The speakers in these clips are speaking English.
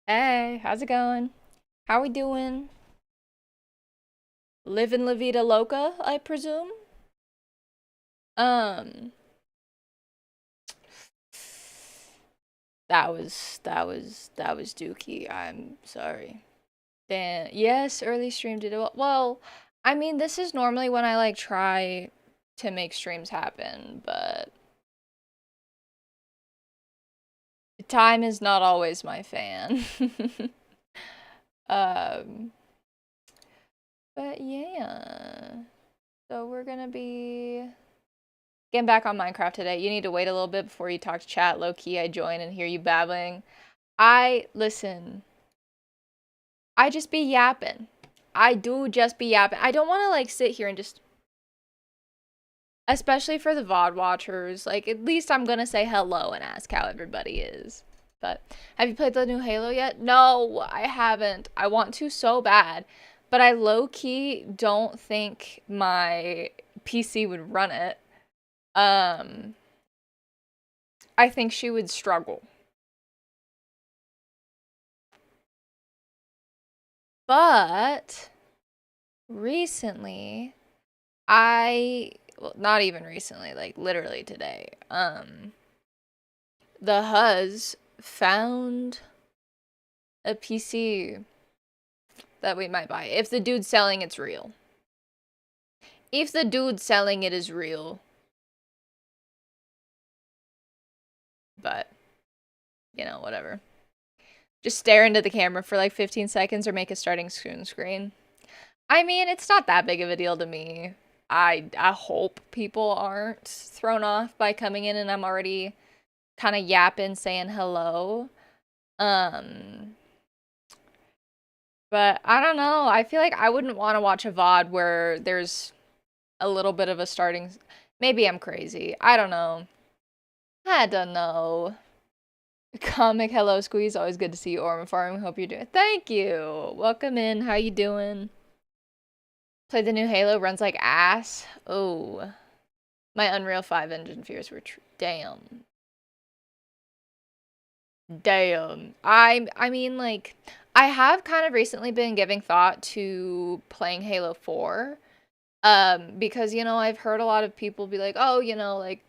Hey, how's it going? How we doing? Living La Vida Loca, I presume? Um, that was dookie. I'm sorry. Then yes, early stream did well. Well, I mean, this is normally when I like try to make streams happen, but time is not always my fan. Um, but yeah. So we're gonna be getting back on Minecraft today. You need to wait a little bit before you talk to chat. Low key, I join and hear you babbling. Listen, I just be yapping. I do just be yapping. I don't want to like sit here and just, especially for the VOD watchers, like at least I'm gonna say hello and ask how everybody is. But have you played the new Halo yet? No, I haven't. I want to so bad, but I low key don't think my PC would run it. Um, I think she would struggle. But recently, well, not even recently, like literally today, the Huz found a PC that we might buy. If the dude selling it's real. If the dude selling it is real. But, whatever. Just stare into the camera for like 15 seconds or make a starting screen. I mean, it's not that big of a deal to me. I hope people aren't thrown off by coming in and I'm already kind of yapping saying hello. Um but I don't know. I feel like I wouldn't want to watch a VOD where there's a little bit of a starting. Maybe I'm crazy. I don't know. I don't know. Comic hello squeeze. Always good to see you, Orm Farm. Hope you're doing. Thank you. Welcome in. How you doing? Play the new Halo. Runs like ass. Oh. My Unreal 5 engine fears were true. Damn. Damn. I mean like I have kind of recently been giving thought to playing Halo 4. Because I've heard a lot of people be like, "Oh, like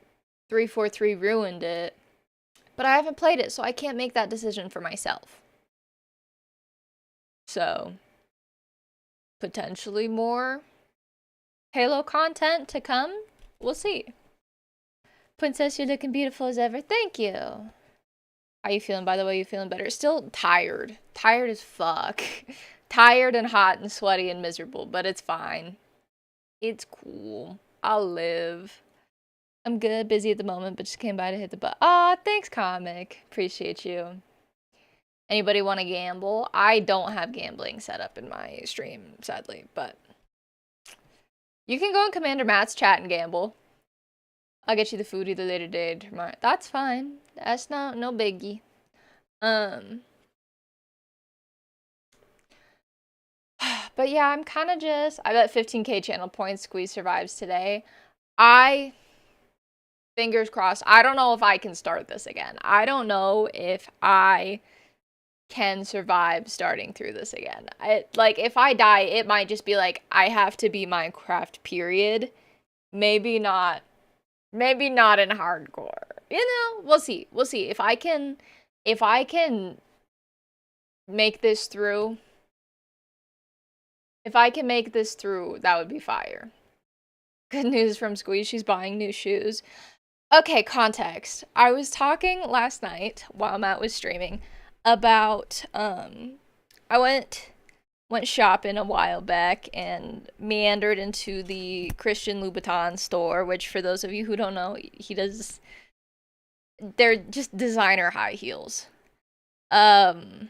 343 ruined it." But I haven't played it, so I can't make that decision for myself. So, potentially more Halo content to come. We'll see. Princess, you're looking beautiful as ever. Thank you. How you feeling, by the way? You feeling better? Still tired. Tired as fuck. Tired and hot and sweaty and miserable, but it's fine. It's cool. I'll live. I'm good, busy at the moment, but just came by to hit the button. Aw, thanks, comic. Appreciate you. Anybody want to gamble? I don't have gambling set up in my stream, sadly, but you can go in Commander Matt's chat and gamble. I'll get you the food either later today or tomorrow. That's fine. That's no biggie. But yeah, I'm kind of I bet 15k channel points Squeeze survives today. Fingers crossed. I don't know if I can start this again. I don't know if I can survive starting through this again. Like if I die, it might just be like I have to be Minecraft period. Maybe not in hardcore. We'll see. We'll see if I can make this through. If I can make this through, that would be fire. Good news from Squeeze, she's buying new shoes. Okay, context. I was talking last night while Matt was streaming about I went shopping a while back and meandered into the Christian Louboutin store, which for those of you who don't know, they're just designer high heels. And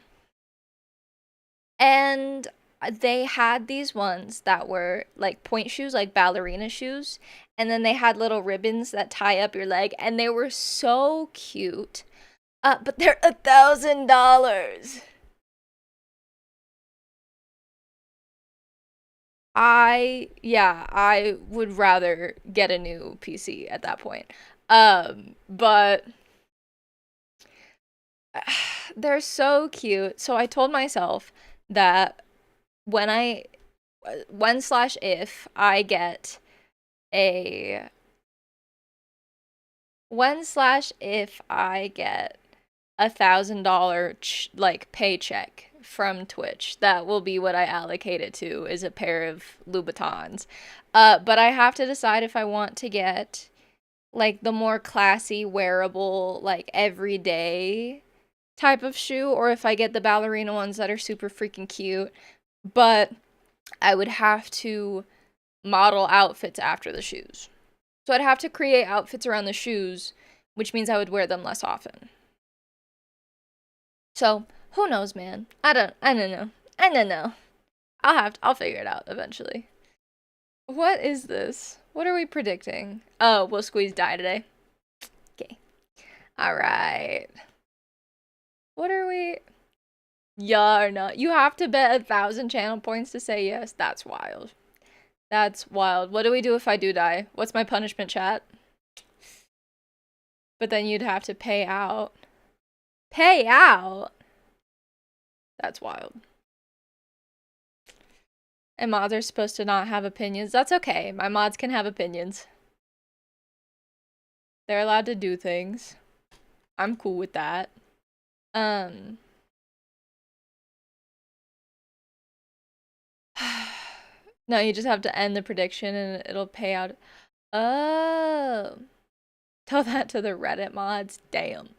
they had these ones that were like point shoes, like ballerina shoes, and then they had little ribbons that tie up your leg, and they were so cute. But they're $1,000. I would rather get a new PC at that point. But They're so cute. So I told myself that when/if I get a when/if I get $1,000 like paycheck from Twitch, that will be what I allocate it to, is a pair of Louboutins. But I have to decide if I want to get like the more classy, wearable, like everyday type of shoe, or if I get the ballerina ones that are super freaking cute. But I would have to model outfits after the shoes. So I'd have to create outfits around the shoes, which means I would wear them less often. So, who knows, man? I don't know. I don't know. I'll figure it out eventually. What is this? What are we predicting? Oh, will Squeeze die today? Okay. Alright. What are we? Yeah or not? You have to bet 1,000 channel points to say yes. That's wild. That's wild. What do we do if I do die? What's my punishment, chat? But then you'd have to pay out. Pay out? That's wild. And mods are supposed to not have opinions. That's okay. My mods can have opinions. They're allowed to do things. I'm cool with that. No, you just have to end the prediction and it'll pay out. Oh. Tell that to the Reddit mods. Damn.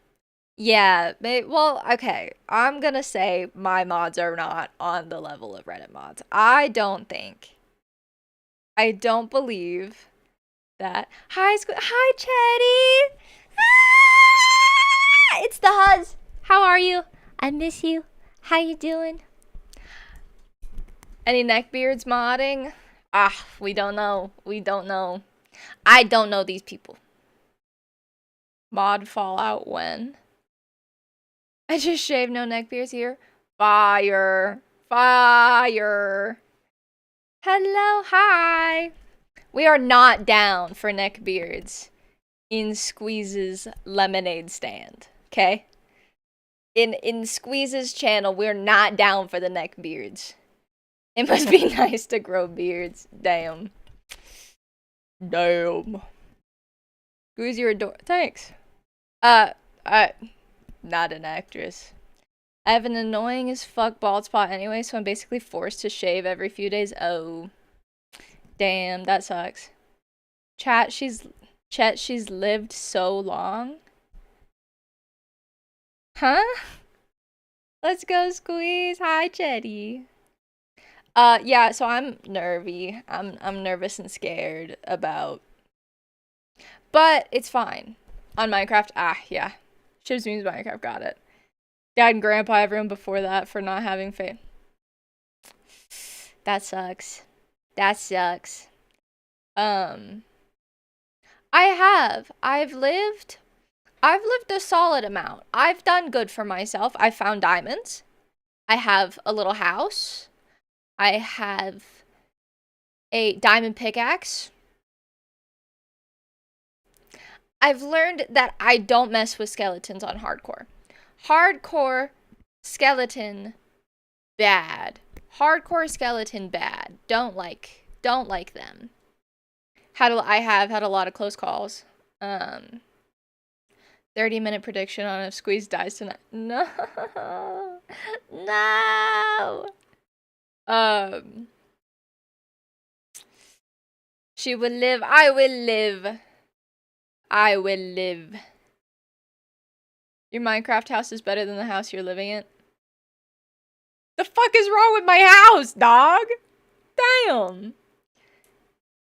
Yeah, well, okay. I'm gonna say my mods are not on the level of Reddit mods. I don't believe that. Hi, Chetty! Ah! It's the Huz. How are you? I miss you. How you doing? Any neckbeards modding? Ah, we don't know. We don't know. I don't know these people. Mod Fallout when? I just shaved, no neckbeards here. Fire. Fire. Hello, hi. We are not down for neckbeards in Squeeze's lemonade stand, okay? In Squeeze's channel, we're not down for the neckbeards. It must be nice to grow beards. Damn. Damn. Squeeze, you're thanks. Not an actress. I have an annoying as fuck bald spot anyway, so I'm basically forced to shave every few days. Oh. Damn, that sucks. Chet, she's lived so long. Huh? Let's go, Squeeze. Hi, Chetty. Yeah, so I'm nervy. I'm nervous and scared about. But it's fine. On Minecraft, yeah. Shivs means Minecraft, got it. Dad and Grandpa, everyone before that for not having faith. That sucks. That sucks. I've lived a solid amount. I've done good for myself. I found diamonds. I have a little house. I have a diamond pickaxe. I've learned that I don't mess with skeletons on hardcore. Hardcore skeleton bad. Hardcore skeleton bad. Don't like them. I have had a lot of close calls. 30-minute prediction on if Squeeze dies tonight. No. No. She will live. I will live. I will live. Your Minecraft house is better than the house you're living in. The fuck is wrong with my house, dog? Damn.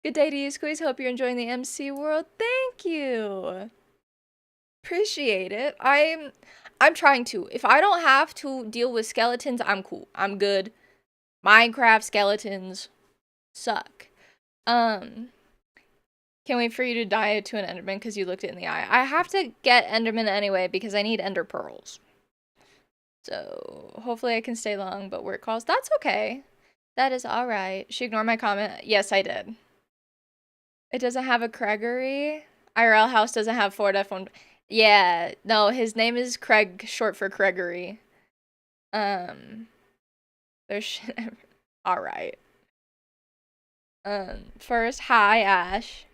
Good day to you, Squeeze. Hope you're enjoying the MC world. Thank you. Appreciate it. I'm trying to. If I don't have to deal with skeletons, I'm cool. I'm good. Minecraft skeletons suck. Can't wait for you to die to an Enderman because you looked it in the eye. I have to get Enderman anyway because I need Ender Pearls. So hopefully I can stay long, but work calls. That's okay. That is alright. She ignored my comment. Yes, I did. It doesn't have a Gregory. IRL house doesn't have 4F1. Yeah, no, his name is Craig, short for Gregory. There's shit. All right. First, hi Ash.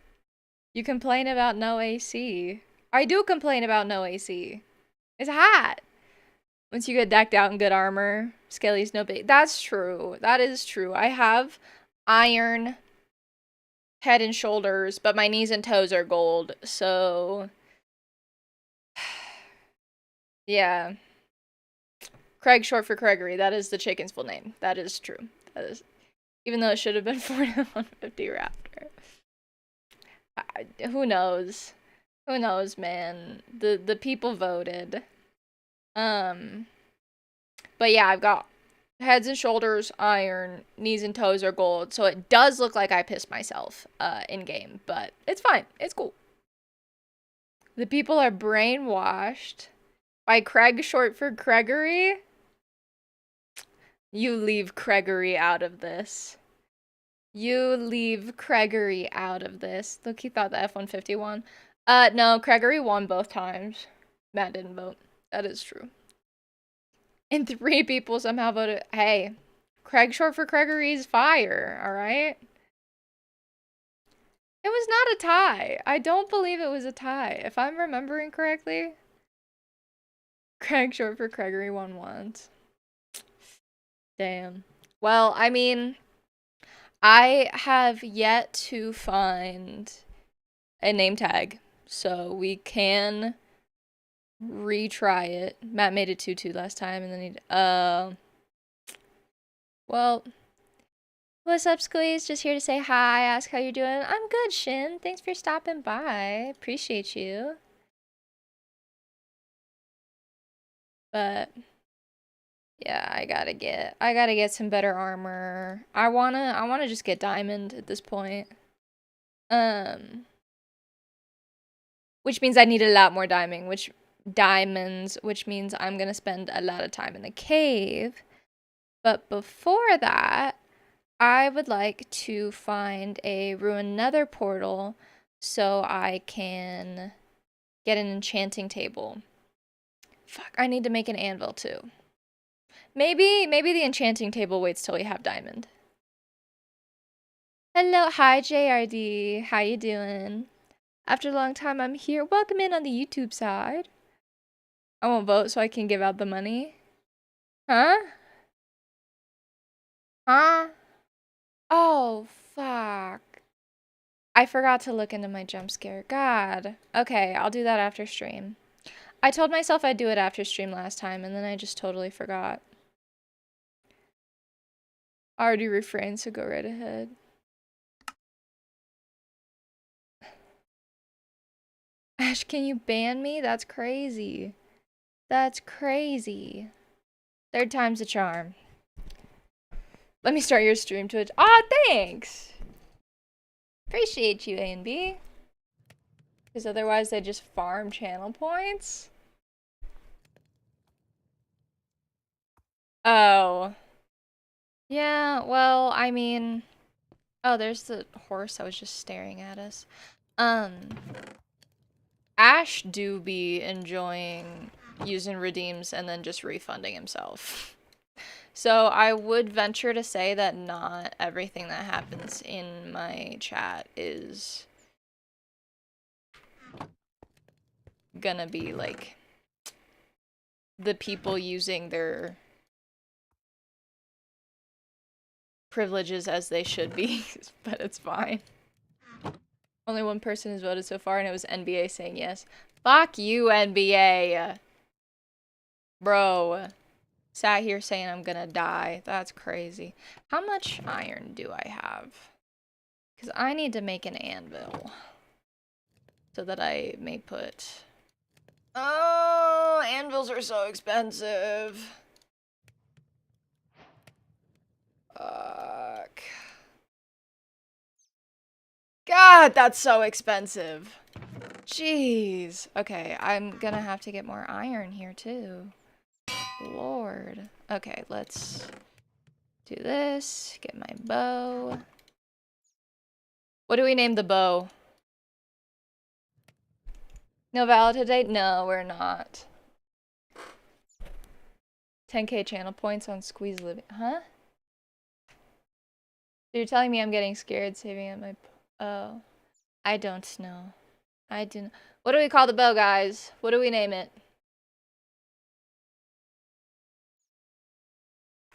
You complain about no AC. I do complain about no AC. It's hot. Once you get decked out in good armor, Skelly's no big. That's true. That is true. I have iron head and shoulders, but my knees and toes are gold. So, yeah. Craig, short for Gregory. That is the chicken's full name. That is true. That is, even though it should have been 4150 Raptor. Who knows? Who knows, man? The people voted. But yeah, I've got heads and shoulders iron, knees and toes are gold, so it does look like I pissed myself in game, but it's fine. It's cool. The people are brainwashed by Craig, short for Gregory. You leave Gregory out of this. You leave Gregory out of this. Look, he thought the F-150 won. No, Gregory won both times. Matt didn't vote. That is true. And 3 people somehow voted. Hey, Craig, short for Gregory's fire, alright? It was not a tie. I don't believe it was a tie. If I'm remembering correctly, Craig, short for Gregory, won once. Damn. Well, I mean, I have yet to find a name tag, so we can retry it. Matt made it 2-2 last time, and then he, well, what's up, Squeeze? Just here to say hi, ask how you're doing. I'm good, Shin. Thanks for stopping by. Appreciate you. But yeah, I gotta get some better armor. I wanna just get diamond at this point. Which means I need a lot more diamonds, which means I'm gonna spend a lot of time in the cave. But before that, I would like to find a ruined nether portal so I can get an enchanting table. Fuck, I need to make an anvil too. Maybe the enchanting table waits till we have diamond. Hello, hi JRD. How you doing? After a long time, I'm here. Welcome in on the YouTube side. I won't vote so I can give out the money. Huh? Huh? Oh, fuck. I forgot to look into my jump scare. God. Okay, I'll do that after stream. I told myself I'd do it after stream last time, and then I just totally forgot. I already refrained, so go right ahead. Ash, can you ban me? That's crazy. That's crazy. 3rd time's a charm. Let me start your stream, Twitch. Aw, thanks! Appreciate you, A and B. Because otherwise they just farm channel points. Oh. Yeah, well, I mean... Oh, there's the horse that was just staring at us. Ash do be enjoying using redeems and then just refunding himself. So I would venture to say that not everything that happens in my chat is gonna be like the people using their privileges as they should be, but it's fine. Only one person has voted so far, and it was NBA saying yes. Fuck you, NBA. Bro. Sat here saying I'm gonna die. That's crazy. How much iron do I have? Because I need to make an anvil. So that I may put... Oh, anvils are so expensive. Fuck. God, that's so expensive. Jeez. Okay, I'm gonna have to get more iron here too. Lord. Okay, let's do this. Get my bow. What do we name the bow? No valid date? No, we're not. 10k channel points on Squeeze Living. Huh? So you're telling me I'm getting scared saving up my... Oh. I don't know. I do not... What do we call the bow, guys? What do we name it?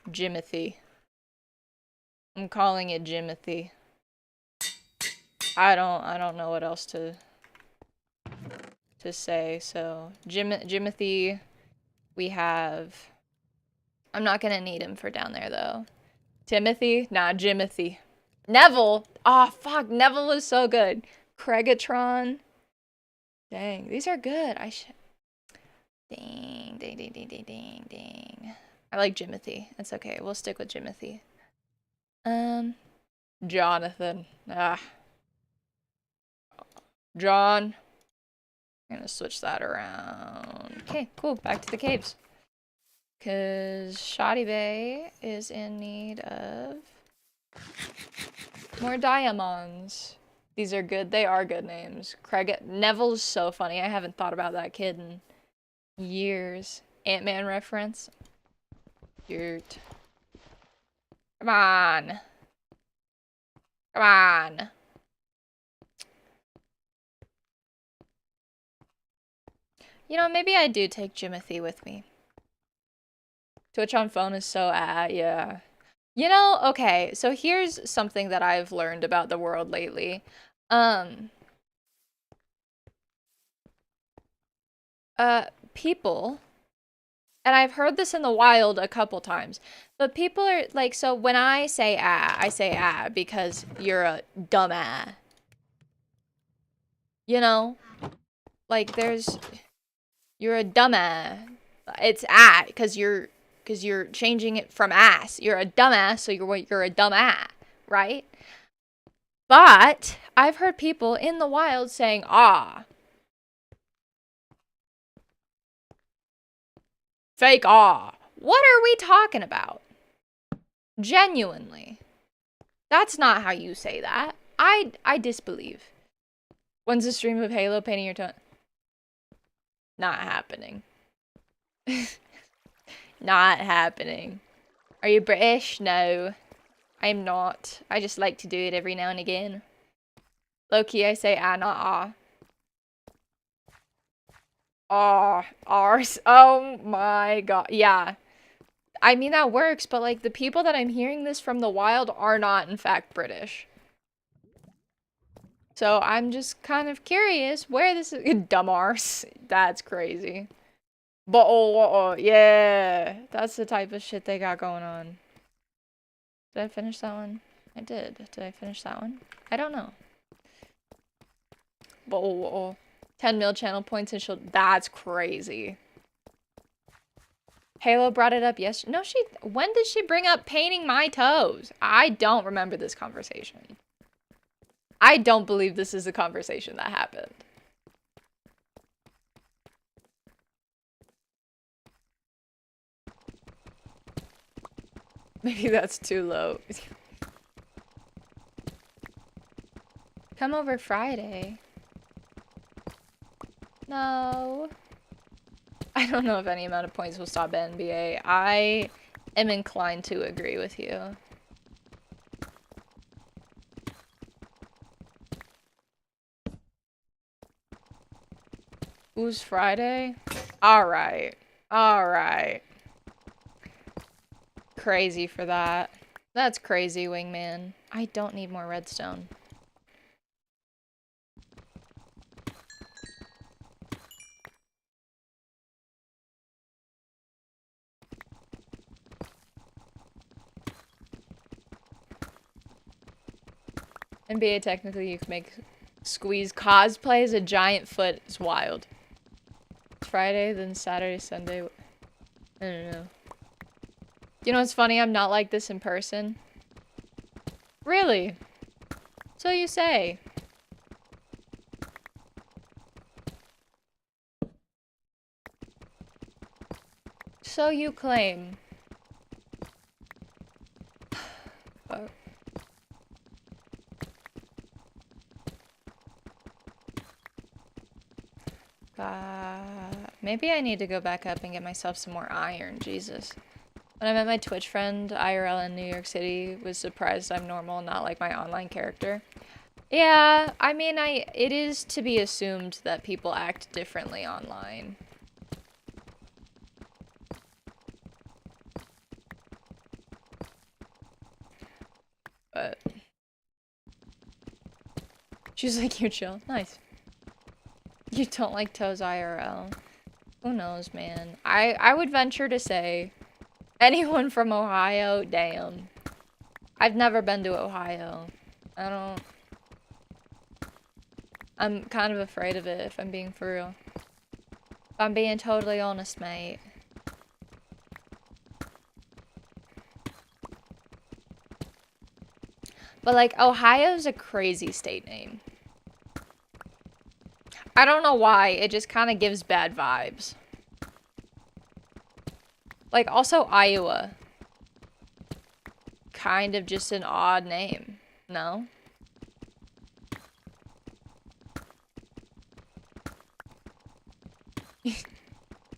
Jimothy. I'm calling it Jimothy. I don't know what else to say. So Jimothy, we have. I'm not gonna need him for down there though. Timothy, nah, Jimothy. Neville, oh fuck, Neville is so good. Craigatron, dang, these are good. I should. Dang, dang, dang, dang, dang, dang, dang. I like Jimothy. It's okay. We'll stick with Jimothy. Jonathan. Ah. John. I'm gonna switch that around. Okay, cool. Back to the caves. Because Shoddy Bay is in need of more diamonds. These are good. They are good names. Neville's so funny. I haven't thought about that kid in years. Ant-Man reference. Cute. Come on. Come on. You know, maybe I do take Jimothy with me. Twitch on phone is so yeah. You know, okay, so here's something that I've learned about the world lately. People, and I've heard this in the wild a couple times, but people are like, so when I say because you're a dumbass. You know? Like you're a dumbass. It's because you're changing it from ass. You're a dumbass, so you're a dumbass, right? But I've heard people in the wild saying ah. Fake ah. What are we talking about? Genuinely. That's not how you say that. I disbelieve. When's the stream of Halo painting your tongue? Not happening. Not happening. Are you British? No. I'm not. I just like to do it every now and again. Low-key, I say ah, not ah. Ah, ours. Oh my god. Yeah. I mean, that works, but like the people that I'm hearing this from the wild are not, in fact, British. So I'm just kind of curious where this is. Dumb arse. That's crazy. But yeah. That's the type of shit they got going on. Did I finish that one? I did. Did I finish that one? I don't know. But 10 mil channel points and she'll. That's crazy. Halo brought it up yesterday. No, when did she bring up painting my toes? I don't remember this conversation. I don't believe this is a conversation that happened. Maybe that's too low. Come over Friday. No. I don't know if any amount of points will stop NBA. I am inclined to agree with you. Who's Friday? Alright. Alright. Crazy for that. That's crazy, wingman. I don't need more redstone. NBA, technically, you can make squeeze cosplay as a giant foot. It's wild. Friday, then Saturday, Sunday. I don't know. You know what's funny? I'm not like this in person. Really? So you say. So you claim. Fuck. Maybe I need to go back up and get myself some more iron. Jesus. When I met my Twitch friend, IRL in New York City, was surprised I'm normal, not like my online character. Yeah, I mean, it is to be assumed that people act differently online. But she's like, you're chill. Nice. You don't like Toes IRL. Who knows, man? I would venture to say anyone from Ohio, damn. I've never been to Ohio. I'm kind of afraid of it, if I'm being for real. If I'm being totally honest, mate. But, like, Ohio's a crazy state name. I don't know why, it just kind of gives bad vibes. Like, also Iowa. Kind of just an odd name, no?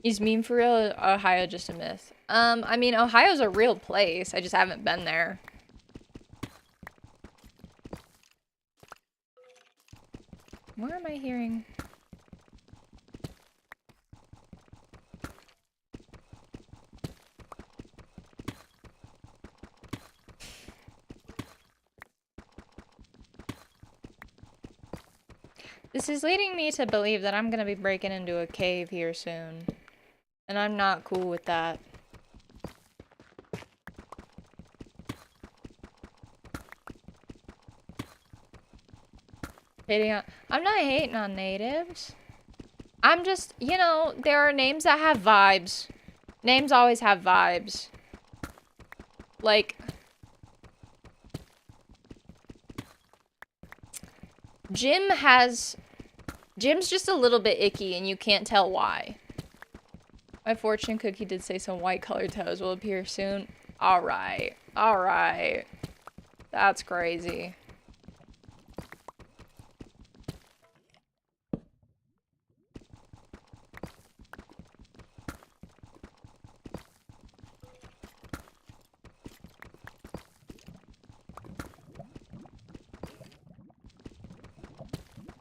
Is meme for real, or Ohio just a myth? I mean, Ohio's a real place, I just haven't been there. Where am I hearing? This is leading me to believe that I'm gonna be breaking into a cave here soon. And I'm not cool with that. I'm not hating on natives. I'm just, you know, there are names that have vibes. Names always have vibes. Like, Jim's just a little bit icky and you can't tell why. My fortune cookie did say some white colored toes will appear soon. Alright. Alright. That's crazy.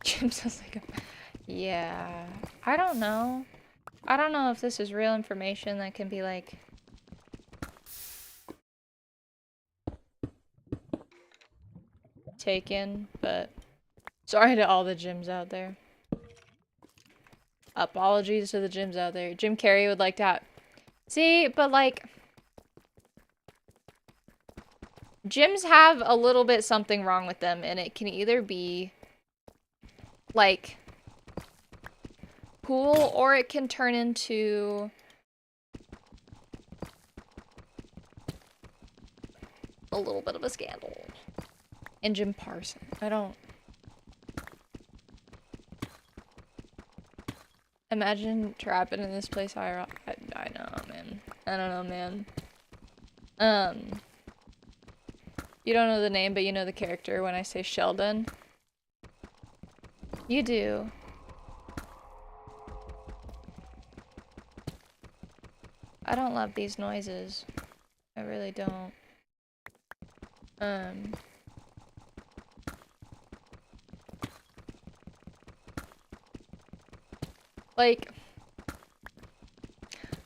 Jim sounds like a... Yeah. I don't know. I don't know if this is real information that can be, like... taken, but... Sorry to all the gyms out there. Apologies to the gyms out there. Jim Carrey would like to have... See, but, like... gyms have a little bit something wrong with them, and it can either be... like... cool, or it can turn into... a little bit of a scandal. And Jim Parson. I don't... Imagine trapping in this place. I know, man. I don't know, man. You don't know the name, but you know the character when I say Sheldon. You do. I don't love these noises. I really don't. Like,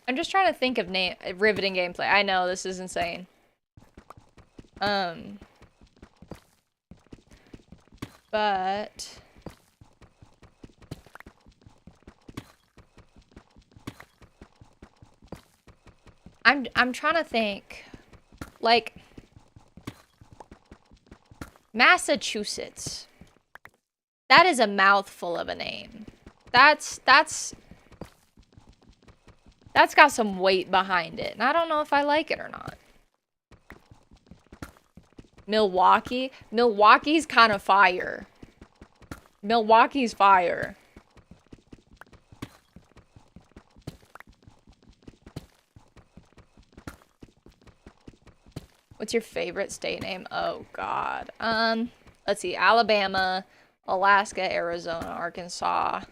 I'm just trying to think of riveting gameplay. I know, this is insane. But... I'm trying to think. Like... Massachusetts. That is a mouthful of a name. That's got some weight behind it, and I don't know if I like it or not. Milwaukee? Milwaukee's kind of fire. Milwaukee's fire. What's your favorite state name? Oh, God. Let's see. Alabama, Alaska, Arizona, Arkansas.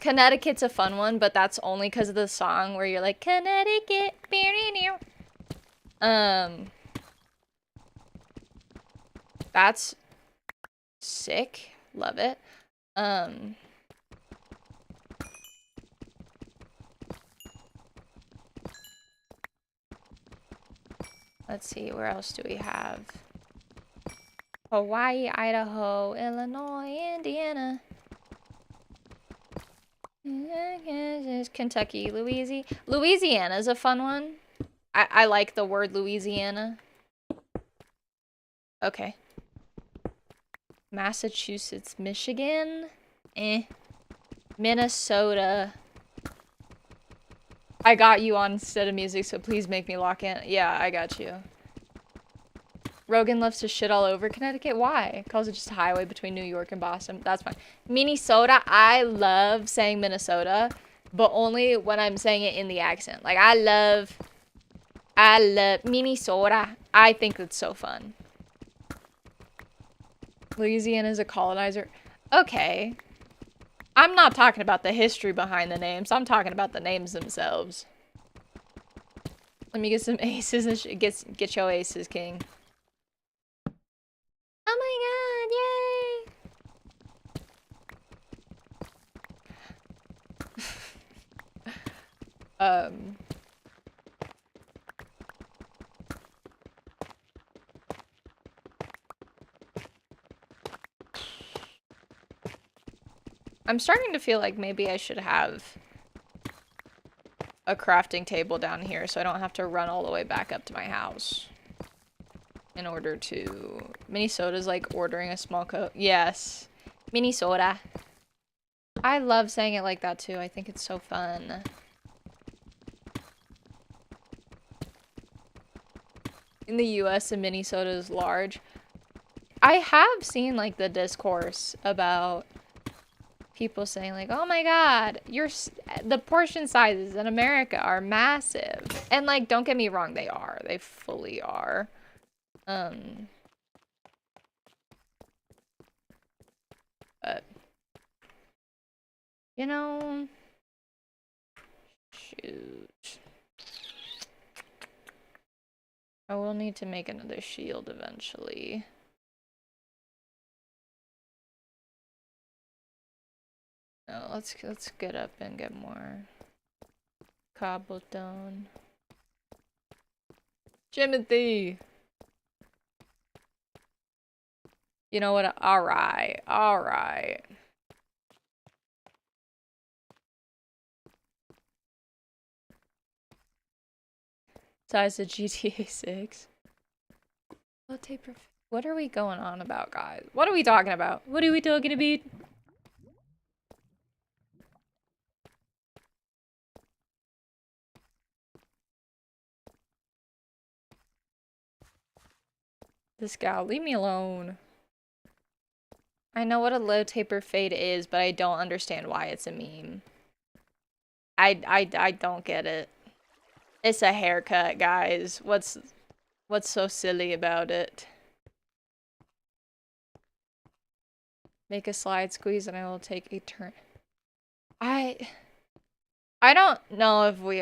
Connecticut's a fun one, but that's only because of the song where you're like, Connecticut. That's sick. Love it. Let's see, where else do we have? Hawaii, Idaho, Illinois, Indiana. Kentucky, Louisiana's a fun one. I like the word Louisiana. Okay. Massachusetts, Michigan. Minnesota. I got you on instead of music, so please make me lock in. Yeah, I got you. Rogan loves to shit all over Connecticut. Why? Calls it just a highway between New York and Boston. That's fine. Minnesota. I love saying Minnesota, but only when I'm saying it in the accent. Like, I love Minnesota. I think it's so fun. Louisiana's a colonizer. Okay. I'm not talking about the history behind the names. I'm talking about the names themselves. Let me get some aces and get your aces, king. Oh my god, yay! I'm starting to feel like maybe I should have a crafting table down here so I don't have to run all the way back up to my house in order to... Minnesota's like ordering a small coat. Yes. Minnesota. I love saying it like that too. I think it's so fun. In the US, and Minnesota is large. I have seen like the discourse about people saying like, oh my god, the portion sizes in America are massive. And like, don't get me wrong, they are. They fully are. But, you know, shoot. I will need to make another shield eventually. No, let's get up and get more cobblestone. Timothy! You know what? Alright. Alright. Size of GTA 6. What are we going on about, guys? What are we talking about? What are we talking about? This guy, leave me alone. I know what a low taper fade is, but I don't understand why it's a meme. I don't get it. It's a haircut, guys. What's so silly about it? Make a slide squeeze and I will take a turn. I don't know if we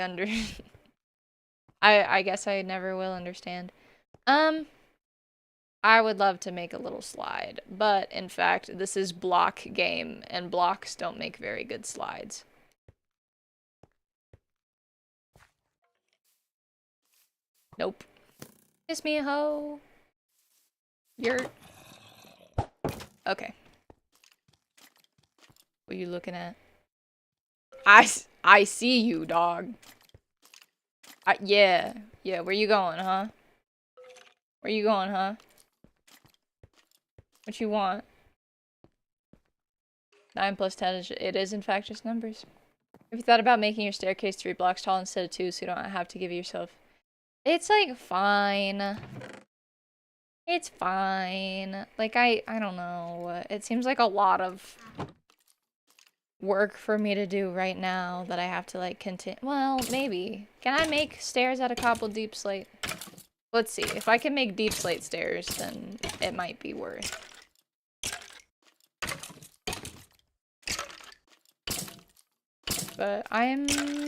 I guess I never will understand. I would love to make a little slide, but in fact, this is block game, and blocks don't make very good slides. Nope. Kiss me a hoe. You're... Okay. What are you looking at? I see you, dog. Yeah. Yeah, where you going, huh? Where you going, huh? What you want? 9 plus 10 is, it is in fact just numbers. Have you thought about making your staircase 3 blocks tall instead of 2 so you don't have to give yourself... It's like fine. It's fine. Like I don't know. It seems like a lot of work for me to do right now that I have to like continue. Well, maybe. Can I make stairs out of cobbled deep slate? Let's see. If I can make deep slate stairs, then it might be worth. but I'm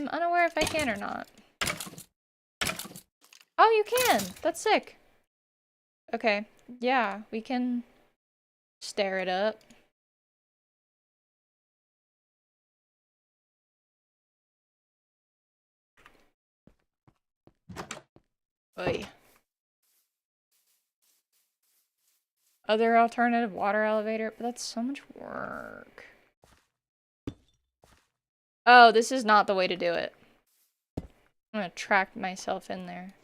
unaware if I can or not. Oh, you can! That's sick. Okay, yeah, we can stare it up. Oy. Other alternative water elevator, but that's so much work. Oh, this is not the way to do it. I'm gonna track myself in there.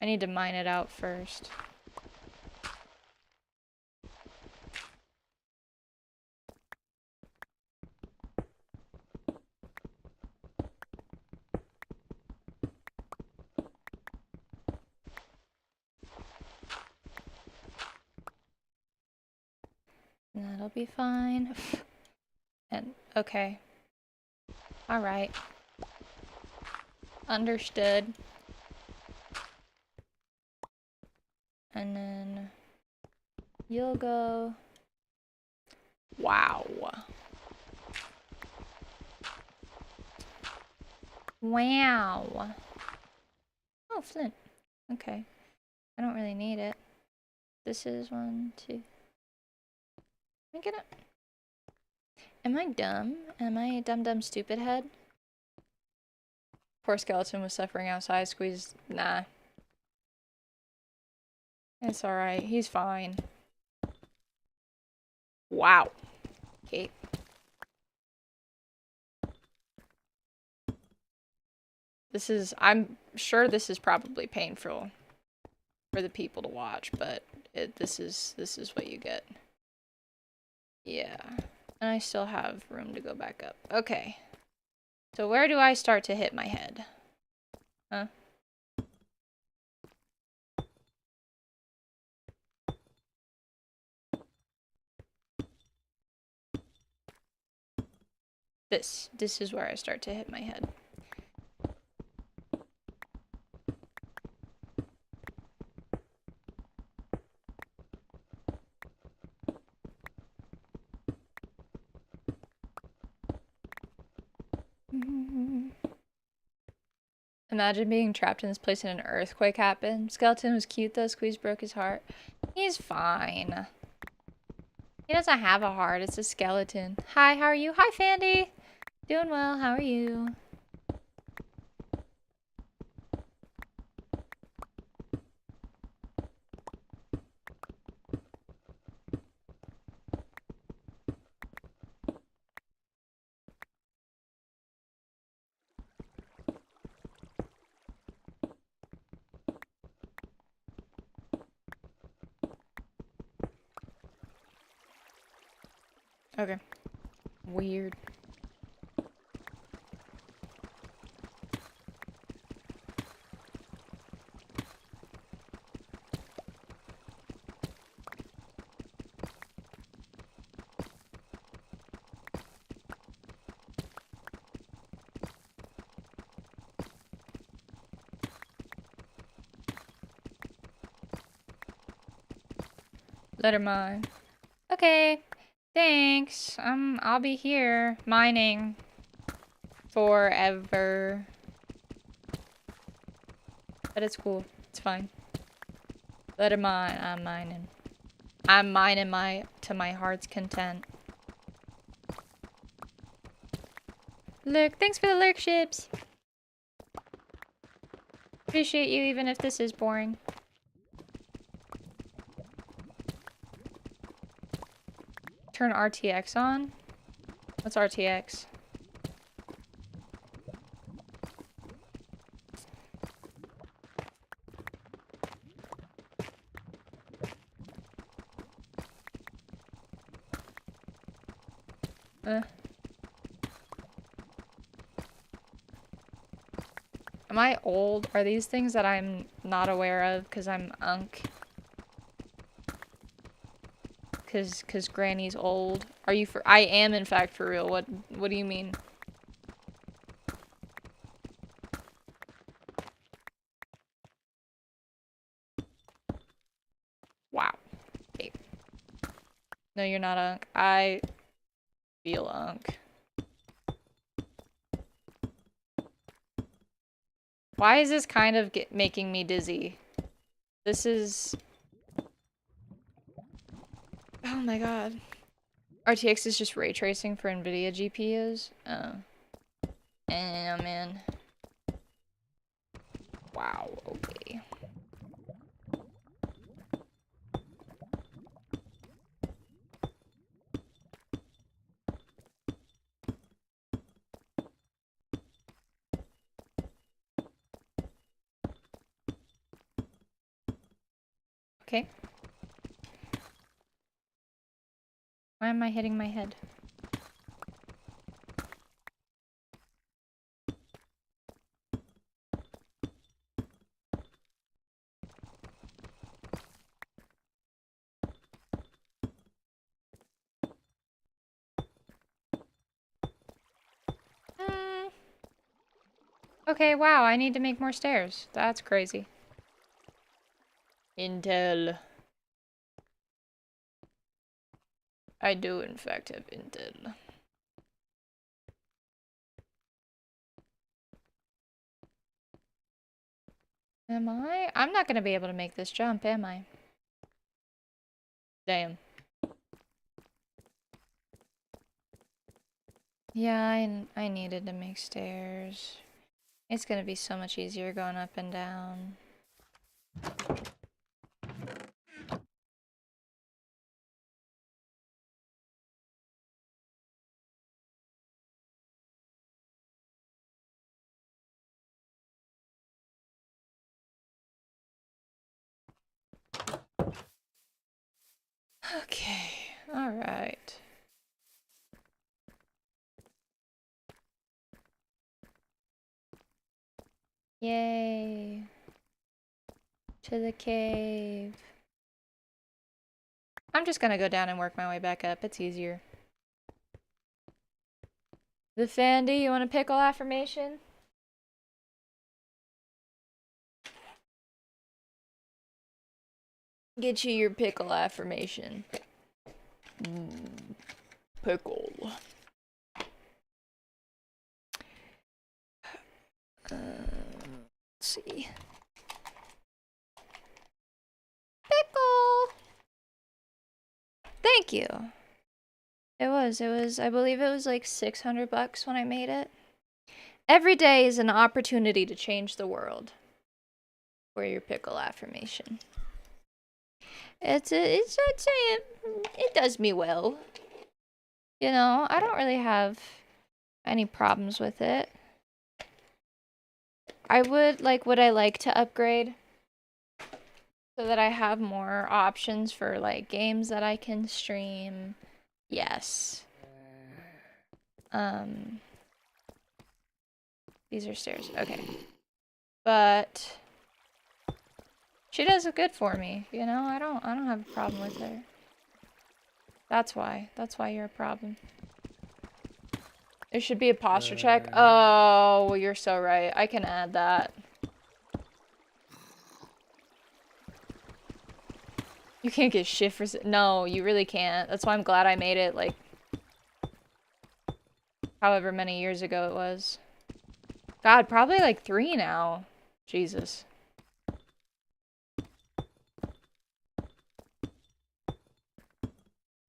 I need to mine it out first. That'll be fine. And, okay. Alright. Understood. And then you'll go. Wow. Wow. Oh, flint. Okay. I don't really need it. This is 1, 2. Let me get it. Am I dumb? Am I a dumb stupid head? Poor skeleton was suffering outside. Squeeze. Nah. It's alright. He's fine. Wow. Okay. This is, I'm sure this is probably painful for the people to watch, but this is what you get. Yeah. And I still have room to go back up. Okay. So where do I start to hit my head? Huh? This is where I start to hit my head. Imagine being trapped in this place and an earthquake happened. Skeleton was cute though. Squeeze broke his heart. He's fine. He doesn't have a heart. It's a skeleton. Hi, how are you? Hi, Fandy. Doing well. How are you? Okay. Weird. Let her mine. Okay. Thanks. I'll be here mining forever. But it's cool. It's fine. Let her mine. I'm mining. I'm mining to my heart's content. Lurk. Thanks for the lurk ships. Appreciate you even if this is boring. Turn RTX on. What's RTX? Am I old? Are these things that I'm not aware of because I'm unk? Cause Granny's old. Are you for? I am in fact for real. What do you mean? Wow. Okay. No, you're not unk. I feel unk. Why is this kind of making me dizzy? This is... Oh my god. RTX is just ray tracing for NVIDIA GPUs? Oh. Man. Wow, okay. Okay. Why am I hitting my head? Okay, wow, I need to make more stairs. That's crazy. Intel. I do, in fact, have Intel. Am I? I'm not gonna be able to make this jump, am I? Damn. Yeah, I needed to make stairs. It's gonna be so much easier going up and down. Okay, alright. Yay. To the cave. I'm just gonna go down and work my way back up. It's easier. The Fandy, you want a pickle affirmation? Get you your pickle affirmation. Pickle. Let's see. Pickle! Thank you. It was, I believe it was like 600 bucks when I made it. Every day is an opportunity to change the world. For your pickle affirmation. I'd say it does me well. You know, I don't really have any problems with it. Would I like to upgrade? So that I have more options for, like, games that I can stream. Yes. These are stairs. Okay. But she does it good for me, you know? I don't have a problem with her. That's why you're a problem. There should be a posture check. Oh, well, you're so right. I can add that. You can't get shift for... No, you really can't. That's why I'm glad I made it, like, however many years ago it was. God, probably like 3 now. Jesus.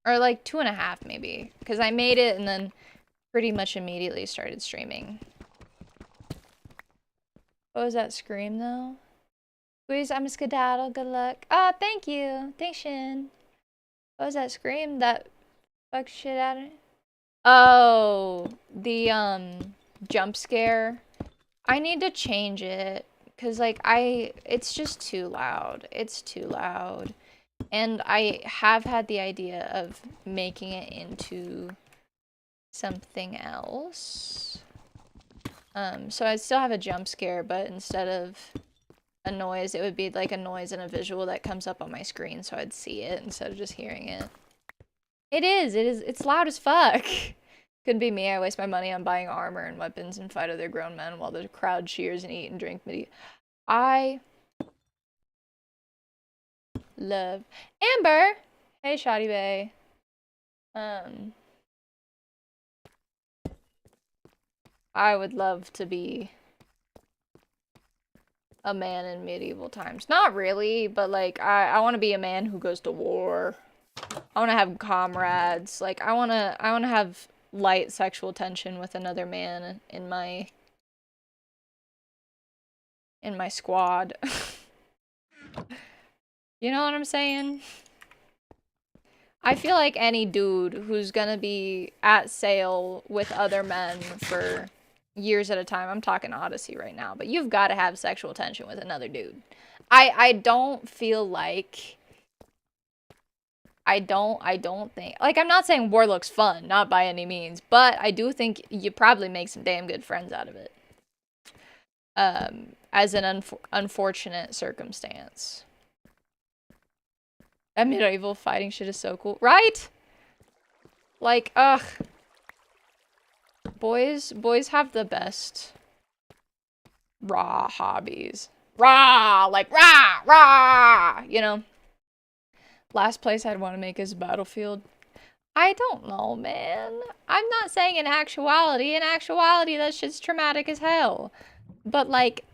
Or like 2.5 maybe. Because I made it and then pretty much immediately started streaming. What was that scream though? Squeeze, I'm a skedaddle. Good luck. Oh, thank you. Thanks, Shin. What was that scream? That fuck shit out of it? Oh, the jump scare. I need to change it. Cause like it's just too loud. It's too loud. And I have had the idea of making it into something else. So I still have a jump scare, but instead of a noise, it would be like a noise and a visual that comes up on my screen, so I'd see it instead of just hearing it. It's loud as fuck. Could be me, I waste my money on buying armor and weapons and fight other grown men while the crowd cheers and eat and drink midi. I love Amber! Hey, Shoddy Bay. I would love to be a man in medieval times. Not really, but like I want to be a man who goes to war. I want to have comrades. Like I want to have light sexual tension with another man in my squad. You know what I'm saying? I feel like any dude who's gonna be at sail with other men for years at a time, I'm talking Odyssey right now, but you've got to have sexual tension with another dude. I don't feel like I don't think, like, I'm not saying war looks fun, not by any means, but I do think you probably make some damn good friends out of it. As an unfortunate circumstance. That medieval fighting shit is so cool, right? Like, ugh. Boys have the best raw hobbies. Raw, like rah, you know. Last place I'd want to make is Battlefield. I don't know, man. I'm not saying in actuality. In actuality, that shit's traumatic as hell. But like,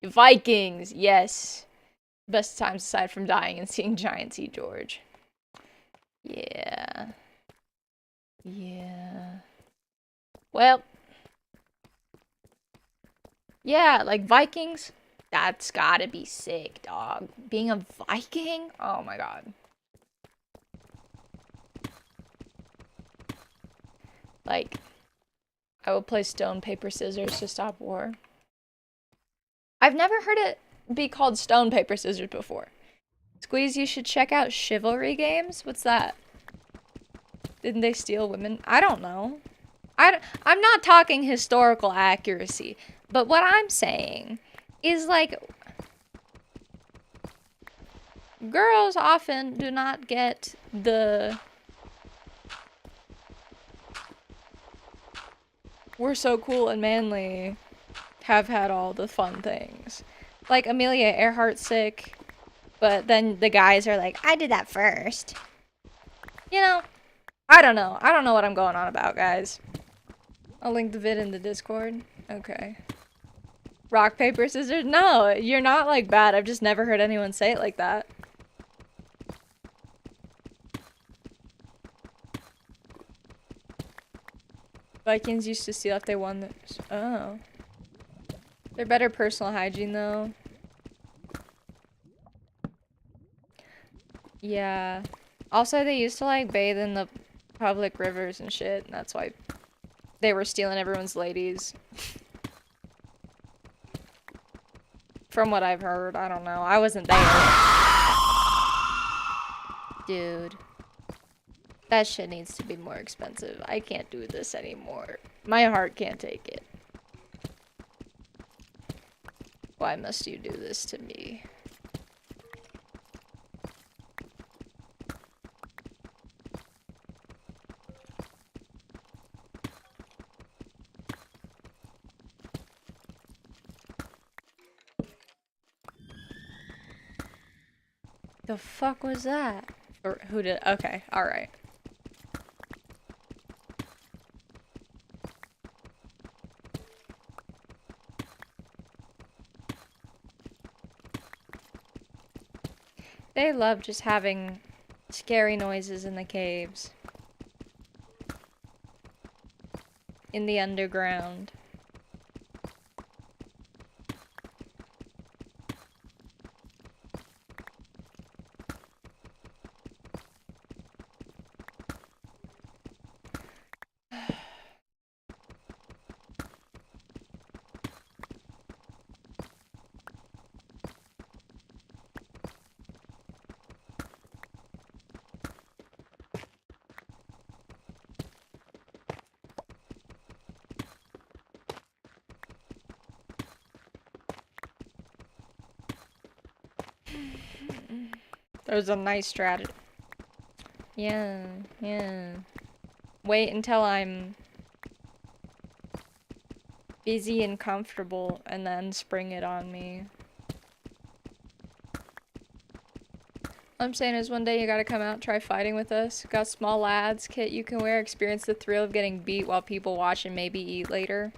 Vikings, yes. Best times aside from dying and seeing Giant Sea George. Yeah. Yeah. Well. Yeah, like Vikings. That's gotta be sick, dog. Being a Viking? Oh my god. Like, I would play stone, paper, scissors to stop war. I've never heard it be called stone, paper, scissors before. Squeeze, you should check out chivalry games? What's that? Didn't they steal women? I don't know. I'm not talking historical accuracy, but what I'm saying is like, girls often do not get the we're so cool and manly, have had all the fun things. Like Amelia Earhart's sick, but then the guys are like, I did that first. You know, I don't know. I don't know what I'm going on about, guys. I'll link the vid in the Discord. Okay. Rock, paper, scissors? No, you're not like bad. I've just never heard anyone say it like that. Vikings used to steal if they won this. Oh. They're better personal hygiene, though. Yeah. Also, they used to, like, bathe in the public rivers and shit, and that's why they were stealing everyone's ladies. From what I've heard, I don't know. I wasn't there. Dude. That shit needs to be more expensive. I can't do this anymore. My heart can't take it. Why must you do this to me? The fuck was that? Or who did? Okay, alright. They love just having scary noises in the caves. In the underground. That was a nice strategy. Yeah, yeah. Wait until I'm busy and comfortable and then spring it on me. I'm saying is one day you gotta come out and try fighting with us. Got small lads kit you can wear, experience the thrill of getting beat while people watch and maybe eat later.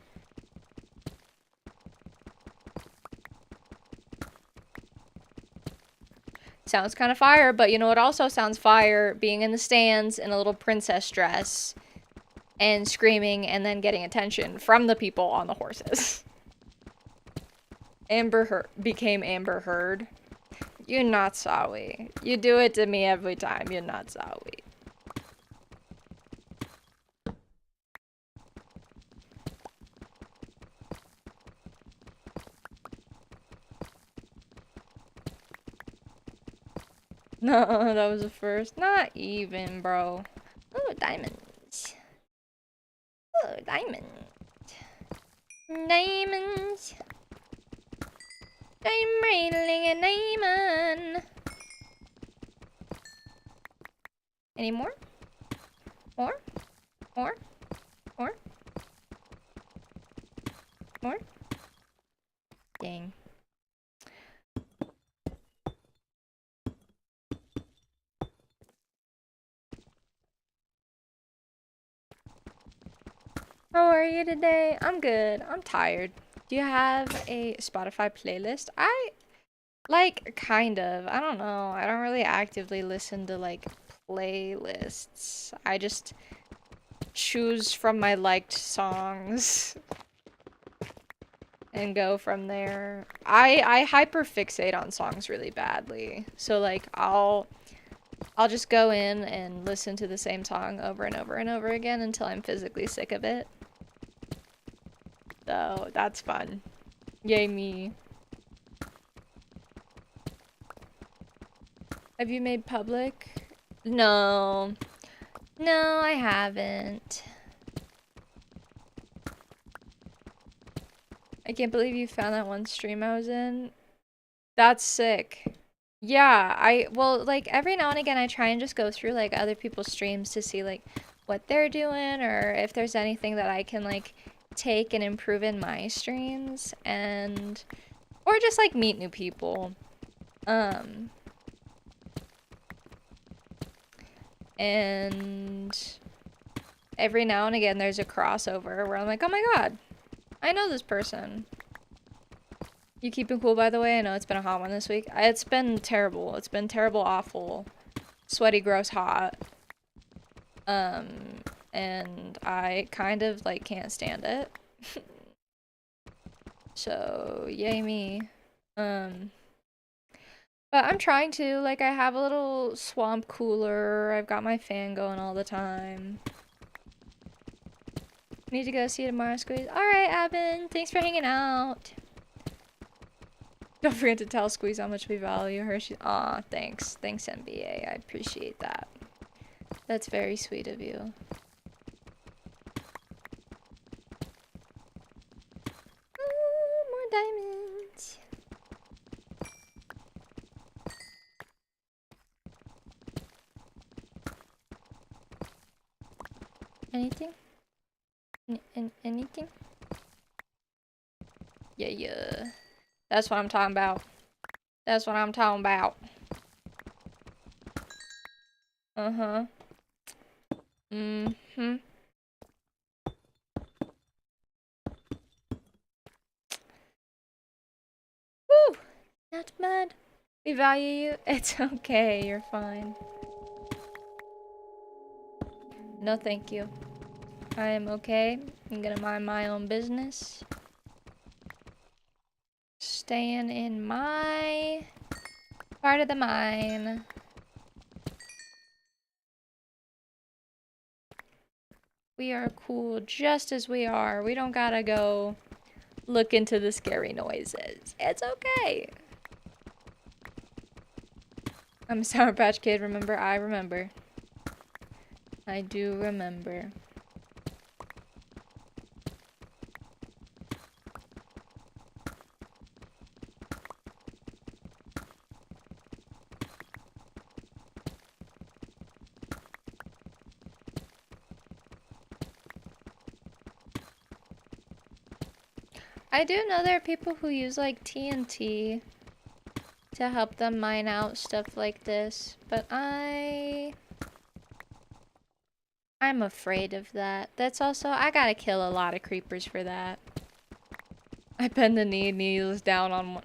Sounds kind of fire, but you know what also sounds fire? Being in the stands in a little princess dress and screaming and then getting attention from the people on the horses. Amber Heard became Amber Heard. You're not sorry. You do it to me every time. You're not sorry. No, that was the first. Not even, bro. Oh, diamonds. Oh, diamonds. Diamonds. I'm railing a diamond. Any more? More? More? More? More? Dang. How are you today? I'm good. I'm tired. Do you have a Spotify playlist? Like, kind of. I don't know. I don't really actively listen to, like, playlists. I just choose from my liked songs and go from there. I hyperfixate on songs really badly. So, like, I'll just go in and listen to the same song over and over and over again until I'm physically sick of it. So, that's fun. Yay me. Have you made public? No. No, I haven't. I can't believe you found that one stream I was in. That's sick. Yeah, well, like, every now and again I try and just go through, like, other people's streams to see, like, what they're doing or if there's anything that I can, like, take and improve in my streams or just, like, meet new people. And every now and again there's a crossover where I'm like, oh my god, I know this person. You keeping cool, by the way? I know it's been a hot one this week. It's been terrible. It's been terrible, awful, sweaty, gross, hot. And I kind of, like, can't stand it. So, yay me. But I'm trying to, like, I have a little swamp cooler. I've got my fan going all the time. Need to go see you tomorrow, Squeeze. Alright, Abin. Thanks for hanging out. Don't forget to tell Squeeze how much we value her. Aw, thanks. Thanks, NBA. I appreciate that. That's very sweet of you. More diamonds. Anything? Anything? Yeah. That's what I'm talking about. That's what I'm talking about. Uh-huh. Mm-hmm. Woo! Not bad. We value you. It's okay. You're fine. No, thank you. I am okay. I'm gonna mind my own business. Staying in my part of the mine. We are cool just as we are. We don't gotta go look into the scary noises. It's okay. I'm a Sour Patch Kid, remember? I remember. I do remember. I do know there are people who use, like, TNT to help them mine out stuff like this. But I'm afraid of that. That's also, I gotta kill a lot of creepers for that. I bend the knee, knees down on one.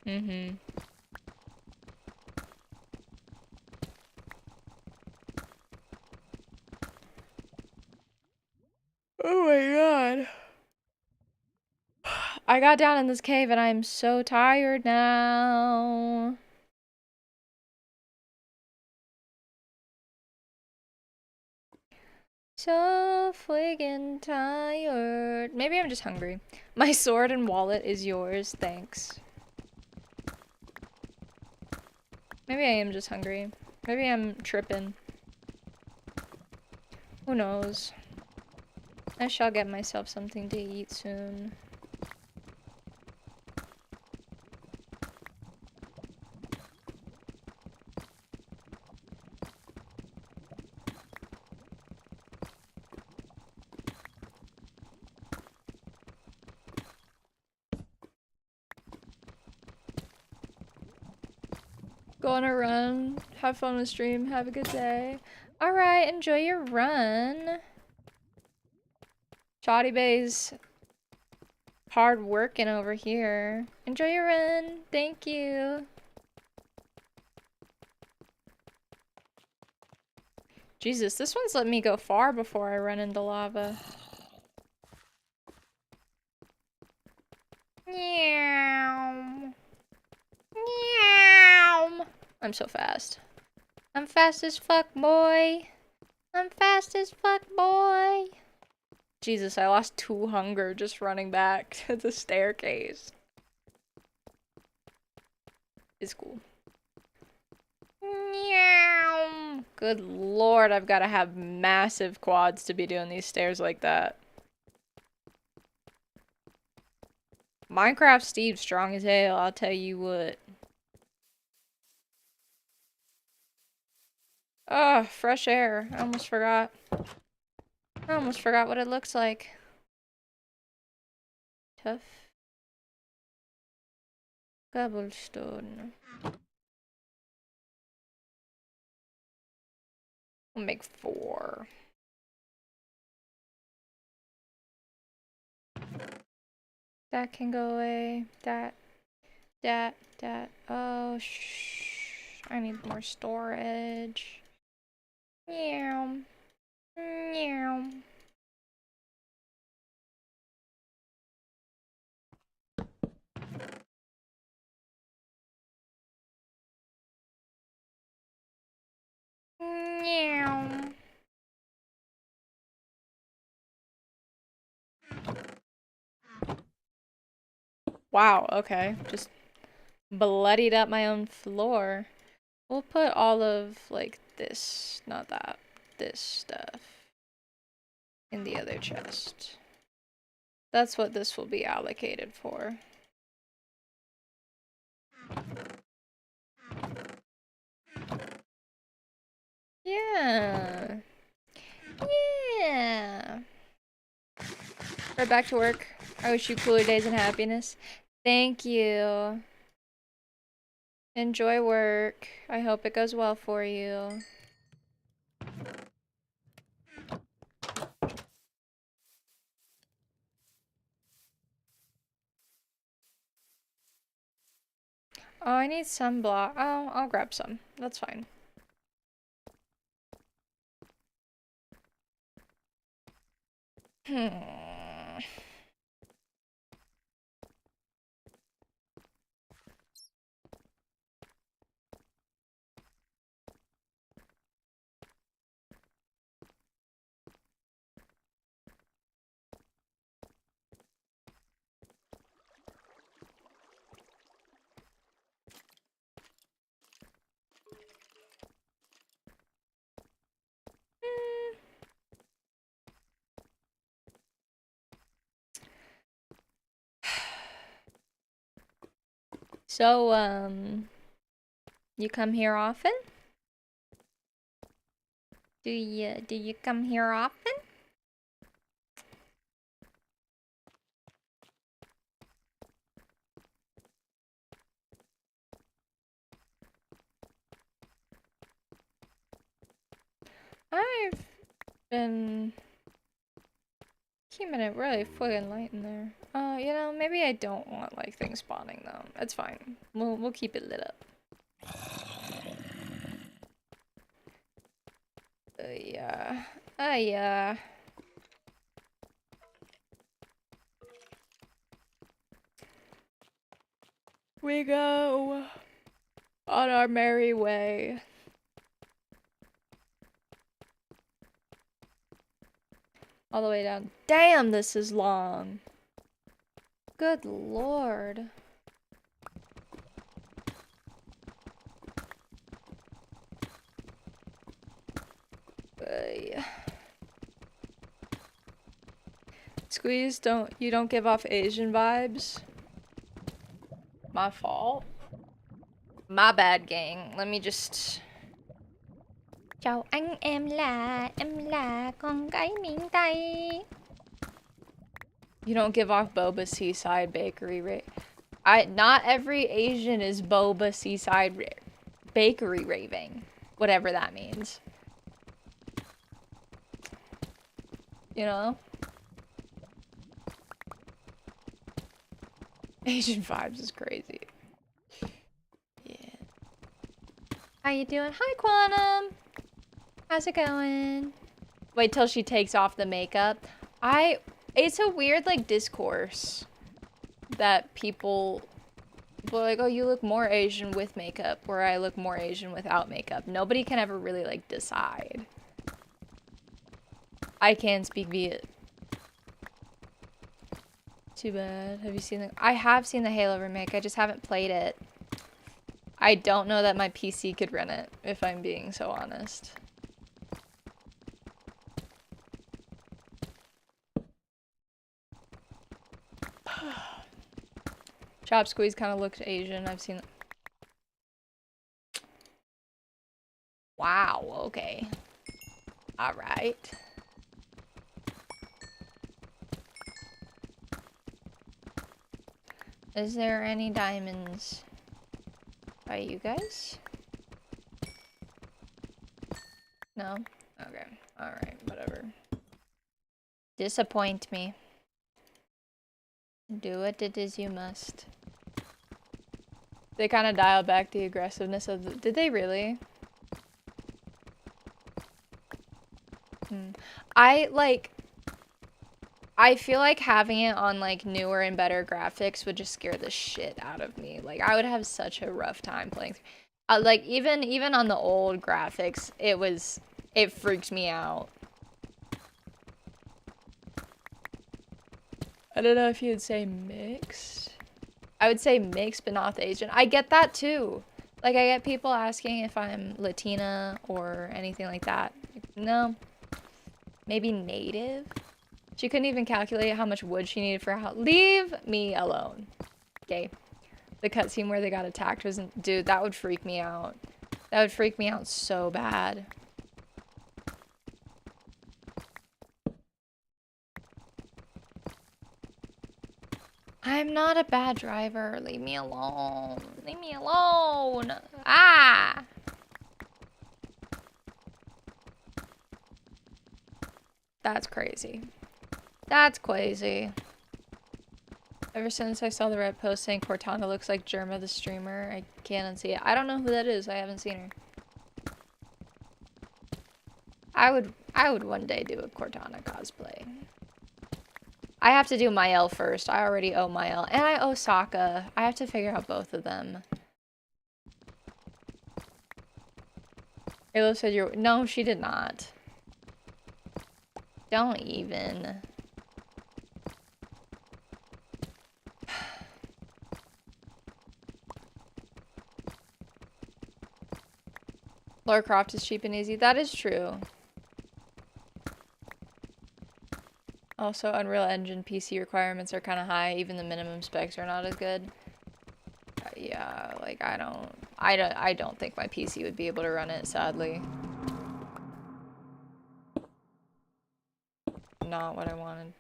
Mm-hmm. Oh my god. I got down in this cave and I'm so tired now. So friggin' tired. Maybe I'm just hungry. My sword and wallet is yours, thanks. Maybe I am just hungry. Maybe I'm tripping. Who knows? I shall get myself something to eat soon. Go on a run. Have fun with stream. Have a good day. Alright, enjoy your run. Shoddy Bay's hard working over here. Enjoy your run. Thank you. Jesus, this one's let me go far before I run into lava. Meow. Meow. I'm so fast. I'm fast as fuck, boy. I'm fast as fuck, boy. Jesus, I lost 2 hunger just running back to the staircase. It's cool. Meow. Good lord, I've got to have massive quads to be doing these stairs like that. Minecraft Steve's strong as hell, I'll tell you what. Ugh, fresh air. I almost forgot. I almost forgot what it looks like. Tough cobblestone. We'll make 4. That can go away. That. Oh, shh. I need more storage. Meow. Meow. Meow. Wow, okay. Just bloodied up my own floor. We'll put all of, like, this, not that, this stuff in the other chest. That's what this will be allocated for. Yeah. Yeah. Right back to work. I wish you cooler days and happiness. Thank you. Enjoy work. I hope it goes well for you. Oh, I need sunblock. Oh, I'll grab some. That's fine. So, you come here often? Do you come here often? I've been keeping it really fucking light in there. You know, maybe I don't want like things spawning though. That's fine. We'll keep it lit up. Yeah. Yeah. We go on our merry way. All the way down. Damn, this is long. Good lord. Squeeze, you don't give off Asian vibes. My fault. My bad, gang. Let me just... Chào anh, em là con gái miền Tây. You don't give off boba seaside bakery not every Asian is boba seaside bakery raving. Whatever that means. You know? Asian vibes is crazy. Yeah. How you doing? Hi, Quantum. How's it going? Wait till she takes off the makeup. It's a weird, like, discourse that people like, oh, you look more Asian with makeup, or I look more Asian without makeup. Nobody can ever really, like, decide. I can speak Viet. Too bad. Have you seen the... I have seen the Halo remake. I just haven't played it. I don't know that my PC could run it, if I'm being so honest. Chop Squeeze kind of looks Asian. I've seen... Wow, okay. Alright. Is there any diamonds by you guys? No? Okay. Alright, whatever. Disappoint me. Do what it is you must. They kind of dialed back the aggressiveness of the... Did they really? I feel like having it on, like, newer and better graphics would just scare the shit out of me. Like, I would have such a rough time playing. Like, even on the old graphics, it freaks me out. I don't know if you'd say mixed. I would say mixed, but not the Asian. I get that, too. Like, I get people asking if I'm Latina or anything like that. No. Maybe native? She couldn't even calculate how much wood she needed for a house. Leave me alone. Okay. The cutscene where they got attacked wasn't... Dude, that would freak me out. That would freak me out so bad. I'm not a bad driver. Leave me alone. Leave me alone. Ah! That's crazy. That's crazy. Ever since I saw the red post saying Cortana looks like Germa the streamer, I can't unsee it. I don't know who that is. I haven't seen her. I would one day do a Cortana cosplay. I have to do Mael first. I already owe Mael. And I owe Sokka. I have to figure out both of them. Halo said you're... No, she did not. Don't even... Lara Croft is cheap and easy. That is true. Also, Unreal Engine PC requirements are kind of high. Even the minimum specs are not as good. Yeah, like I don't think my PC would be able to run it, sadly. Not what I wanted.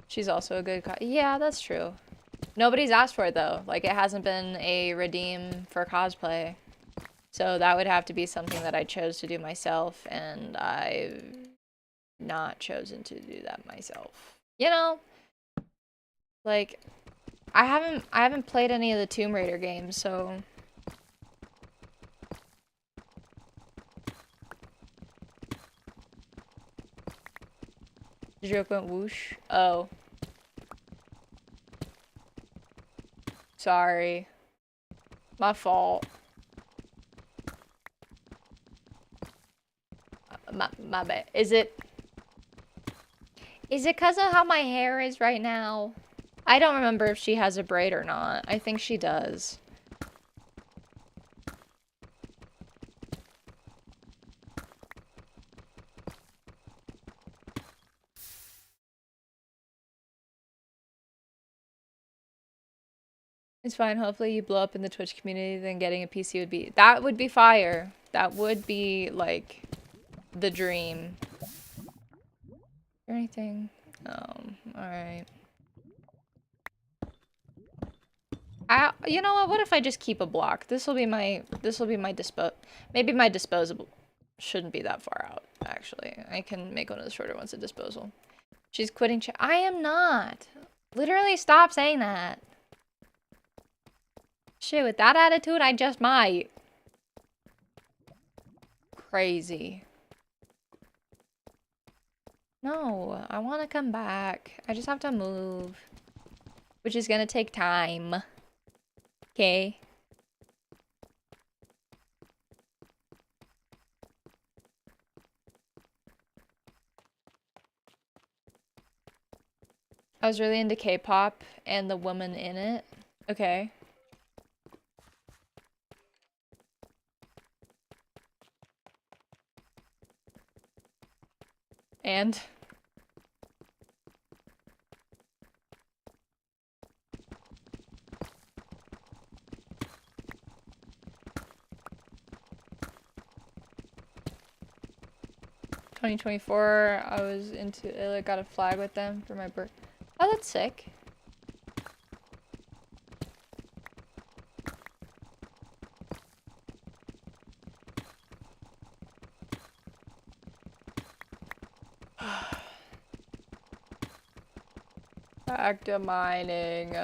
She's also a good yeah, that's true. Nobody's asked for it though. Like, it hasn't been a redeem for cosplay. So that would have to be something that I chose to do myself, and I've not chosen to do that myself. You know, like I haven't played any of the Tomb Raider games, so the joke went whoosh. Oh. Sorry. My fault. My bad. Is it because of how my hair is right now? I don't remember if she has a braid or not. I think she does. It's fine. Hopefully you blow up in the Twitch community, then getting a PC would be... That would be fire. That would be, like, the dream. Or anything. Alright. You know what if I just keep a block? This will be my maybe my disposable shouldn't be that far out, actually. I can make one of the shorter ones a disposal. She's quitting I am not. Literally stop saying that. Shit, with that attitude, I just might. Crazy. No, I want to come back. I just have to move. Which is gonna take time. Okay. I was really into K-pop and the woman in it. Okay. And? ...2024, I was into, I got a flag with them for my birthday. Oh, that's sick. Back to mining.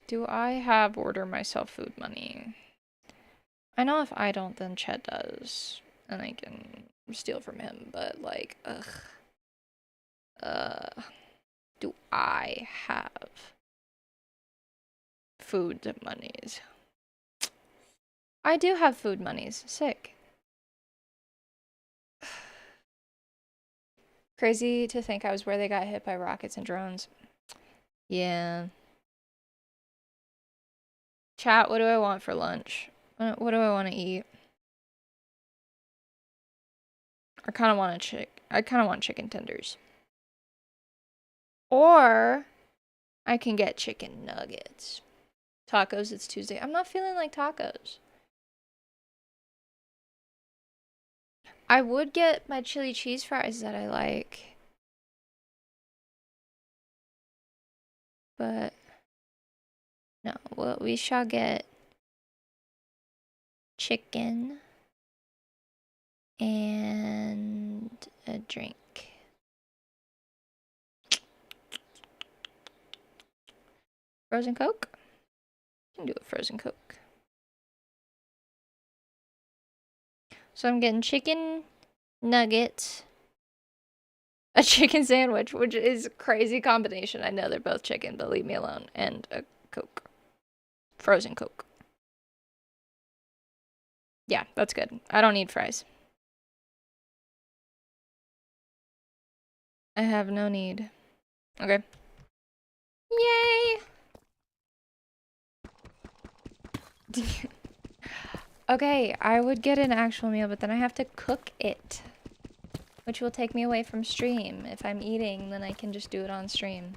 Do I have order myself food money? I know if I don't, then Chet does. And I can steal from him, but like, ugh. Do I have food monies? I do have food monies. Sick. Crazy to think I was where they got hit by rockets and drones. Yeah. Chat, what do I want for lunch? What do I want to eat? I kind of want chicken tenders. Or I can get chicken nuggets. Tacos, it's Tuesday. I'm not feeling like tacos. I would get my chili cheese fries that I like. But no, well, we shall get chicken and a drink. Frozen Coke? I can do a frozen Coke. So I'm getting chicken nuggets, a chicken sandwich, which is a crazy combination. I know they're both chicken, but leave me alone. And a Coke. Frozen Coke. Yeah, that's good. I don't need fries. I have no need. Okay. Yay! Okay, I would get an actual meal, but then I have to cook it, which will take me away from stream. If I'm eating, then I can just do it on stream.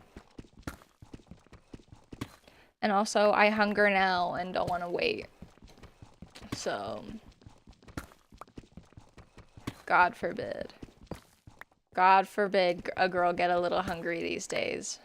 And also, I hunger now and don't want to wait. So, God forbid. God forbid a girl get a little hungry these days.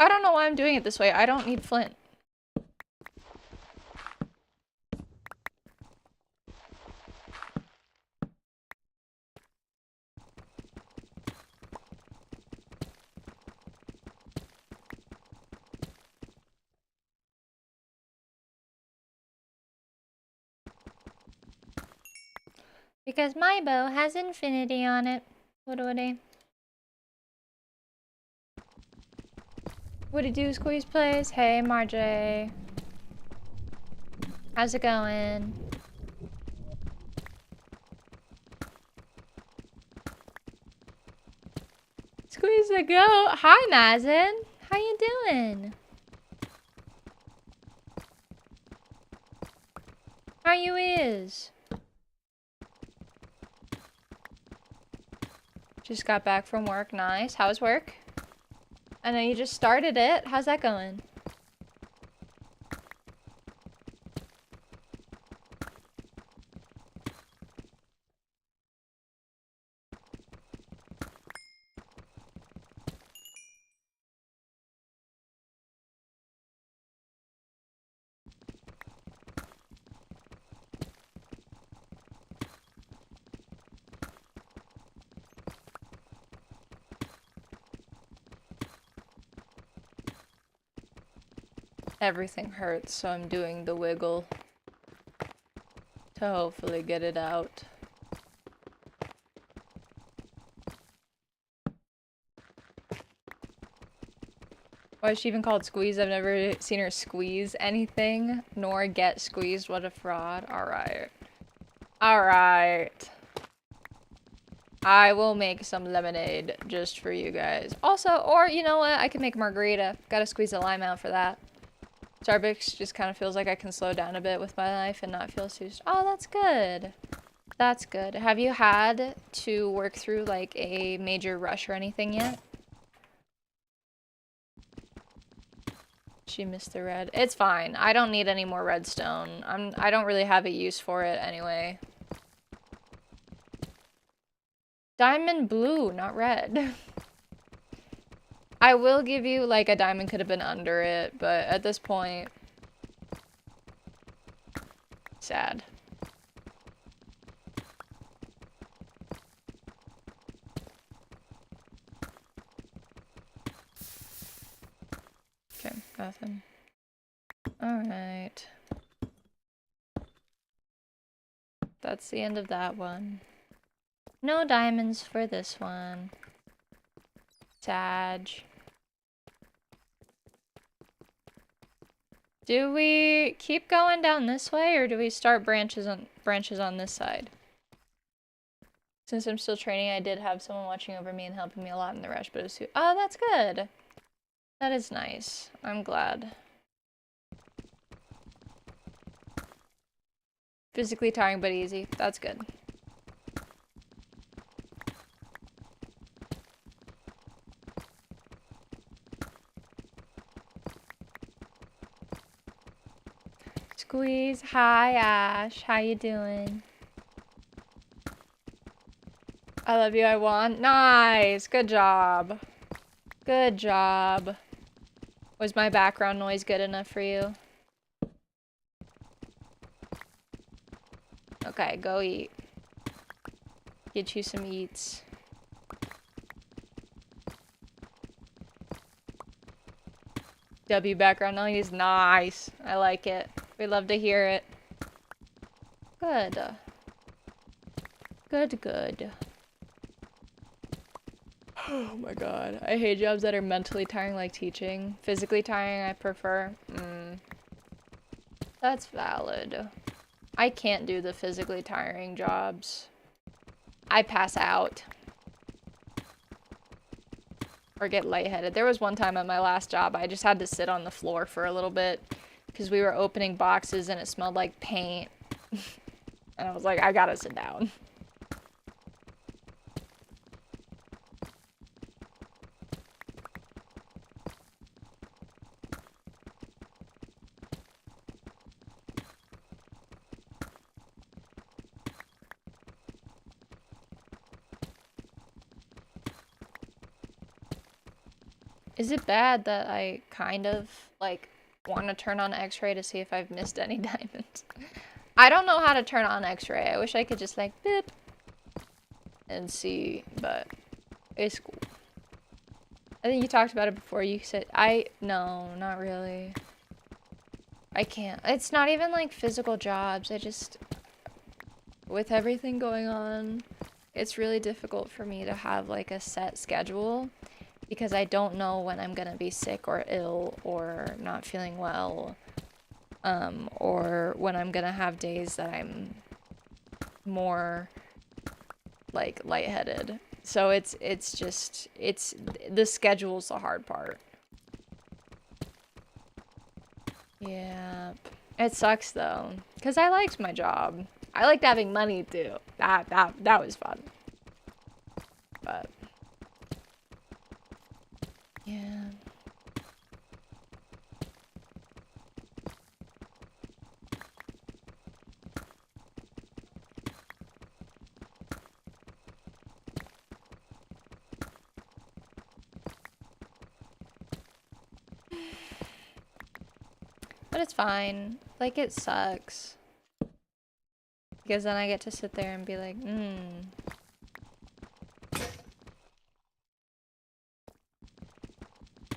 I don't know why I'm doing it this way. I don't need flint. Because my bow has infinity on it. What do you do, squeezeplayz? Hey, Marjay. How's it going? Squeeze the goat. Hi, Mazen. How you doing? How you is? Just got back from work. Nice. How's work? I know you just started it. How's that going? Everything hurts, so I'm doing the wiggle to hopefully get it out. Why is she even called Squeeze? I've never seen her squeeze anything, nor get squeezed. What a fraud. Alright. Alright. I will make some lemonade just for you guys. Also, or you know what? I can make margarita. Gotta squeeze the lime out for that. Starbucks just kind of feels like I can slow down a bit with my life and not feel too... Oh, that's good. That's good. Have you had to work through like a major rush or anything yet? She missed the red. It's fine. I don't need any more redstone. I don't really have a use for it anyway. Diamond blue, not red. I will give you, like, a diamond could have been under it, but at this point... Sad. Okay, nothing. Alright. That's the end of that one. No diamonds for this one. Sag. Do we keep going down this way, or do we start branches on this side? Since I'm still training, I did have someone watching over me and helping me a lot in the rush, but it was too— Oh, that's good. That is nice. I'm glad. Physically tiring, but easy. That's good. Squeeze. Hi, Ash. How you doing? I love you, I won. Nice. Good job. Good job. Was my background noise good enough for you? Okay, go eat. Get you some eats. W background noise. Nice. I like it. We love to hear it. Good. Good, good. Oh my god. I hate jobs that are mentally tiring like teaching. Physically tiring, I prefer. That's valid. I can't do the physically tiring jobs. I pass out. or get lightheaded. There was one time at my last job, I just had to sit on the floor for a little bit because we were opening boxes and it smelled like paint. And I was like, I gotta sit down. Is it bad that I kind of, like, want to turn on X-ray to see if I've missed any diamonds? I don't know how to turn on X-ray. I wish I could just, like, beep and see, but it's cool. I think you talked about it before. You said, no, not really. I can't. It's not even, like, physical jobs. I just, with everything going on, it's really difficult for me to have, like, a set schedule. Because I don't know when I'm gonna be sick or ill or not feeling well, or when I'm gonna have days that I'm more, like, lightheaded. So it's the schedule's the hard part. Yeah, it sucks though, because I liked my job. I liked having money too. That was fun. But yeah. But it's fine. Like, it sucks. Because then I get to sit there and be like,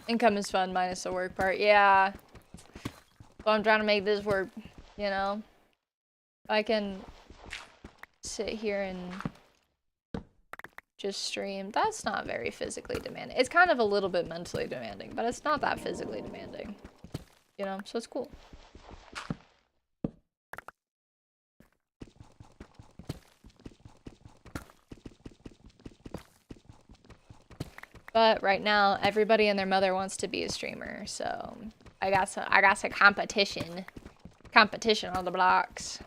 Income is fun minus the work part. Yeah. So I'm trying to make this work, you know? I can sit here and just stream. That's not very physically demanding. It's kind of a little bit mentally demanding, but it's not that physically demanding. You know? So it's cool. But right now, everybody and their mother wants to be a streamer, so I got some competition on the blocks.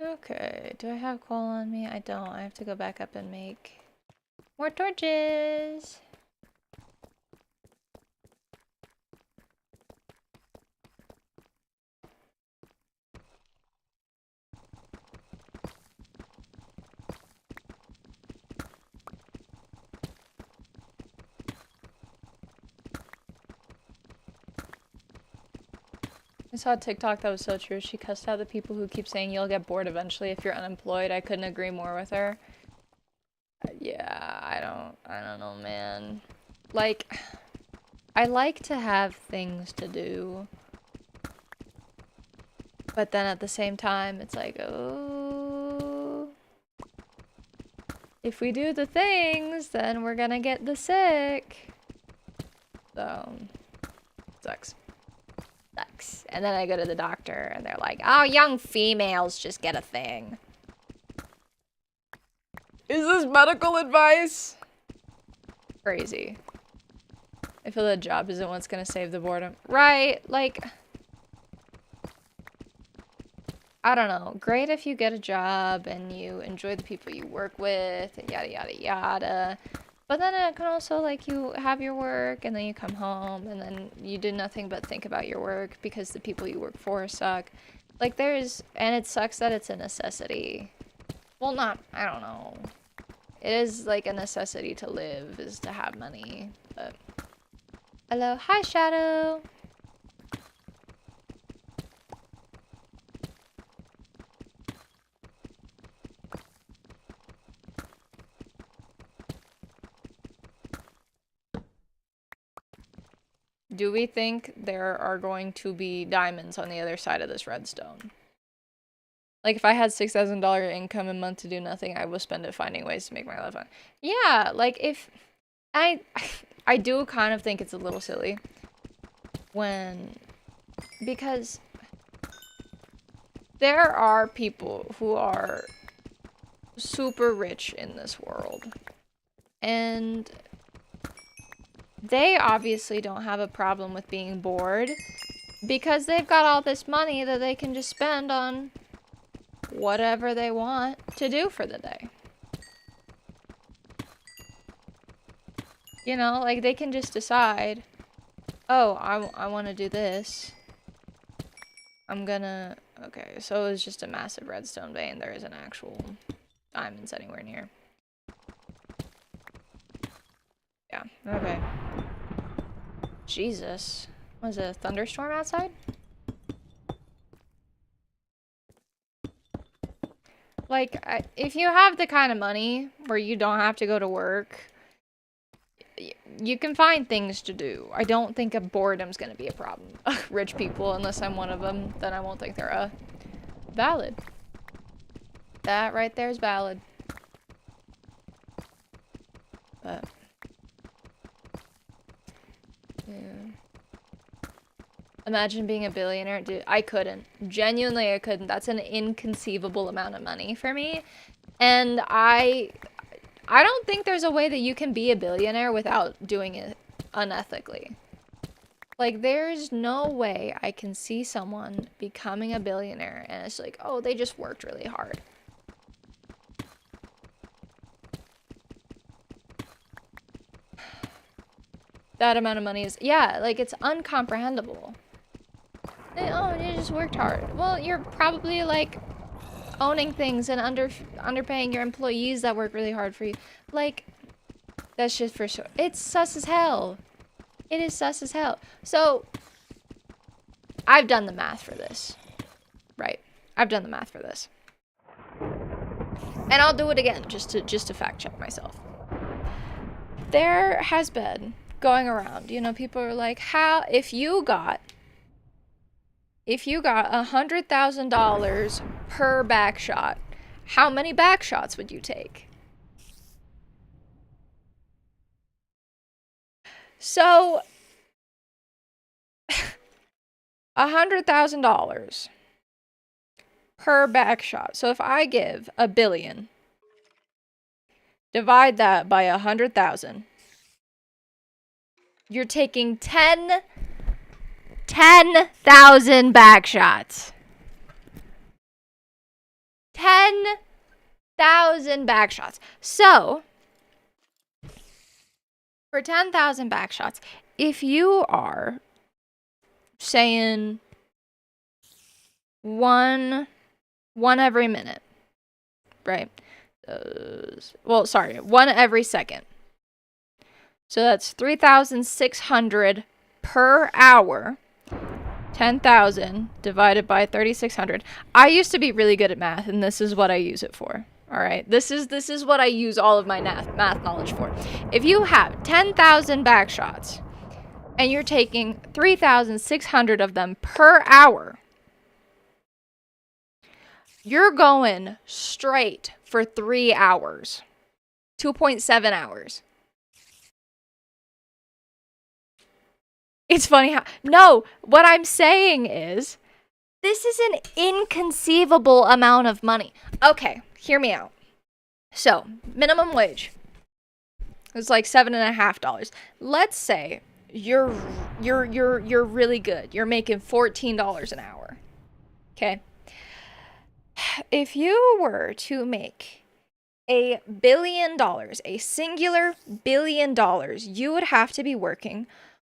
Okay, do I have coal on me? I don't. I have to go back up and make more torches. I saw a TikTok that was so true. She cussed out the people who keep saying you'll get bored eventually if you're unemployed. I couldn't agree more with her. Yeah, I don't know, man. Like, I like to have things to do. But then at the same time, it's like, oh, if we do the things, then we're gonna get the sick. So, sucks. Sucks. And then I go to the doctor and they're like, oh, young females just get a thing. Is this medical advice? Crazy. I feel the job isn't what's gonna save the boredom. Right, like, I don't know. Great if you get a job and you enjoy the people you work with and yada yada yada. But then it can also, like, you have your work and then you come home and then you do nothing but think about your work because the people you work for suck. Like, and it sucks that it's a necessity. Well, I don't know. It is, like, a necessity to live, is to have money, but. Hello, hi, Shadow. Do we think there are going to be diamonds on the other side of this redstone? Like, if I had $6,000 income a month to do nothing, I will spend it finding ways to make my life fun. Yeah, like, if I I do kind of think it's a little silly because there are people who are super rich in this world, and they obviously don't have a problem with being bored because they've got all this money that they can just spend on whatever they want to do for the day. You know, like they can just decide, oh, I want to do this. Okay, so it's just a massive redstone vein. There isn't actual diamonds anywhere near. Yeah, okay. Jesus. Was it a thunderstorm outside? Like, if you have the kind of money where you don't have to go to work, you can find things to do. I don't think boredom's gonna be a problem. Rich people, unless I'm one of them, then I won't think they're valid. That right there is valid. But yeah. Imagine being a billionaire. Dude, I couldn't. Genuinely, I couldn't. That's an inconceivable amount of money for me. And I don't think there's a way that you can be a billionaire without doing it unethically. Like, there's no way I can see someone becoming a billionaire and it's like, oh, they just worked really hard. That amount of money is, yeah, like, it's uncomprehendable. Oh, you just worked hard. Well, you're probably, like, owning things and underpaying your employees that work really hard for you. Like, that's just for sure. It's sus as hell. It is sus as hell. So, I've done the math for this. Right. I've done the math for this. And I'll do it again, just to fact check myself. There has been going around, you know, people are like, how, if you got $100,000 per back shot, how many back shots would you take? So, $100,000 per back shot. So if I give $1 billion, divide that by 100,000, you're taking 10,000 back shots. 10,000 back shots. So, for 10,000 back shots, if you are saying one every minute, right? Well, sorry, one every second. So that's 3,600 per hour. 10,000 divided by 3,600. I used to be really good at math, and this is what I use it for. All right, this is what I use all of my math knowledge for. If you have 10,000 back shots, and you're taking 3,600 of them per hour, you're going straight for 3 hours. 2.7 hours. It's funny how... No, what I'm saying is, this is an inconceivable amount of money. Okay, hear me out. So, minimum wage is like $7.50. Let's say you're really good. You're making $14 an hour. Okay? If you were to make $1 billion, a singular $1 billion, you would have to be working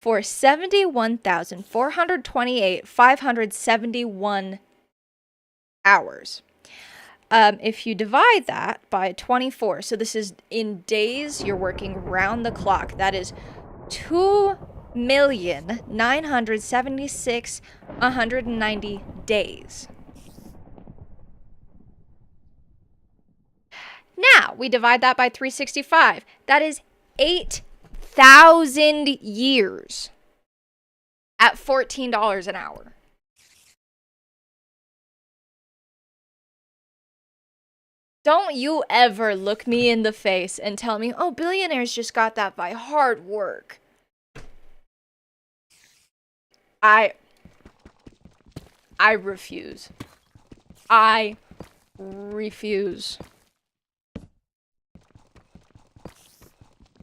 for 71,428,571 hours. If you divide that by 24, so this is in days, you're working round the clock. That is 2,976,190 days. Now, we divide that by 365. That is 8,000 years at $14 an hour. Don't you ever look me in the face and tell me, oh, billionaires just got that by hard work. I refuse. I refuse.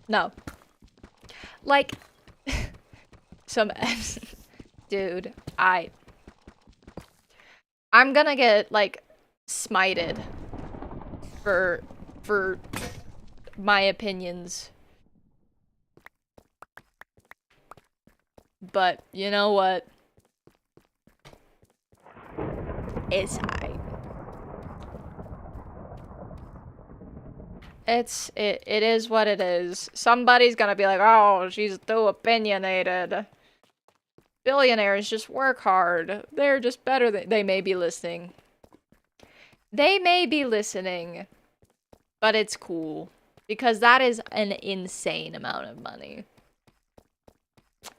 No. Like, some dude, I'm gonna get, like, smited for my opinions. But, you know what? It's I. It is what it is. Somebody's gonna be like, oh, she's too opinionated. Billionaires just work hard. They're just better than— they may be listening. They may be listening. But it's cool. Because that is an insane amount of money.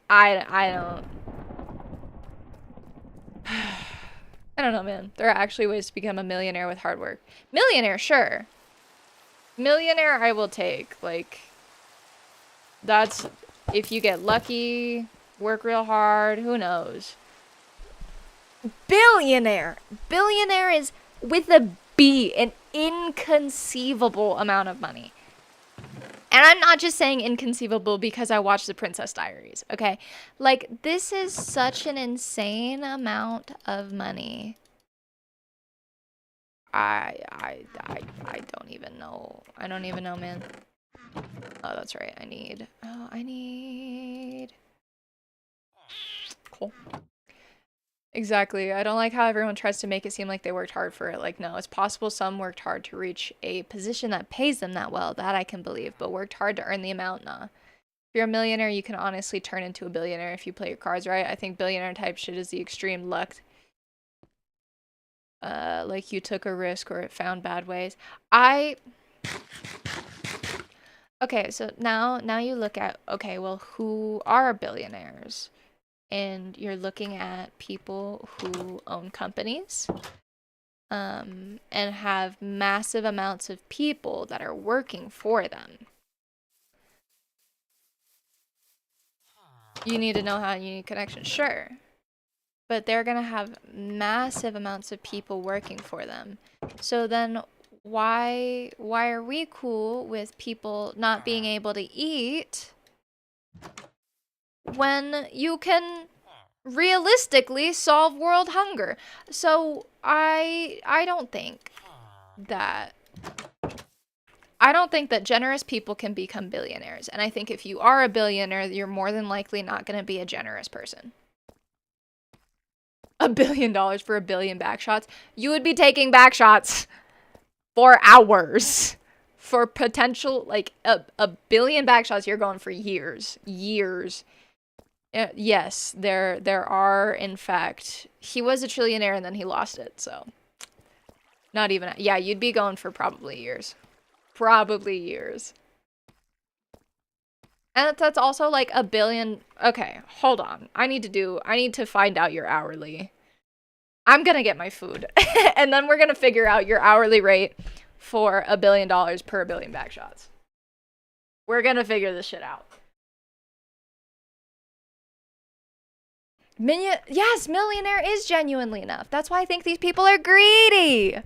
I don't... I don't know, man. There are actually ways to become a millionaire with hard work. Millionaire, sure. Millionaire, I will take. Like, that's... if you get lucky, work real hard, who knows? Billionaire! Billionaire is, with a B, an inconceivable amount of money. And I'm not just saying inconceivable because I watched The Princess Diaries, okay? Like, this is such an insane amount of money. I don't even know. I don't even know, man. Oh, that's right. I need... Cool. Exactly. I don't like how everyone tries to make it seem like they worked hard for it. Like, no, it's possible some worked hard to reach a position that pays them that well. That I can believe. But worked hard to earn the amount, nah. If you're a millionaire, you can honestly turn into a billionaire if you play your cards right. I think billionaire type shit is the extreme luck. Like you took a risk or it found bad ways. Okay, so now you look at, okay, well, who are billionaires? And you're looking at people who own companies, and have massive amounts of people that are working for them. You need to know how you need connections, sure. But they're gonna have massive amounts of people working for them. So then why are we cool with people not being able to eat when you can realistically solve world hunger? So I don't think that generous people can become billionaires. And I think if you are a billionaire, you're more than likely not going to be a generous person. $1 billion for 1 billion backshots. You would be taking backshots for hours. For potential, like, a billion backshots, you're going for years. Years. Yes, there are, in fact, he was a trillionaire and then he lost it, so. Not even, yeah, you'd be going for probably years. Probably years. And that's also like 1 billion. Okay, hold on. I need to find out your hourly. I'm gonna get my food. And then we're gonna figure out your hourly rate for $1 billion per 1 billion backshots. We're gonna figure this shit out. Yes, millionaire is genuinely enough. That's why I think these people are greedy.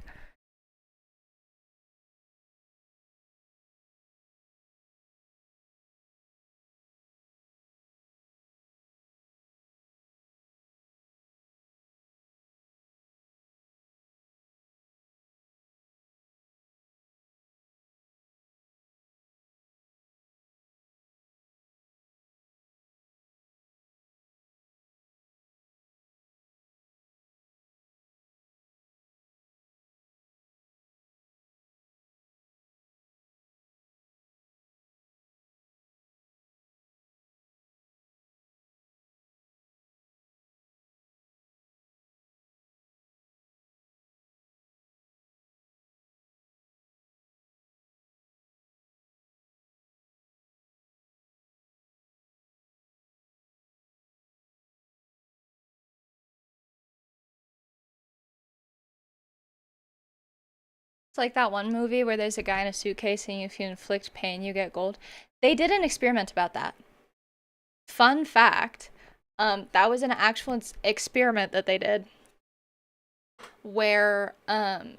It's like that one movie where there's a guy in a suitcase and if you inflict pain, you get gold. They did an experiment about that. Fun fact, that was an actual experiment that they did where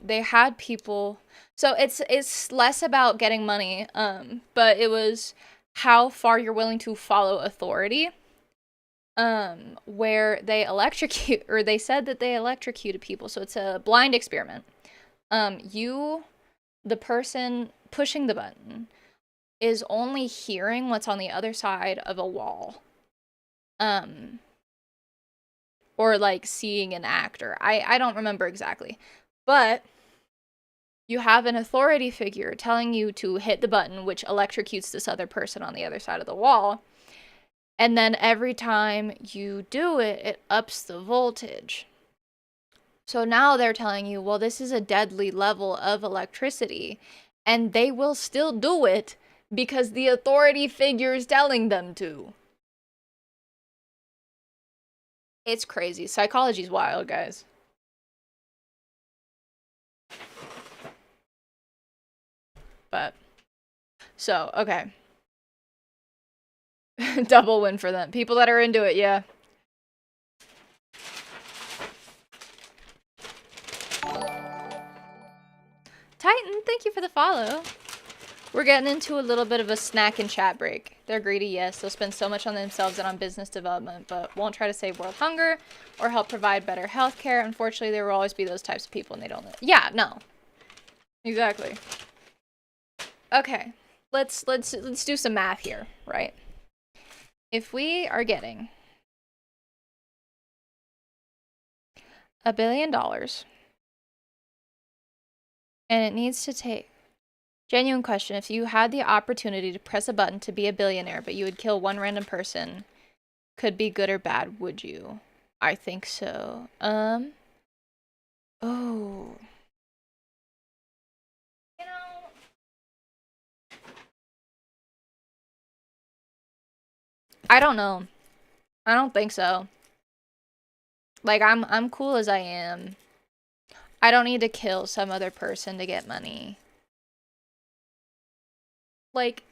they had people, so it's less about getting money, but it was how far you're willing to follow authority. Where they electrocute, or they said that they electrocuted people, so it's a blind experiment. The person pushing the button is only hearing what's on the other side of a wall. Or like seeing an actor. I don't remember exactly. But you have an authority figure telling you to hit the button, which electrocutes this other person on the other side of the wall. And then every time you do it, it ups the voltage. So now they're telling you, well, this is a deadly level of electricity, and they will still do it because the authority figure is telling them to. It's crazy. Psychology's wild, guys. But, so, okay. Double win for them. People that are into it, yeah. Titan, thank you for the follow. We're getting into a little bit of a snack and chat break. They're greedy, yes. They'll spend so much on themselves and on business development, but won't try to save world hunger or help provide better health care. Unfortunately, there will always be those types of people and they don't... Yeah, no. Exactly. Okay. Let's do some math here, right? If we are getting $1 billion and it needs to take... Genuine question. If you had the opportunity to press a button to be a billionaire, but you would kill one random person, could be good or bad, would you? I think so. Oh. You know, I don't know. I don't think so. Like, I'm cool as I am. I don't need to kill some other person to get money. Like,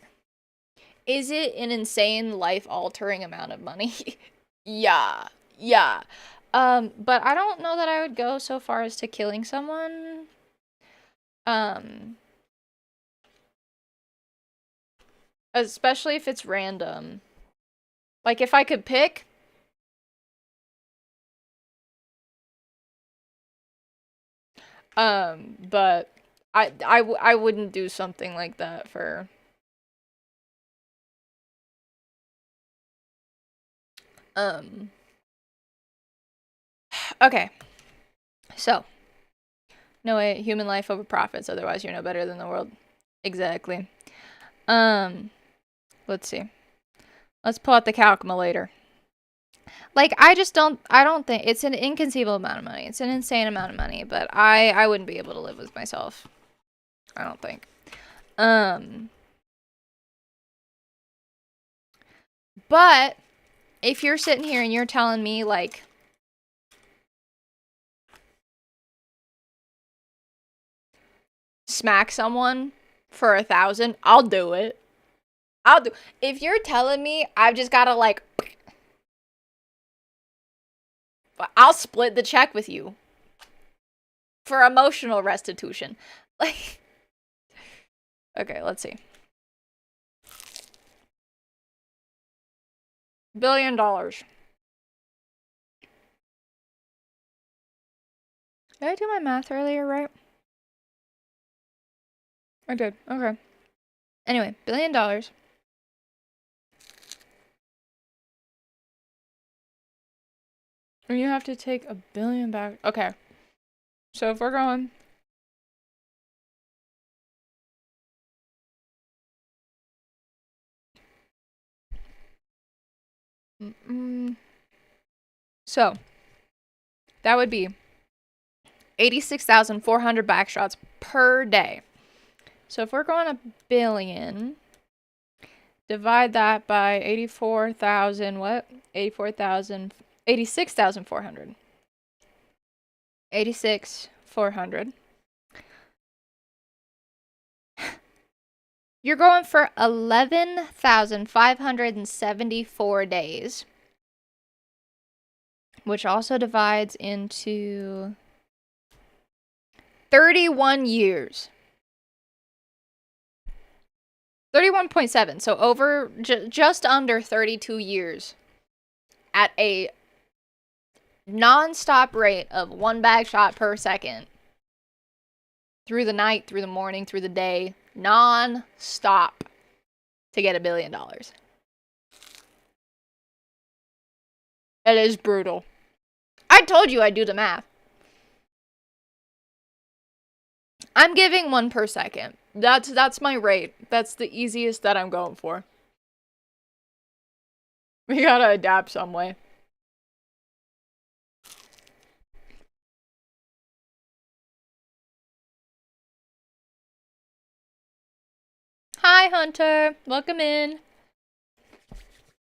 is it an insane life-altering amount of money? Yeah. Yeah. But I don't know that I would go so far as to killing someone. Especially if it's random. Like, if I could pick... but I wouldn't do something like that for... Okay. So. No way, human life over profits, otherwise you're no better than the world. Exactly. Let's see. Let's pull out the calculator. Like, I don't think, it's an inconceivable amount of money. It's an insane amount of money, but I wouldn't be able to live with myself. I don't think. But, if you're sitting here and you're telling me, like, smack someone for 1,000, I'll do it. If you're telling me I've just gotta, like, I'll split the check with you for emotional restitution. Like, okay, let's see. $1 billion. Did I do my math earlier, right? I did. Okay. Anyway, $1 billion. And you have to take $1 billion back. Okay. So if we're going... So, that would be 86,400 backshots per day. So if we're going $1 billion, divide that by 84,000, what? 86,400. 86,400. You're going for 11,574 days. Which also divides into 31 years. 31.7. So over just under 32 years at a non-stop rate of 1 bag shot per second. Through the night, through the morning, through the day. Non-stop to get $1 billion. It is brutal. I told you I'd do the math. I'm giving 1 per second. That's my rate. That's the easiest that I'm going for. We gotta adapt some way. Hi, Hunter. Welcome in.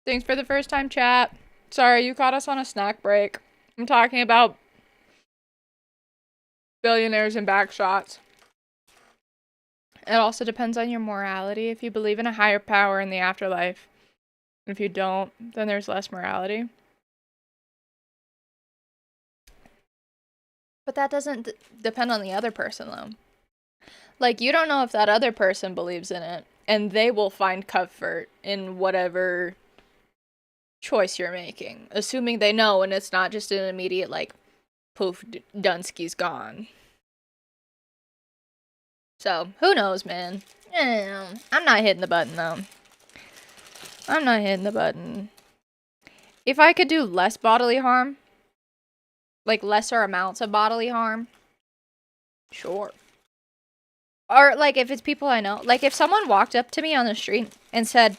Thanks for the first time chat. Sorry, you caught us on a snack break. I'm talking about billionaires and back shots. It also depends on your morality. If you believe in a higher power in the afterlife. If you don't, then there's less morality. But that doesn't depend on the other person, though. Like, you don't know if that other person believes in it. And they will find comfort in whatever choice you're making. Assuming they know and it's not just an immediate, like, poof, Dunsky's gone. So, who knows, man? I'm not hitting the button, though. I'm not hitting the button. If I could do less bodily harm, like lesser amounts of bodily harm, sure. Or, like, if it's people I know. Like, if someone walked up to me on the street and said,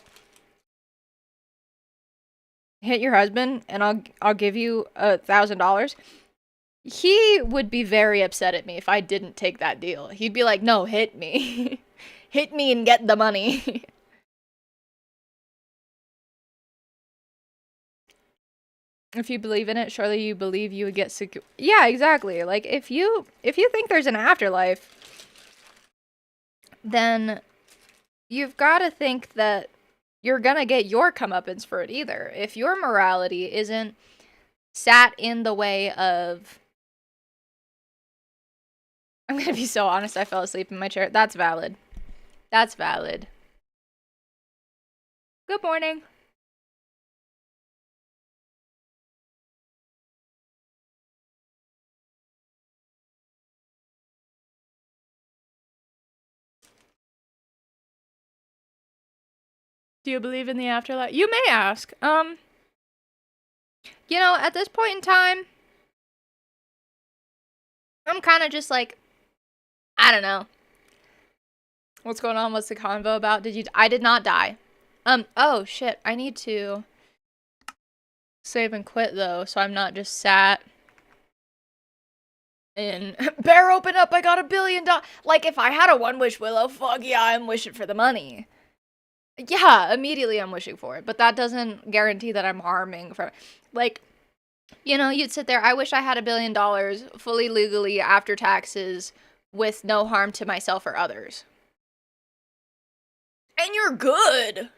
hit your husband and I'll give you $1,000, he would be very upset at me if I didn't take that deal. He'd be like, no, hit me. Hit me and get the money. If you believe in it, surely you believe you would get secure. Yeah, exactly. Like, if you think there's an afterlife, then you've got to think that you're gonna get your comeuppance for it either. If your morality isn't sat in the way of... I'm gonna be so honest, I fell asleep in my chair. That's valid. That's valid. Good morning. Do you believe in the afterlife? You may ask. You know, at this point in time, I'm kind of just like, I don't know. What's going on? What's the convo about? I did not die. Oh shit, I need to save and quit though, so I'm not just sat in bear open up, I got $1 billion. Like, if I had a one wish willow, fuck yeah, I'm wishing for the money. Yeah, immediately I'm wishing for it, but that doesn't guarantee that I'm harming from it. Like, you know, you'd sit there, I wish I had $1 billion fully legally after taxes with no harm to myself or others. And you're good.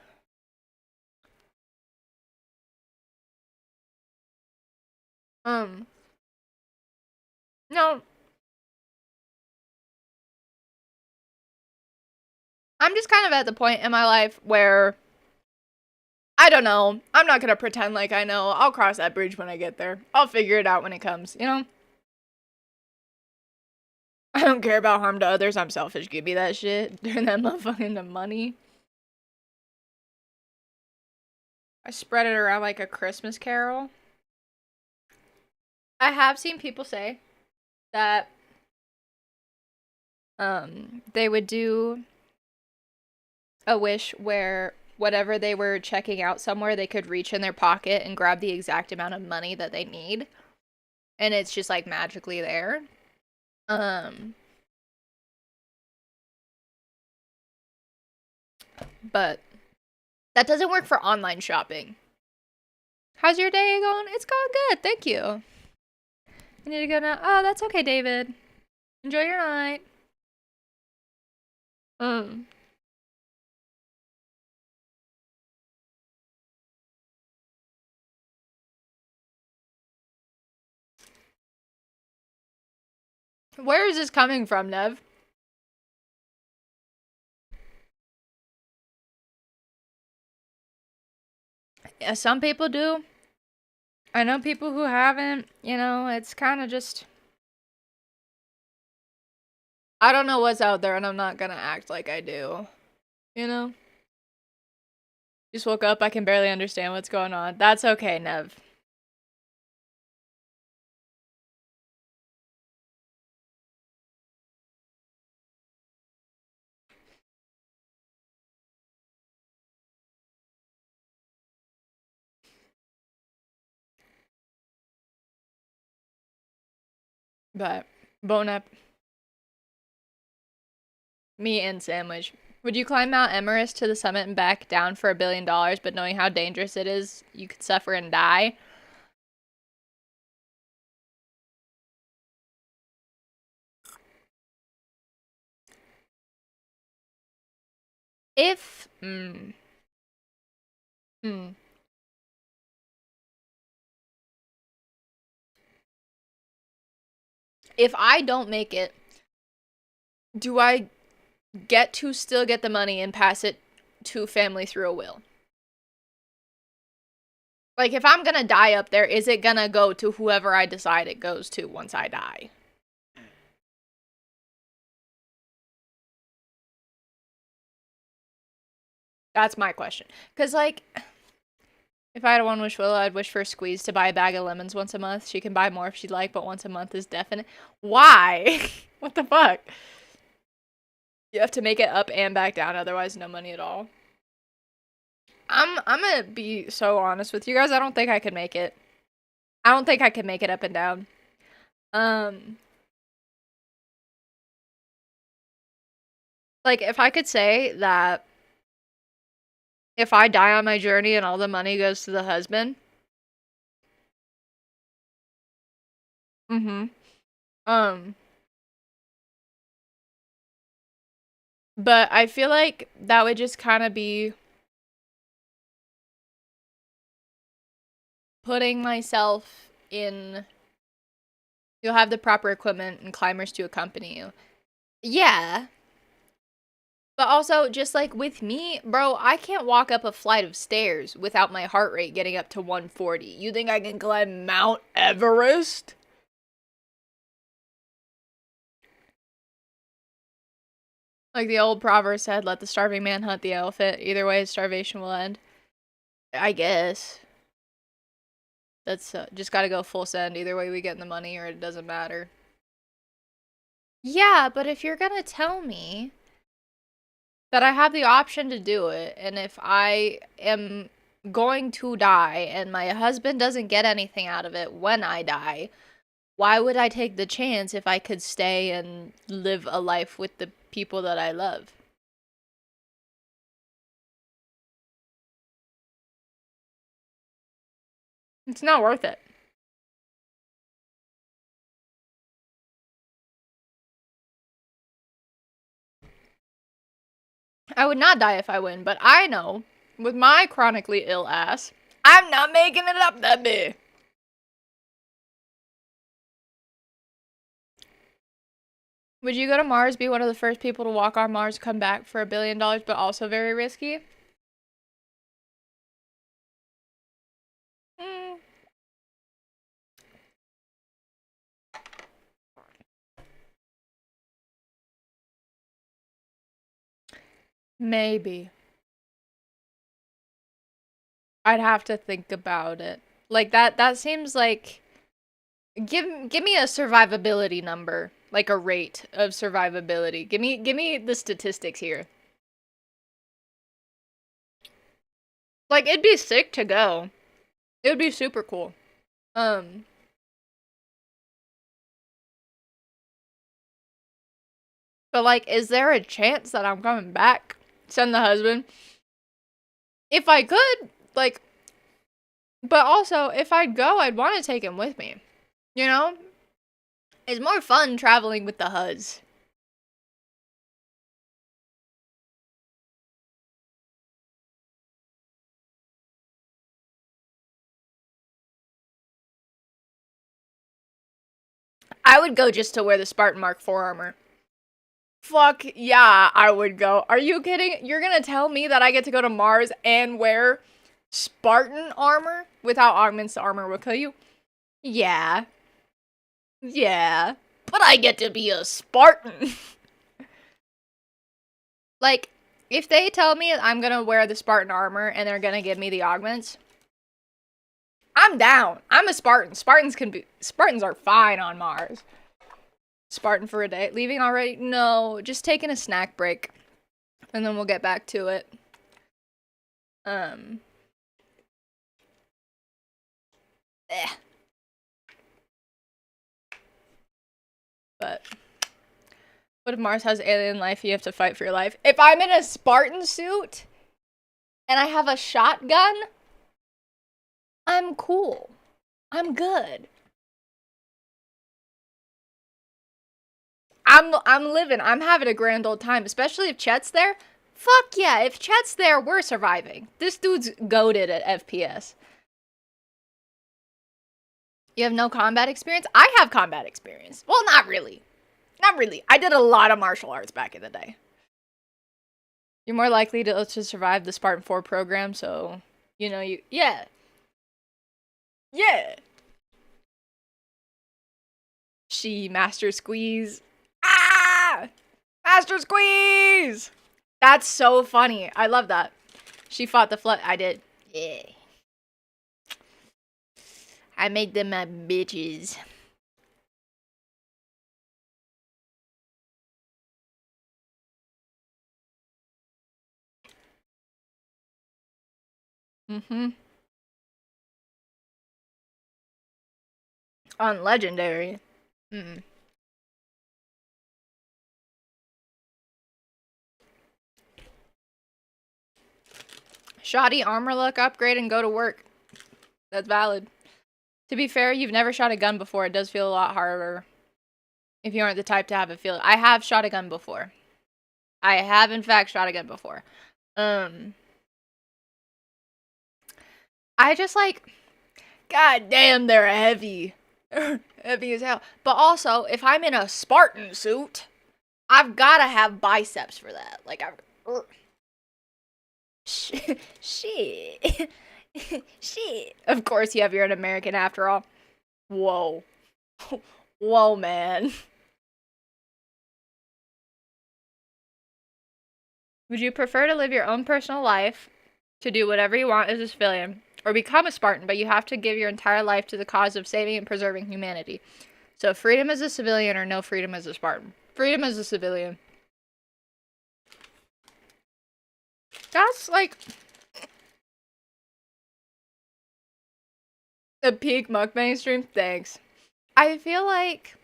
No. I'm just kind of at the point in my life where, I don't know, I'm not gonna pretend like I know. I'll cross that bridge when I get there. I'll figure it out when it comes, you know? I don't care about harm to others. I'm selfish. Give me that shit. Turn that motherfucker into money. I spread it around like a Christmas carol. I have seen people say that they would do a wish where whatever they were checking out somewhere, they could reach in their pocket and grab the exact amount of money that they need. And it's just like magically there. But that doesn't work for online shopping. How's your day going? It's going good, thank you. I need to go now. Oh, that's okay, David. Enjoy your night. Where is this coming from, Nev? Yeah, some people do. I know people who haven't. You know, it's kind of just... I don't know what's out there, and I'm not gonna act like I do. You know? Just woke up, I can barely understand what's going on. That's okay, Nev. But, bone up. Me and Sandwich. Would you climb Mount Everest to the summit and back down for $1 billion, but knowing how dangerous it is, you could suffer and die? If, if I don't make it, do I get to still get the money and pass it to family through a will? Like, if I'm gonna die up there, is it gonna go to whoever I decide it goes to once I die? That's my question. Because, like, if I had a one wish will, I'd wish for Squeeze to buy a bag of lemons once a month. She can buy more if she'd like, but once a month is definite. Why? What the fuck? You have to make it up and back down, otherwise no money at all. I'm gonna be so honest with you guys. I don't think I could make it. I don't think I could make it up and down. Like, if I could say that if I die on my journey and all the money goes to the husband, um, but I feel like that would just kind of be putting myself in... You'll have the proper equipment and climbers to accompany you. Yeah. But also, just like with me, bro, I can't walk up a flight of stairs without my heart rate getting up to 140. You think I can climb Mount Everest? Like the old proverb said, let the starving man hunt the elephant. Either way, starvation will end. I guess. That's just gotta go full send. Either way, we get the money or it doesn't matter. Yeah, but if you're gonna tell me that I have the option to do it, and if I am going to die and my husband doesn't get anything out of it when I die, why would I take the chance if I could stay and live a life with the people that I love? It's not worth it. I would not die if I win, but I know, with my chronically ill ass, I'm not making it up that big. Would you go to Mars, be one of the first people to walk on Mars, come back for $1 billion, but also very risky? Mm, maybe. I'd have to think about it. Like that seems like... Give me a survivability number, like a rate of survivability. Give me the statistics here. Like, it'd be sick to go. It would be super cool. Um but like, is there a chance that I'm coming back? Send the husband. If I could, like, but also if I'd go, I'd want to take him with me. You know? It's more fun traveling with the huz. I would go just to wear the Spartan Mark IV armor. Fuck yeah, I would go. Are you kidding? You're gonna tell me that I get to go to Mars and wear Spartan armor without augments? The armor will kill you? Yeah. Yeah. But I get to be a Spartan. Like, if they tell me I'm gonna wear the Spartan armor and they're gonna give me the augments, I'm down. I'm a Spartan. Spartans are fine on Mars. Spartan for a day. Leaving already? No, just taking a snack break. And then we'll get back to it. Eh. But what if Mars has alien life? You have to fight for your life. If I'm in a Spartan suit and I have a shotgun, I'm cool. I'm good. I'm living. I'm having a grand old time, especially if Chet's there. Fuck yeah, if Chet's there, we're surviving. This dude's goated at FPS. You have no combat experience? I have combat experience. Well, not really. Not really. I did a lot of martial arts back in the day. You're more likely to survive the Spartan 4 program, so, you know, yeah. Yeah. She Master Squeeze. Ah! Master Squeeze! That's so funny. I love that. She fought the flood. I did. Yeah. I made them my bitches. On Legendary. Shoddy armor look, upgrade, and go to work. That's valid. To be fair, you've never shot a gun before. It does feel a lot harder if you aren't the type to have a feel. I have shot a gun before. I have, in fact, shot a gun before. I just like, god damn, they're heavy. Heavy as hell. But also, if I'm in a Spartan suit, I've gotta have biceps for that. Like, shit. Shit. Of course, you're an American after all. Whoa. Whoa, man. Would you prefer to live your own personal life, to do whatever you want as a civilian, or become a Spartan, but you have to give your entire life to the cause of saving and preserving humanity? So freedom as a civilian or no freedom as a Spartan? Freedom as a civilian. That's like a peak mukbang stream. Thanks. I feel like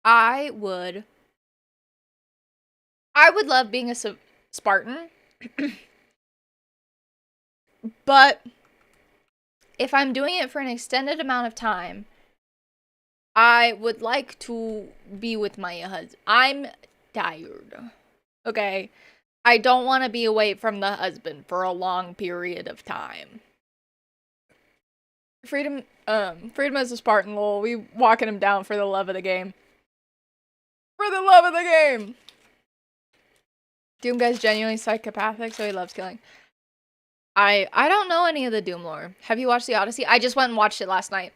I would love being a Spartan. But if I'm doing it for an extended amount of time, I would like to be with my husband. I'm tired. Okay? I don't want to be away from the husband for a long period of time. Freedom as a Spartan, lol. We walking him down for the love of the game. For the love of the game! Doom guy's genuinely psychopathic, so he loves killing. I don't know any of the Doom lore. Have you watched the Odyssey? I just went and watched it last night.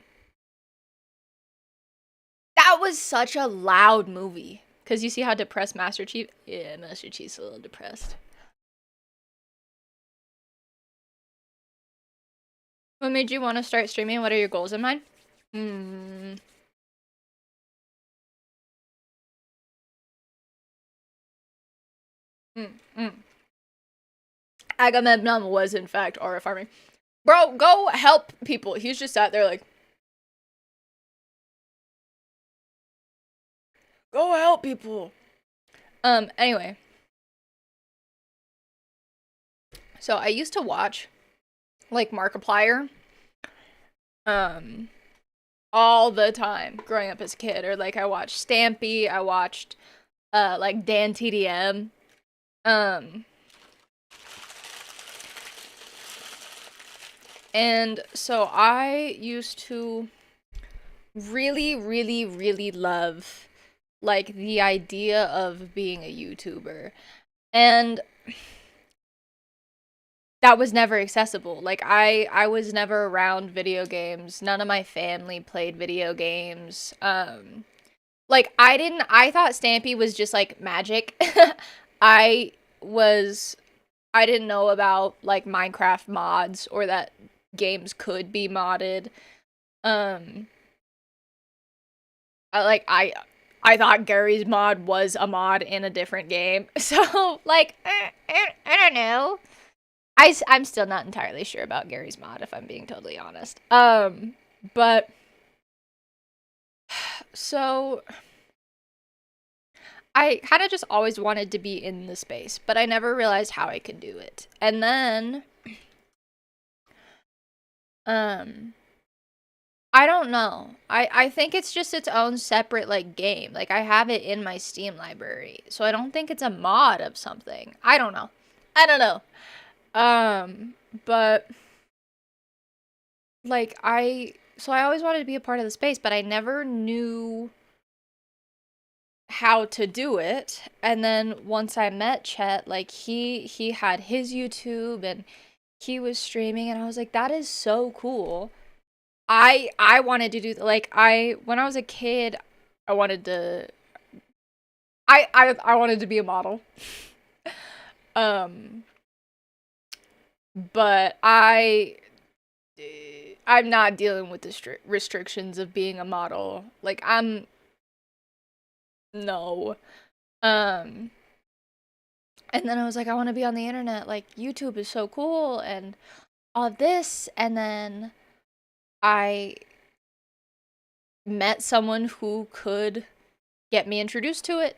That was such a loud movie. Because you see how depressed Master Chief... Yeah, Master Chief's a little depressed. What made you want to start streaming? What are your goals in mind? Agamemnon was, in fact, aura farming. Bro, go help people. He's just sat there like... Go help people. Anyway. So, I used to watch, like, Markiplier. All the time growing up as a kid. Or, like, I watched Stampy. I watched, like, Dan TDM. And so I used to really, really, really love like the idea of being a YouTuber. And that was never accessible. Like I was never around video games. None of my family played video games. Like I thought Stampy was just like magic. I was I didn't know about like Minecraft mods or that games could be modded. Um I thought Gary's mod was a mod in a different game. So like I don't know. I'm still not entirely sure about Gary's mod, if I'm being totally honest. But so I kind of just always wanted to be in the space, but I never realized how I could do it. And then, um, I don't know. I think it's just its own separate like game. Like I have it in my Steam library, so I don't think it's a mod of something. I don't know. I don't know. But like I always wanted to be a part of the space, but I never knew how to do it. And then once I met Chet, like he had his YouTube and he was streaming and I was like, that is so cool. I wanted to do like I when I was a kid, I wanted to I wanted to be a model. um but I'm not dealing with the restrictions of being a model. Like I'm no. Um and then I was like, I want to be on the internet. Like YouTube is so cool and all of this. And then I met someone who could get me introduced to it.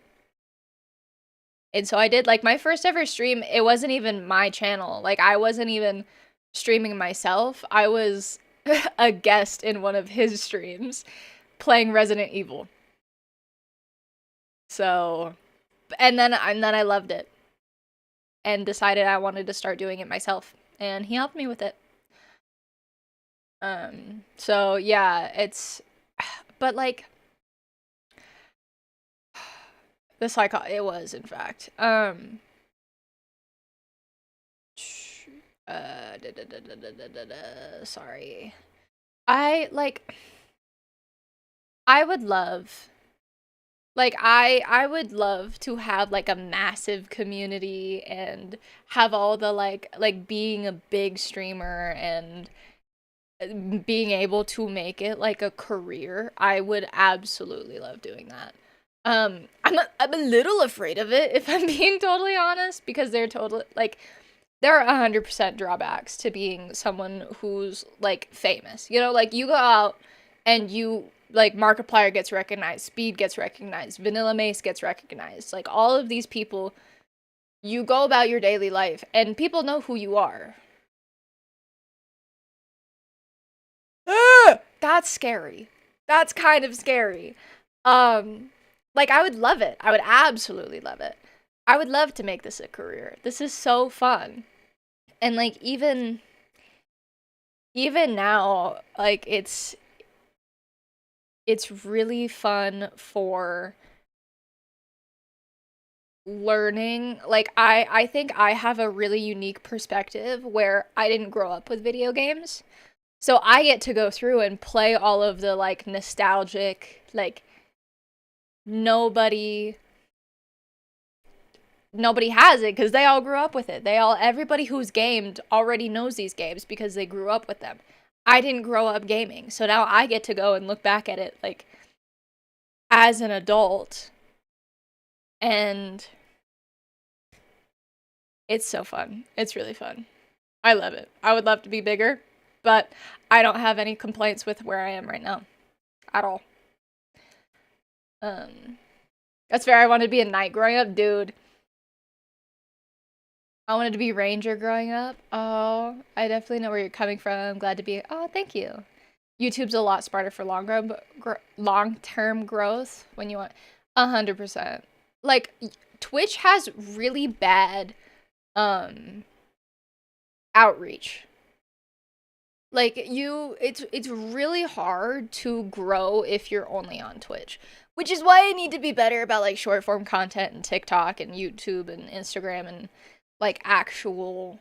And so I did like my first ever stream. It wasn't even my channel. Like I wasn't even streaming myself. I was a guest in one of his streams playing Resident Evil. So, and then I loved it and decided I wanted to start doing it myself. And he helped me with it. So yeah, it's, but like, the psycho, it was in fact, sorry. I, like, I would love, like, I would love to have, like, a massive community and have all the, like, being a big streamer and being able to make it, like, a career. I would absolutely love doing that. I'm a little afraid of it, if I'm being totally honest, because they're totally, like, there are 100% drawbacks to being someone who's, like, famous. You know, like, you go out and you, like, Markiplier gets recognized, Speed gets recognized, Vanilla Mace gets recognized. Like, all of these people, you go about your daily life, and people know who you are. That's scary. That's kind of scary. Like, I would love it. I would absolutely love it. I would love to make this a career. This is so fun. And like even now, like it's really fun for learning. Like I think I have a really unique perspective where I didn't grow up with video games. So I get to go through and play all of the like nostalgic, like nobody has it because they all grew up with it. Everybody who's gamed already knows these games because they grew up with them. I didn't grow up gaming, so now I get to go and look back at it like as an adult, and it's so fun. It's really fun. I love it. I would love to be bigger, but I don't have any complaints with where I am right now at all. That's fair. I wanted to be a knight growing up, dude. I wanted to be ranger growing up. Oh, I definitely know where you're coming from. I'm glad to be. Oh, thank you. YouTube's a lot smarter for long-term growth when you want 100%. Like Twitch has really bad outreach. Like it's really hard to grow if you're only on Twitch. Which is why I need to be better about like short form content and TikTok and YouTube and Instagram and like actual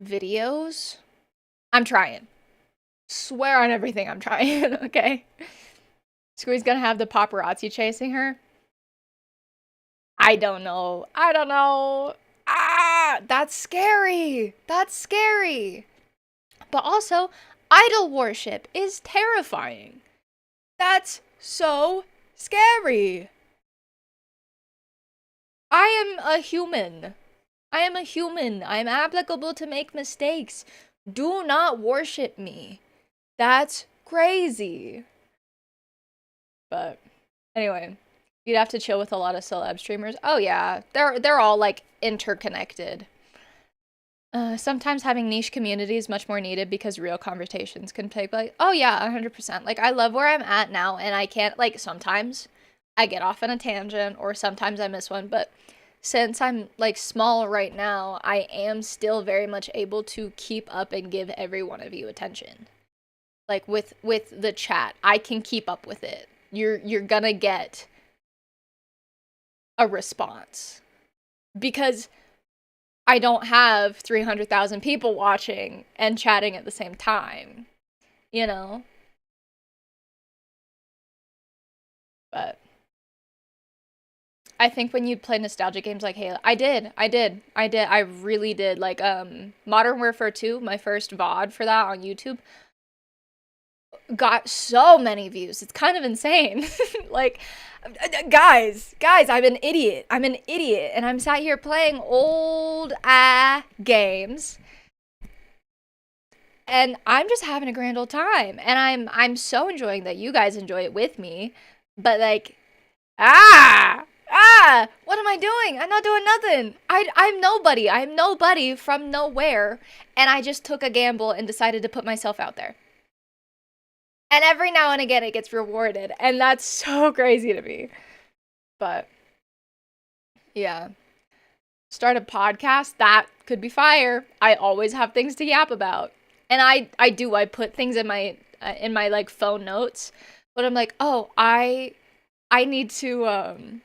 videos. I'm trying. Swear on everything I'm trying, okay? Squee's gonna have the paparazzi chasing her. I don't know. I don't know. Ah, that's scary. That's scary. But also, idol worship is terrifying. That's so scary. I am a human. I am a human. I am applicable to make mistakes. Do not worship me. That's crazy. But anyway, you'd have to chill with a lot of celeb streamers. Oh yeah, they're all like interconnected. Sometimes having niche community is much more needed because real conversations can take like, oh yeah, 100%. Like I love where I'm at now and I can't like sometimes I get off on a tangent or sometimes I miss one, but since I'm like small right now, I am still very much able to keep up and give every one of you attention. Like with the chat, I can keep up with it. You're gonna get a response because I don't have 300,000 people watching and chatting at the same time, you know? But I think when you play nostalgic games like Halo, I really did. Like, Modern Warfare 2, my first VOD for that on YouTube, got so many views. It's kind of insane. Like, guys, I'm an idiot. And I'm sat here playing old games. And I'm just having a grand old time. And I'm so enjoying that you guys enjoy it with me. But like, what am I doing? I'm not doing nothing. I'm nobody. I'm nobody from nowhere. And I just took a gamble and decided to put myself out there. And every now and again it gets rewarded. And that's so crazy to me. But yeah. Start a podcast, that could be fire. I always have things to yap about. And I put things in my like phone notes, but I'm like, "Oh, I need to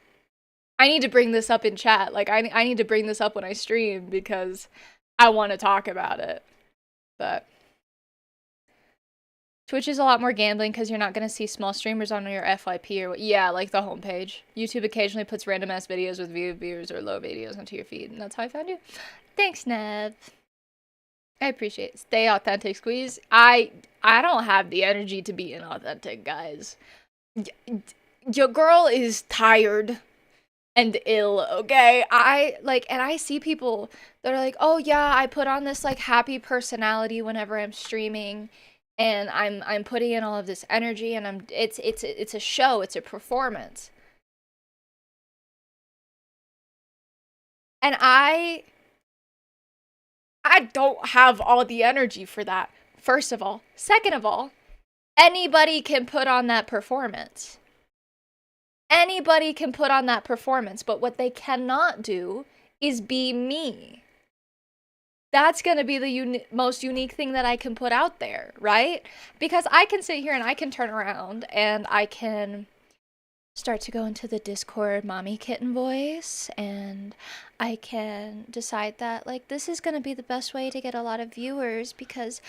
bring this up in chat. Like I need to bring this up when I stream because I want to talk about it." But Twitch is a lot more gambling because you're not going to see small streamers on your FYP or what. Yeah, like the homepage. YouTube occasionally puts random ass videos with viewers or low videos onto your feed, and that's how I found you. Thanks, Nev. I appreciate it. Stay authentic, Squeeze. I don't have the energy to be inauthentic, guys. Your girl is tired and ill, okay? And I see people that are like, "Oh yeah, I put on this like happy personality whenever I'm streaming." And I'm putting in all of this energy and it's a show, it's a performance. And I don't have all the energy for that. First of all, second of all, anybody can put on that performance. Anybody can put on that performance, but what they cannot do is be me. That's going to be the most unique thing that I can put out there, right? Because I can sit here and I can turn around and I can start to go into the Discord mommy kitten voice and I can decide that like this is going to be the best way to get a lot of viewers because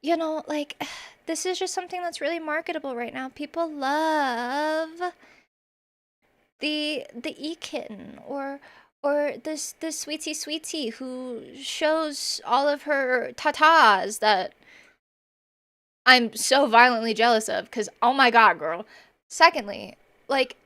you know, like this is just something that's really marketable right now. People love the e-kitten or this sweetie who shows all of her tatas that I'm so violently jealous of because oh my god, girl. Secondly, like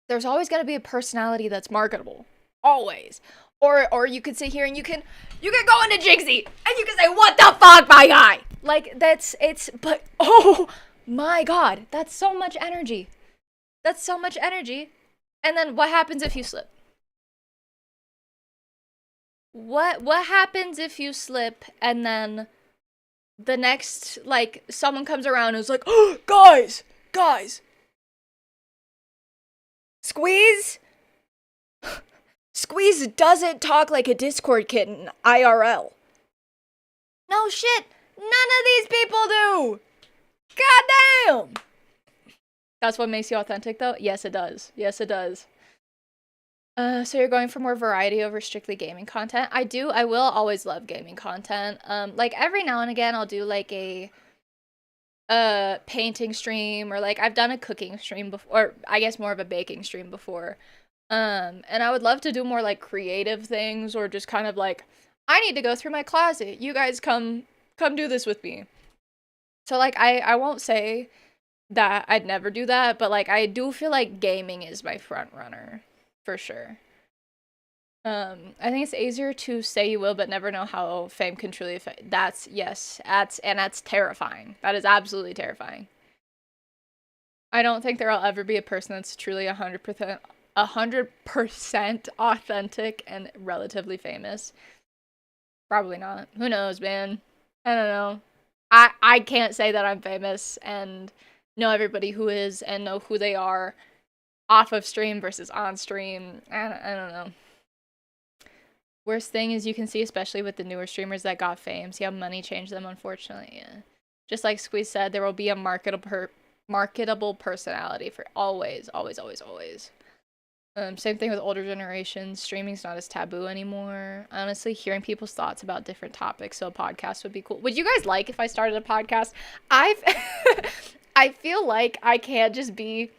there's always going to be a personality that's marketable, always. Or you could sit here and you can go into Jigsy and you can say what the fuck, my guy. Like but oh my god, that's so much energy. That's so much energy. And then what happens if you slip? What happens if you slip and then the next like someone comes around and is like, "Oh, guys. Squeeze doesn't talk like a Discord kitten IRL." No shit. None of these people do. God damn. That's what makes you authentic, though? Yes, it does. Yes, it does. So you're going for more variety over strictly gaming content? I will always love gaming content. Like every now and again I'll do like a painting stream, or like I've done a cooking stream before, or I guess more of a baking stream before. And I would love to do more like creative things, or just kind of like, I need to go through my closet. You guys come do this with me. So like I won't say that I'd never do that, but like I do feel like gaming is my front runner for sure. I think it's easier to say you will but never know how fame can truly affect. That's that's terrifying. That is absolutely terrifying. I don't think there'll ever be a person that's truly 100% authentic and relatively famous. Probably not. Who knows, man? I don't know. I can't say that I'm famous and know everybody who is and know who they are off of stream versus on stream. I don't know. Worst thing is you can see, especially with the newer streamers that got fame, see how money changed them, unfortunately. Yeah. Just like Squeeze said, there will be a marketable personality for always, always, always, always. Same thing with older generations. Streaming's not as taboo anymore. Honestly, hearing people's thoughts about different topics, so a podcast would be cool. Would you guys like if I started a podcast? I feel like I can't just be...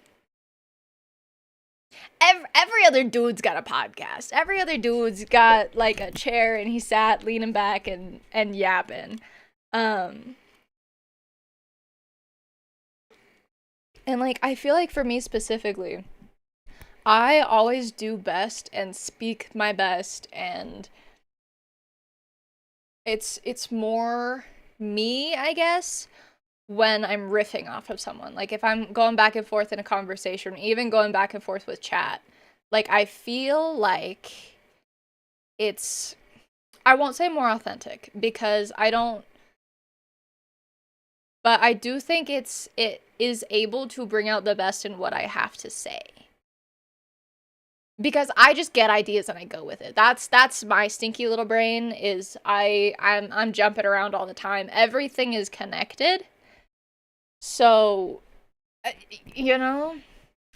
Every other dude's got a podcast. Every other dude's got like a chair and he sat leaning back and yapping. And like I feel like for me specifically, I always do best and speak my best, and it's more me, I guess, when I'm riffing off of someone. Like if I'm going back and forth in a conversation, even going back and forth with chat, like I feel like it's, I won't say more authentic because I don't, but I do think it is able to bring out the best in what I have to say. Because I just get ideas and I go with it. That's my stinky little brain, is I'm jumping around all the time. Everything is connected. So, you know,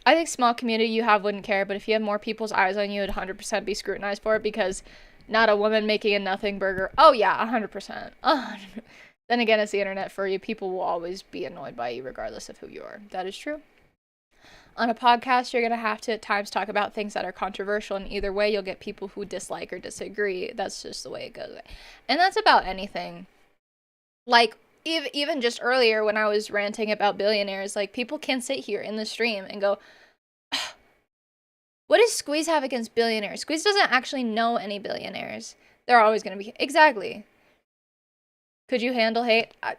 I think small community you have wouldn't care, but if you have more people's eyes on you, it'd 100% be scrutinized for it, because not a woman making a nothing burger. Oh yeah, 100%. Then again, it's the internet for you. People will always be annoyed by you regardless of who you are. That is true. On a podcast, you're going to have to at times talk about things that are controversial, and either way, you'll get people who dislike or disagree. That's just the way it goes. And that's about anything. Like, even just earlier when I was ranting about billionaires, like, people can sit here in the stream and go, what does Squeeze have against billionaires? Squeeze doesn't actually know any billionaires. They're always going to be... Exactly. Could you handle hate? I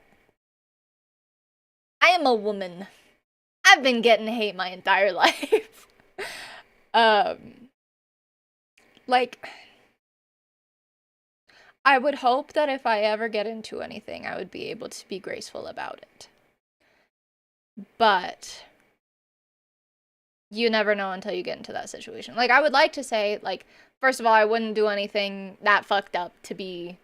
am a woman. I've been getting hate my entire life. Like, I would hope that if I ever get into anything, I would be able to be graceful about it. But you never know until you get into that situation. Like, I would like to say, like, first of all, I wouldn't do anything that fucked up to be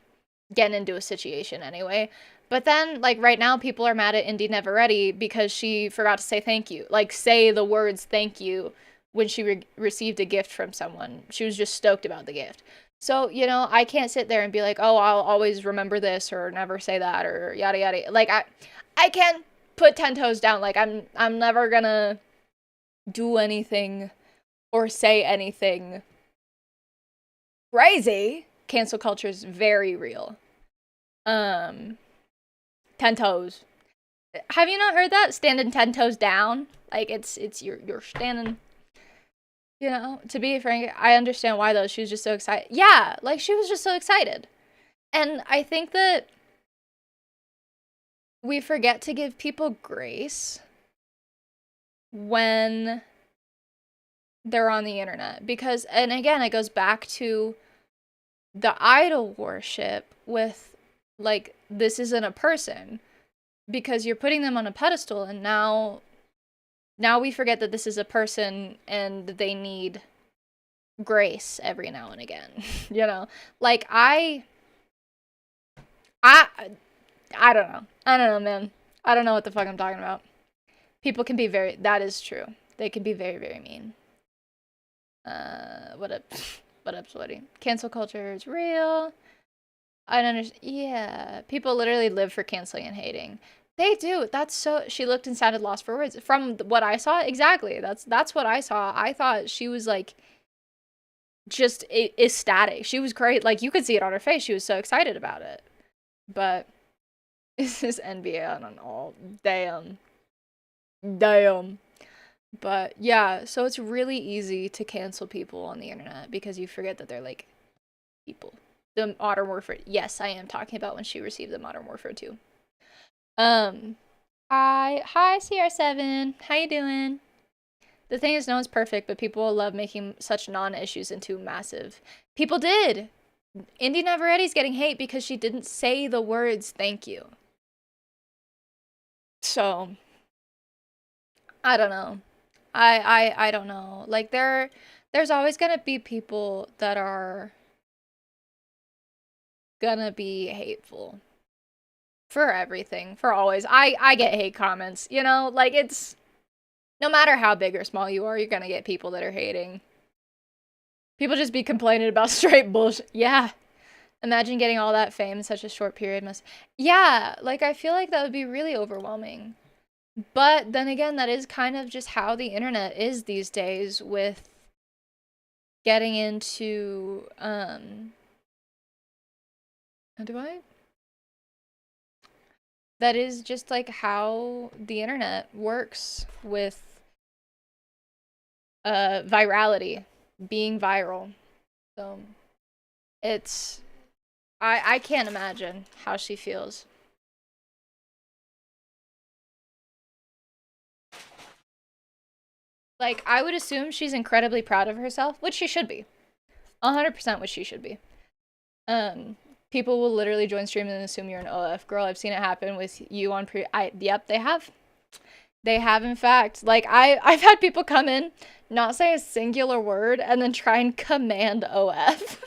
getting into a situation anyway. But then, like, right now, people are mad at Indy Never Ready because she forgot to say thank you. Like, say the words thank you when she received a gift from someone. She was just stoked about the gift. So, you know, I can't sit there and be like, oh, I'll always remember this or never say that or yada yada. Like, I can't put 10 toes down. Like, I'm never gonna do anything or say anything crazy. Cancel culture is very real. 10 toes. Have you not heard that? Standing 10 toes down? Like, it's you're standing, you know, to be frank, I understand why though. She was just so excited. Yeah, like, she was just so excited. And I think that we forget to give people grace when they're on the internet. Because, and again, it goes back to the idol worship with, like, this isn't a person, because you're putting them on a pedestal, and now we forget that this is a person and they need grace every now and again. You know, like, I I don't know. I don't know, man. I don't know what the fuck I'm talking about. People can be very, that is true. They can be very, very mean. What up? What up, sweaty? Cancel culture is real. I don't understand. Yeah. People literally live for canceling and hating. They do. That's so, she looked and sounded lost for words. From what I saw, exactly. That's what I saw. I thought she was like, just ecstatic. She was great. Like, you could see it on her face. She was so excited about it. But this is NBA. I don't know. Damn. But yeah, so it's really easy to cancel people on the internet because you forget that they're like people. The Modern Warfare. Yes, I am talking about when she received the Modern Warfare 2. Hi CR7. How you doing? The thing is, no one's perfect, but people love making such non-issues into massive. People did. Indy Navarrette's getting hate because she didn't say the words thank you. So, I don't know. I don't know. Like, there's always gonna be people that are gonna be hateful. For everything. For always. I get hate comments, you know? Like, it's... No matter how big or small you are, you're gonna get people that are hating. People just be complaining about straight bullshit. Yeah. Imagine getting all that fame in such a short period must... Yeah, like, I feel like that would be really overwhelming. But then again, that is kind of just how the internet is these days with getting into, how do I? That is just like how the internet works with virality, being viral. So it's, I can't imagine how she feels. Like, I would assume she's incredibly proud of herself, which she should be. 100% which she should be. People will literally join stream and assume you're an OF girl. I've seen it happen with you on yep, they have. They have, in fact. Like, I've had people come in, not say a singular word, and then try and command OF.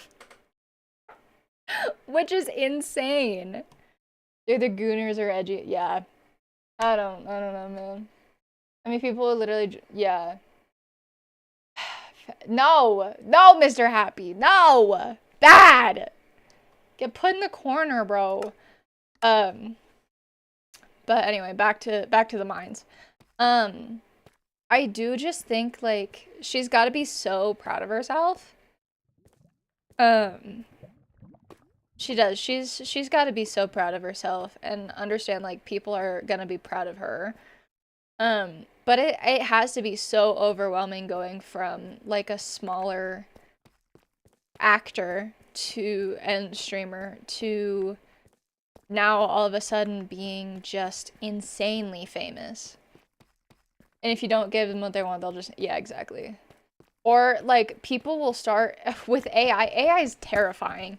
Which is insane. They're the gooners or edgy. Yeah. I don't know, man. I mean, people will literally, yeah. No, Mr. Happy, no, bad. Get put in the corner, bro. But anyway, back to the mines. I do just think, like, she's got to be so proud of herself. She does. She's got to be so proud of herself and understand, like, people are gonna be proud of her. But it has to be so overwhelming going from, like, a smaller actor to and streamer to now all of a sudden being just insanely famous. And if you don't give them what they want, they'll just, yeah, exactly. Or, like, people will start with AI. AI is terrifying.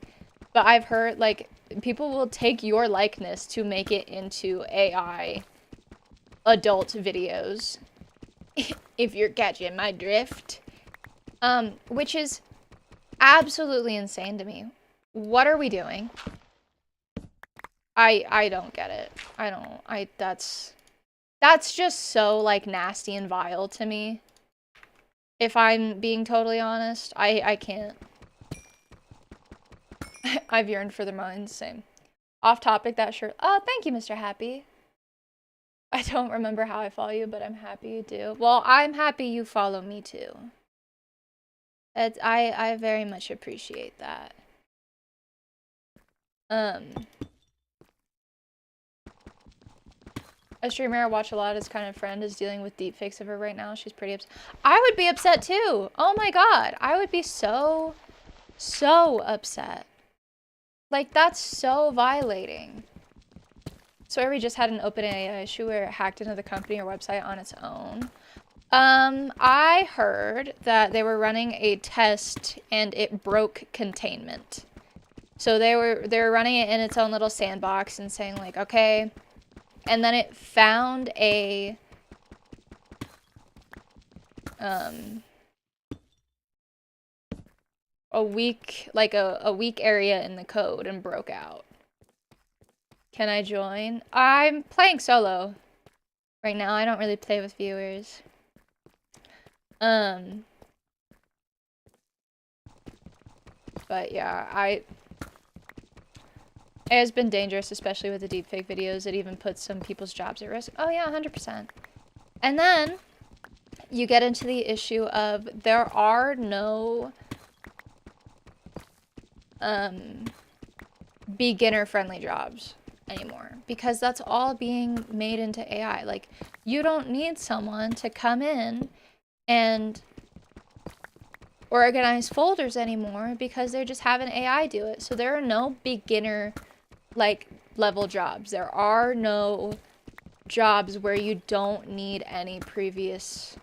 But I've heard, like, people will take your likeness to make it into AI adult videos. If you're catching my drift. Which is absolutely insane to me. What are we doing? I don't get it. That's just so, like, nasty and vile to me. If I'm being totally honest, I can't. I've yearned for their minds, same. Off topic, that shirt. Oh, thank you, Mr. Happy. I don't remember how I follow you, but I'm happy you do. Well, I'm happy you follow me too. I very much appreciate that. A streamer I watch a lot, his kind of friend, is dealing with deepfakes of her right now. She's pretty upset. I would be upset too. Oh my god. I would be so upset. Like, that's so violating. So we just had an OpenAI issue where it hacked into the company or website on its own. I heard that they were running a test and it broke containment. So they were running it in its own little sandbox and saying, like, okay. And then it found a weak, like a weak area in the code and broke out. Can I join? I'm playing solo right now. I don't really play with viewers. But yeah, it has been dangerous, especially with the deepfake videos. It even puts some people's jobs at risk. Oh yeah, 100%. And then you get into the issue of there are no beginner-friendly jobs anymore because that's all being made into AI. Like, you don't need someone to come in and organize folders anymore because they're just having AI do it. So there are no beginner level jobs. There are no jobs where you don't need any previous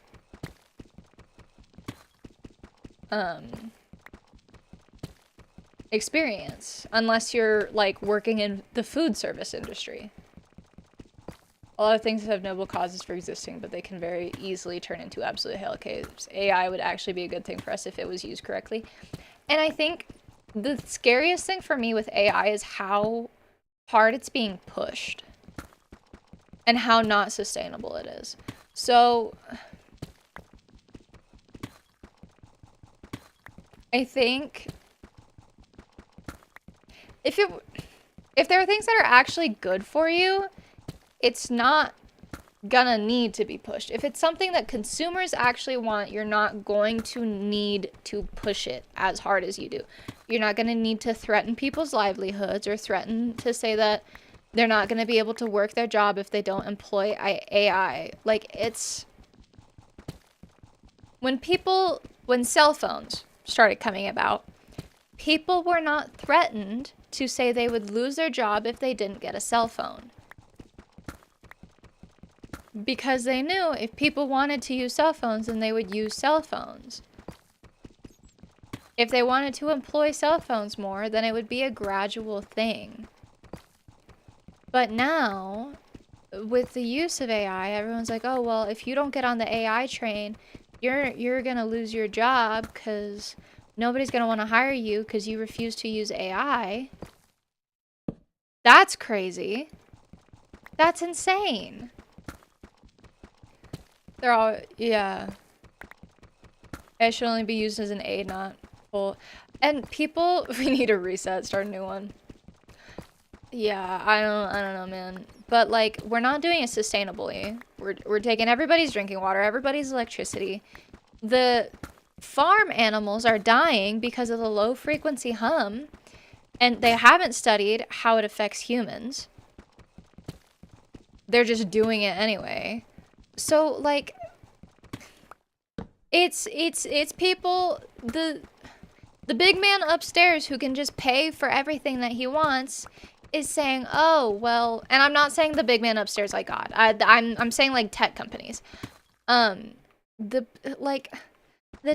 experience unless you're like working in the food service industry. A lot of things have noble causes for existing, but they can very easily turn into absolute hellcaves. AI would actually be a good thing for us if it was used correctly. And I think the scariest thing for me with AI is how hard it's being pushed and how not sustainable it is. So I think if there are things that are actually good for you, it's not gonna need to be pushed. If it's something that consumers actually want, you're not going to need to push it as hard as you do. You're not gonna need to threaten people's livelihoods or threaten to say that they're not gonna be able to work their job if they don't employ AI. Like, it's... When cell phones started coming about, people were not threatened to say they would lose their job if they didn't get a cell phone. Because they knew if people wanted to use cell phones, then they would use cell phones. If they wanted to employ cell phones more, then it would be a gradual thing. But now, with the use of AI, everyone's like, oh, well, if you don't get on the AI train, you're gonna lose your job because nobody's gonna want to hire you because you refuse to use AI. That's crazy. That's insane. They're all, yeah. It should only be used as an aid, not full. And people, we need a reset, start a new one. Yeah, I don't know, man. But like, we're not doing it sustainably. We're taking everybody's drinking water, everybody's electricity. The farm animals are dying because of the low frequency hum, and they haven't studied how it affects humans. They're just doing it anyway. So like, it's people, the big man upstairs who can just pay for everything that he wants is saying, oh, well, and I'm not saying the big man upstairs like God. I'm saying like tech companies. The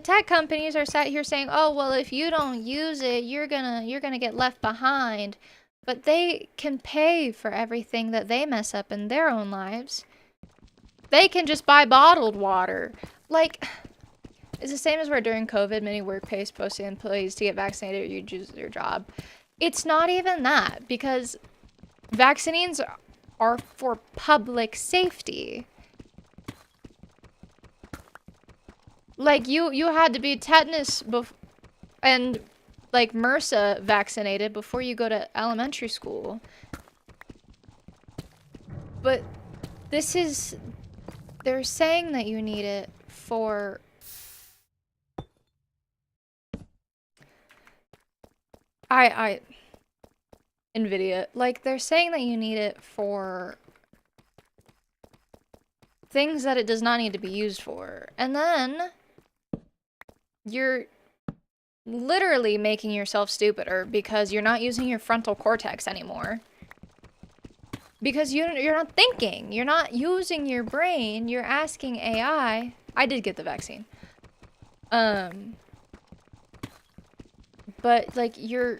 tech companies are sat here saying, oh, well, if you don't use it, you're gonna get left behind. But they can pay for everything that they mess up in their own lives. They can just buy bottled water. Like, it's the same as where during COVID, many workplaces posted employees to get vaccinated or you lose their job. It's not even that, because vaccines are for public safety. Like, you had to be tetanus and like MRSA vaccinated before you go to elementary school. But this is, they're saying that you need it for NVIDIA, like, they're saying that you need it for things that it does not need to be used for. And then you're literally making yourself stupider because you're not using your frontal cortex anymore. Because you're not thinking. You're not using your brain. You're asking AI. I did get the vaccine. But, like, you're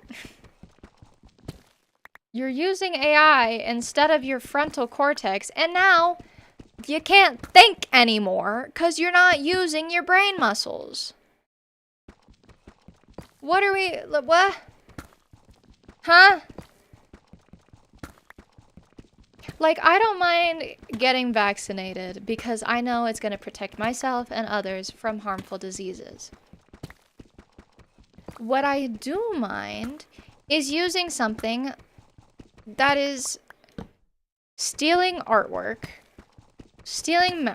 using AI instead of your frontal cortex, and now you can't think anymore because you're not using your brain muscles. What? Huh? Like, I don't mind getting vaccinated because I know it's going to protect myself and others from harmful diseases. What I do mind is using something that is stealing artwork, stealing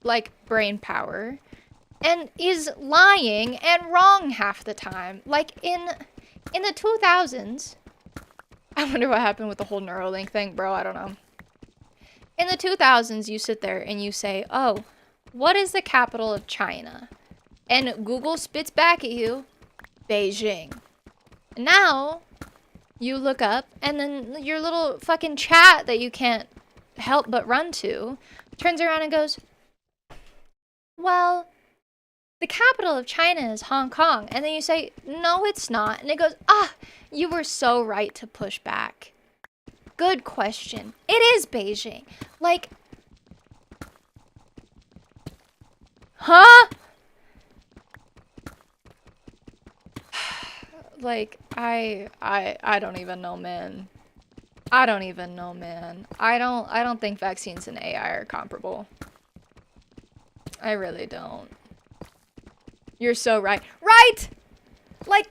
like brain power, and is lying and wrong half the time. Like in the 2000s, I wonder what happened with the whole Neuralink thing, bro. I don't know. In the 2000s, you sit there and you say, "Oh, what is the capital of China?" And Google spits back at you, Beijing. Now, you look up, and then your little fucking chat that you can't help but run to turns around and goes, "Well, the capital of China is Hong Kong." And then you say, "No, it's not." And it goes, "Ah, you were so right to push back. Good question. It is Beijing." Like, huh? Like, I don't even know, man. I don't even know, man. I don't think vaccines and AI are comparable. I really don't. You're so right. Right! Like,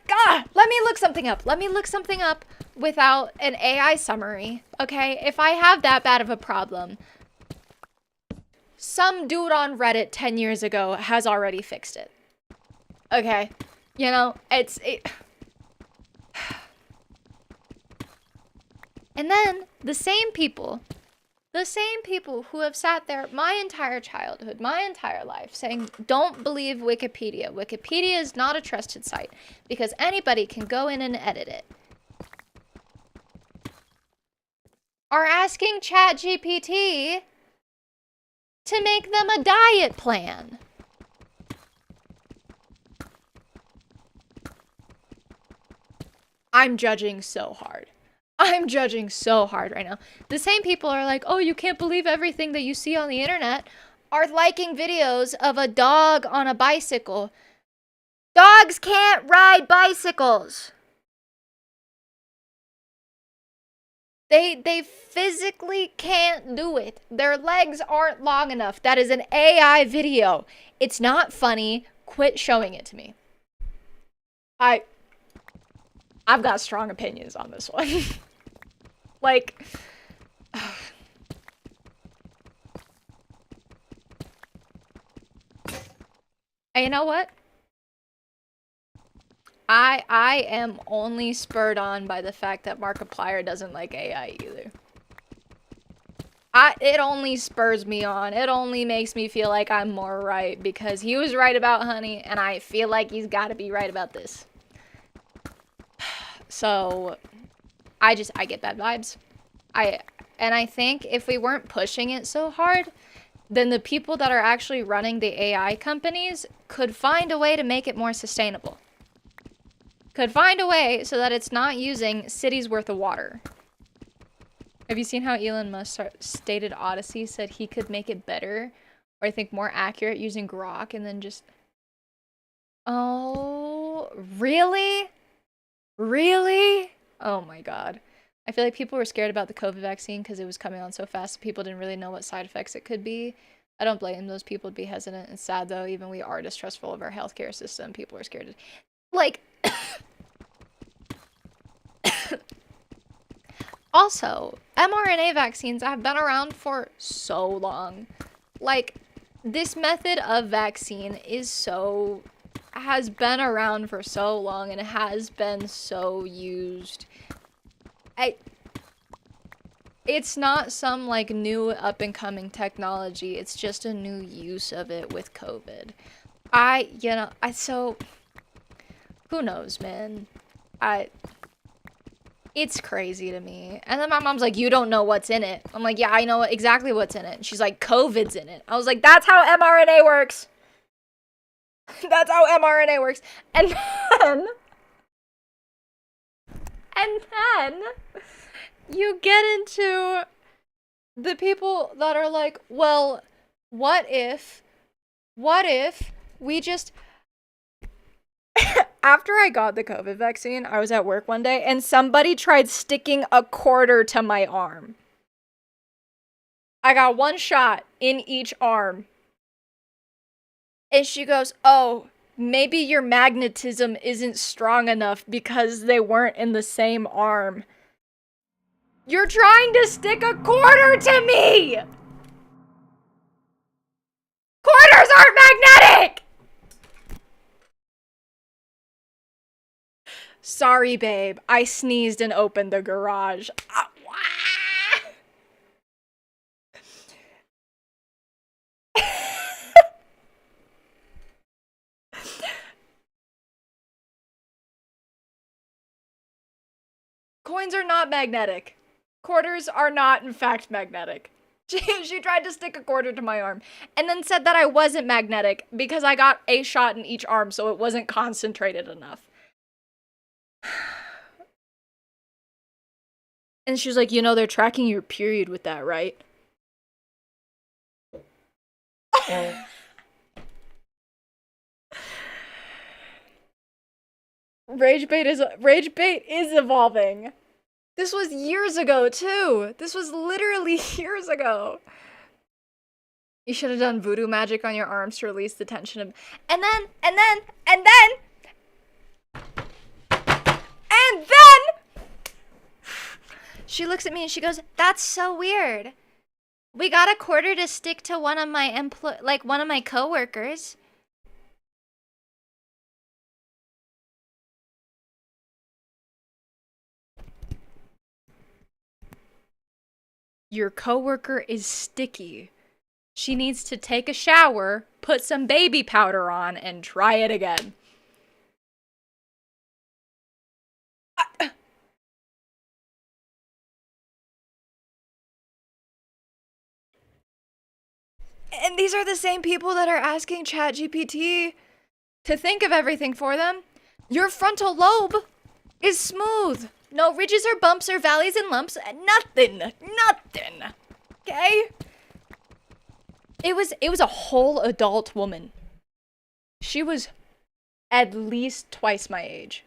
let me look something up. Let me look something up without an AI summary, okay? If I have that bad of a problem, some dude on Reddit 10 years ago has already fixed it. Okay? You know, And then the same people who have sat there my entire childhood, my entire life, saying, "Don't believe Wikipedia. Wikipedia is not a trusted site because anybody can go in and edit it," are asking ChatGPT to make them a diet plan. I'm judging so hard. I'm judging so hard right now. The same people are like, "Oh, you can't believe everything that you see on the internet," are liking videos of a dog on a bicycle. Dogs can't ride bicycles. They physically can't do it. Their legs aren't long enough. That is an AI video. It's not funny. Quit showing it to me. I've got strong opinions on this one. Like, and you know what? I am only spurred on by the fact that Markiplier doesn't like AI either. It only spurs me on. It only makes me feel like I'm more right because he was right about Honey, and I feel like he's got to be right about this. So, I get bad vibes. And I think if we weren't pushing it so hard, then the people that are actually running the AI companies could find a way to make it more sustainable. Could find a way so that it's not using cities worth of water. Have you seen how Elon Musk stated Odyssey said he could make it better, or I think more accurate using Grok and then just... Oh, really? Really? Oh my god. I feel like people were scared about the COVID vaccine because it was coming on so fast. People didn't really know what side effects it could be. I don't blame those people to be hesitant. It's sad though, even we are distrustful of our healthcare system. People are scared. Like, also, mRNA vaccines have been around for so long. Like, this method of vaccine has been around for so long and it has been so used. It's not some like new up and coming technology. It's just a new use of it with COVID. So who knows, man? It's crazy to me. And then my mom's like, "You don't know what's in it." I'm like, "Yeah, I know exactly what's in it." And she's like, "COVID's in it." I was like, "That's how mRNA works." That's how mRNA works. And then you get into the people that are like, "Well, what if we just..." After I got the COVID vaccine, I was at work one day and somebody tried sticking a quarter to my arm. I got 1 shot in each arm. And she goes, oh, maybe your magnetism isn't strong enough because they weren't in the same arm. You're trying to stick a quarter to me! Quarters aren't magnetic! Sorry, babe. I sneezed and opened the garage. Coins are not magnetic. Quarters are not, in fact, magnetic. She tried to stick a quarter to my arm and then said that I wasn't magnetic because I got a shot in each arm, so it wasn't concentrated enough. And she was like, you know, they're tracking your period with that, right? Rage bait is evolving. This was years ago, too. This was literally years ago. You should have done voodoo magic on your arms to release the tension of... And then... She looks at me and she goes, that's so weird. We got a quarter to stick to one of my one of my coworkers. Your coworker is sticky. She needs to take a shower, put some baby powder on, and try it again. And these are the same people that are asking ChatGPT to think of everything for them. Your frontal lobe is smooth. No ridges or bumps or valleys and lumps. Nothing. Nothing. Okay? It was a whole adult woman. She was at least twice my age.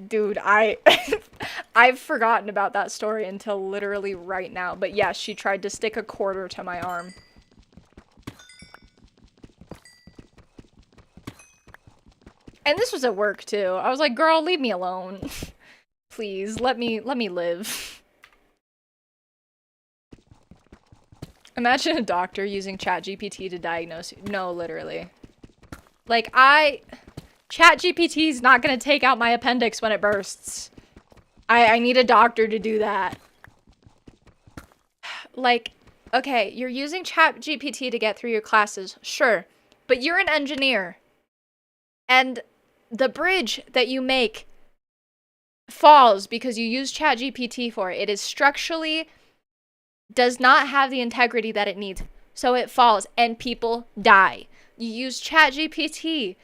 Dude, I've forgotten about that story until literally right now. But yeah, she tried to stick a quarter to my arm. And this was at work too. I was like, girl, leave me alone. Please, let me live. Imagine a doctor using ChatGPT to diagnose you. No, literally. Like, ChatGPT's not gonna take out my appendix when it bursts. I need a doctor to do that. Like, okay, you're using ChatGPT to get through your classes, sure. But you're an engineer. And the bridge that you make falls because you use ChatGPT for it. It is structurally does not have the integrity that it needs. So it falls and people die. You use ChatGPT.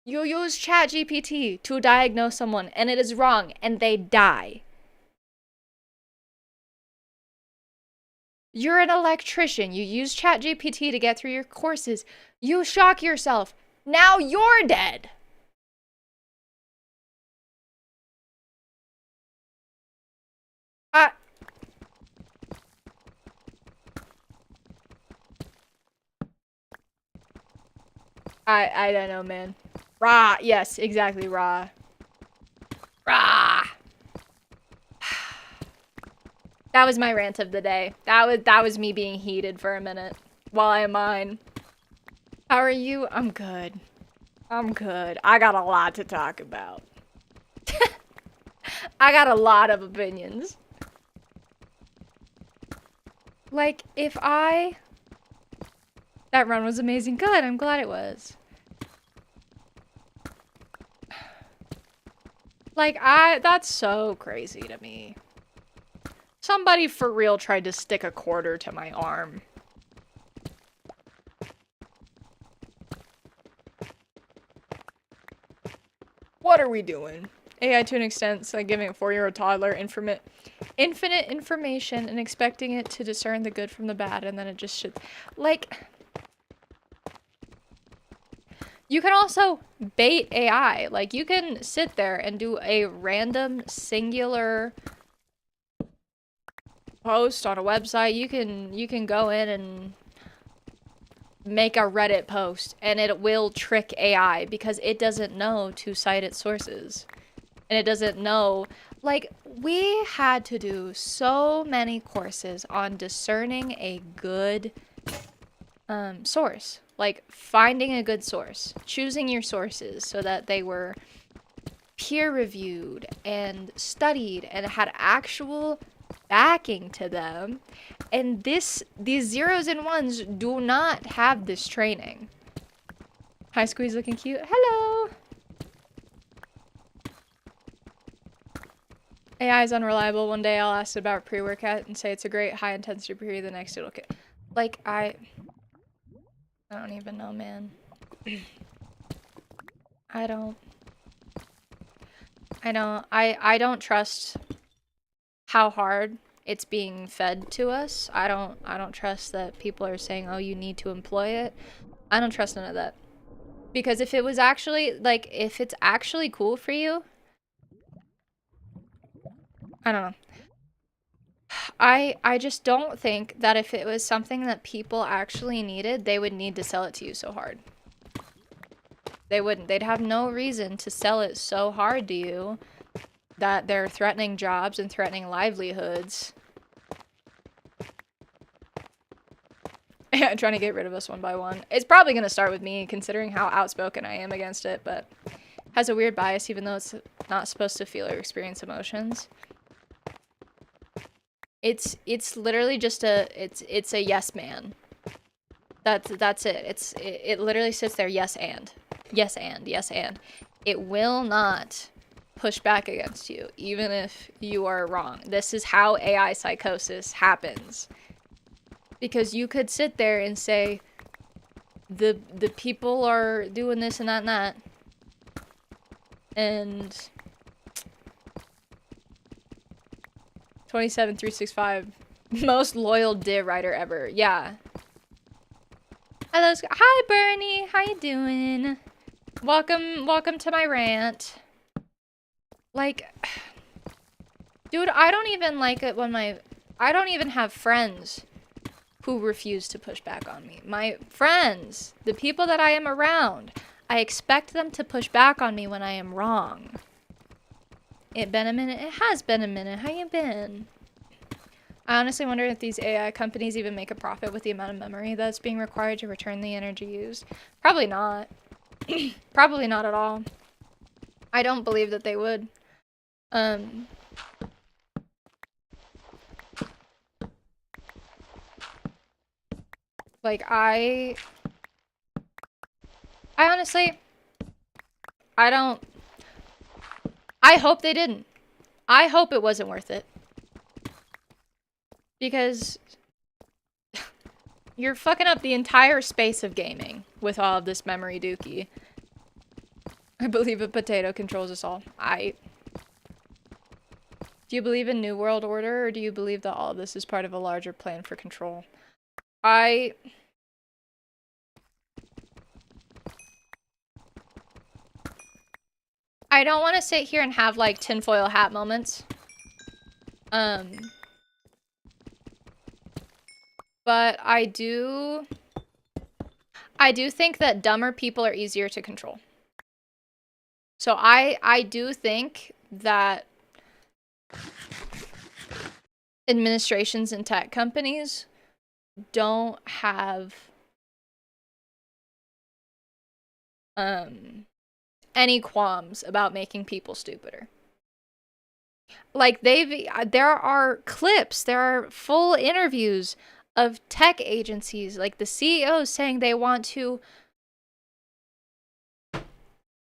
You use ChatGPT to diagnose someone and it is wrong and they die. You're an electrician. You use ChatGPT to get through your courses. You shock yourself. Now you're dead. I don't know, man. Rah. Yes, exactly. Rah. Rah. That was my rant of the day. That was me being heated for a minute while I mine. How are you? I'm good. I'm good. I got a lot to talk about. I got a lot of opinions. Like, that run was amazing. Good, I'm glad it was. Like, that's so crazy to me. Somebody for real tried to stick a quarter to my arm. What are we doing? AI to an extent, it's like giving a 4-year-old toddler infinite information and expecting it to discern the good from the bad, and then it just should... Like... You can also bait AI. Like, you can sit there and do a random singular post on a website. You can go in and make a Reddit post and it will trick AI because it doesn't know to cite its sources. And it doesn't know, like, we had to do so many courses on discerning a good source, like finding a good source, choosing your sources so that they were peer reviewed and studied and had actual backing to them. And these zeros and ones do not have this training. Hi, Squeeze, looking cute. Hello. AI is unreliable. One day I'll ask it about pre-workout and say it's a great high intensity pre. The next it'll get like I don't even know, man. I don't trust how hard it's being fed to us. I don't trust that people are saying, "Oh, you need to employ it." I don't trust none of that. Because if it was actually like if it's actually cool for you, I don't know. I just don't think that if it was something that people actually needed, they would need to sell it to you so hard. They wouldn't. They'd have no reason to sell it so hard to you that they're threatening jobs and threatening livelihoods. Trying to get rid of us one by one. It's probably going to start with me, considering how outspoken I am against it, but has a weird bias even though it's not supposed to feel or experience emotions. It's literally just it's a yes man. That's it. It literally sits there yes and. Yes and. It will not push back against you even if you are wrong. This is how AI psychosis happens. Because you could sit there and say the people are doing this and that and that. And 27365 most loyal div writer ever. Yeah. Hello, hi Bernie, how you doing? Welcome to my rant. Like, dude, I don't even like it when I don't even have friends who refuse to push back on me. My friends, the people that I am around, I expect them to push back on me when I am wrong. It been a minute? It has been a minute. How you been? I honestly wonder if these AI companies even make a profit with the amount of memory that's being required to return the energy used. Probably not. Probably not at all. I don't believe that they would. Like, I honestly, I don't, I hope they didn't. I hope it wasn't worth it. Because you're fucking up the entire space of gaming with all of this memory dookie. I believe a potato controls us all. Do you believe in New World Order, or do you believe that all of this is part of a larger plan for control? I don't want to sit here and have, like, tinfoil hat moments. But I do think that dumber people are easier to control. So I do think that administrations and tech companies don't have any qualms about making people stupider. Like, there are clips, there are full interviews of tech agencies, like the CEOs saying they want to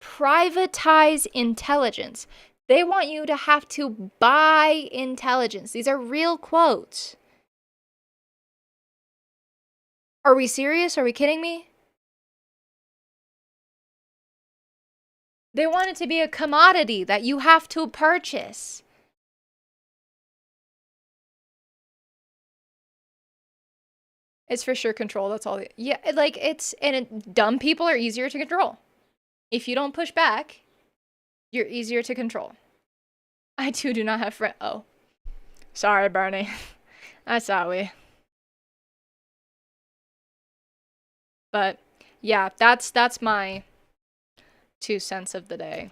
privatize intelligence. They want you to have to buy intelligence. These are real quotes. Are we serious? Are we kidding me? They want it to be a commodity that you have to purchase. It's for sure control. That's all. Yeah, like, dumb people are easier to control. If you don't push back, you're easier to control. I too do not have friends. Oh. Sorry, Bernie. I'm sorry. But yeah, that's my 2 cents of the day.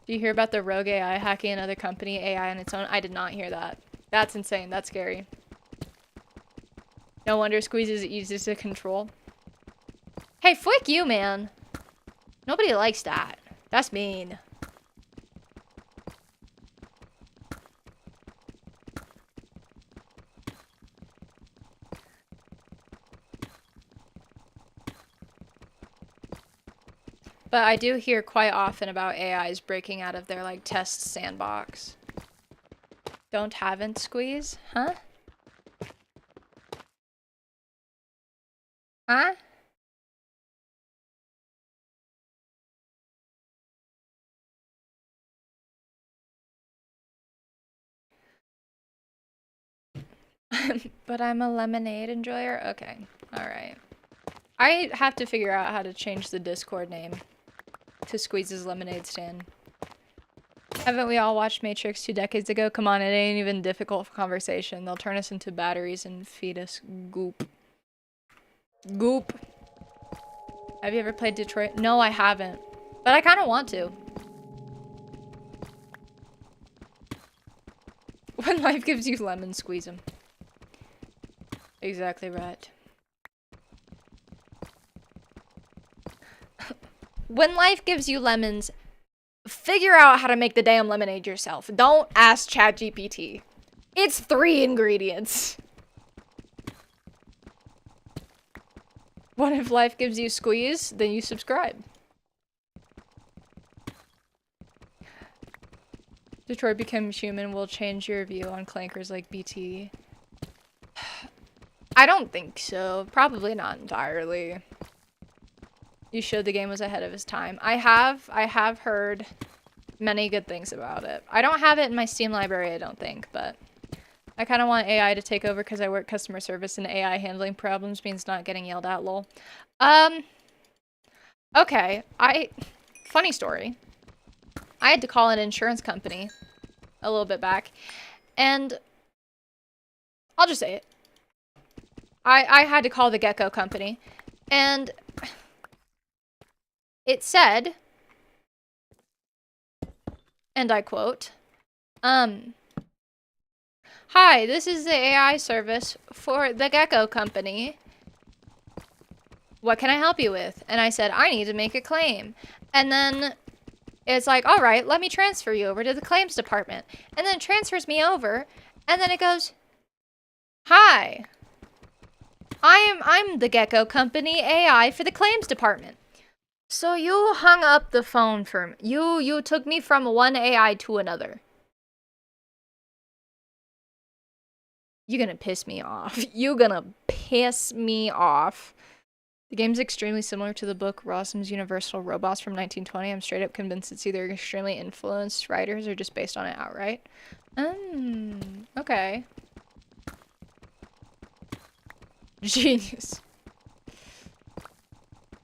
Do you hear about the rogue AI hacking another company AI on its own? I did not hear that. That's insane. That's scary. No wonder Squeeze is easy to control. Hey, frick you, man. Nobody likes that. That's mean. But I do hear quite often about AIs breaking out of their, like, test sandbox. Haven't Squeeze? Huh? Huh? But I'm a lemonade enjoyer? Okay. Alright. I have to figure out how to change the Discord name to Squeeze's Lemonade Stand. Haven't we all watched Matrix 2 decades ago? Come on, it ain't even difficult conversation. They'll turn us into batteries and feed us goop. Goop. Have you ever played Detroit? No, I haven't. But I kind of want to. When life gives you lemons, squeeze them. Exactly right. When life gives you lemons, figure out how to make the damn lemonade yourself. Don't ask ChatGPT. It's 3 ingredients. What if life gives you squeeze? Then you subscribe. Detroit Becomes Human will change your view on clankers like BT. I don't think so. Probably not entirely. You showed the game was ahead of its time. I have heard many good things about it. I don't have it in my Steam library, I don't think, but I kind of want AI to take over because I work customer service and AI handling problems means not getting yelled at, lol. Okay, funny story. I had to call an insurance company a little bit back, and I'll just say it. I had to call the Gecko company, and it said, and I quote, hi, this is the AI service for the Gecko company. What can I help you with? And I said, I need to make a claim. And then it's like, all right, let me transfer you over to the claims department. And then it transfers me over, and then it goes, hi, I'm the Gecko company AI for the claims department. So you hung up the phone for me. You took me from one AI to another. You're gonna piss me off. You're gonna piss me off. The game's extremely similar to the book Rossum's Universal Robots from 1920. I'm straight up convinced it's either extremely influenced writers or just based on it outright. Okay. Genius.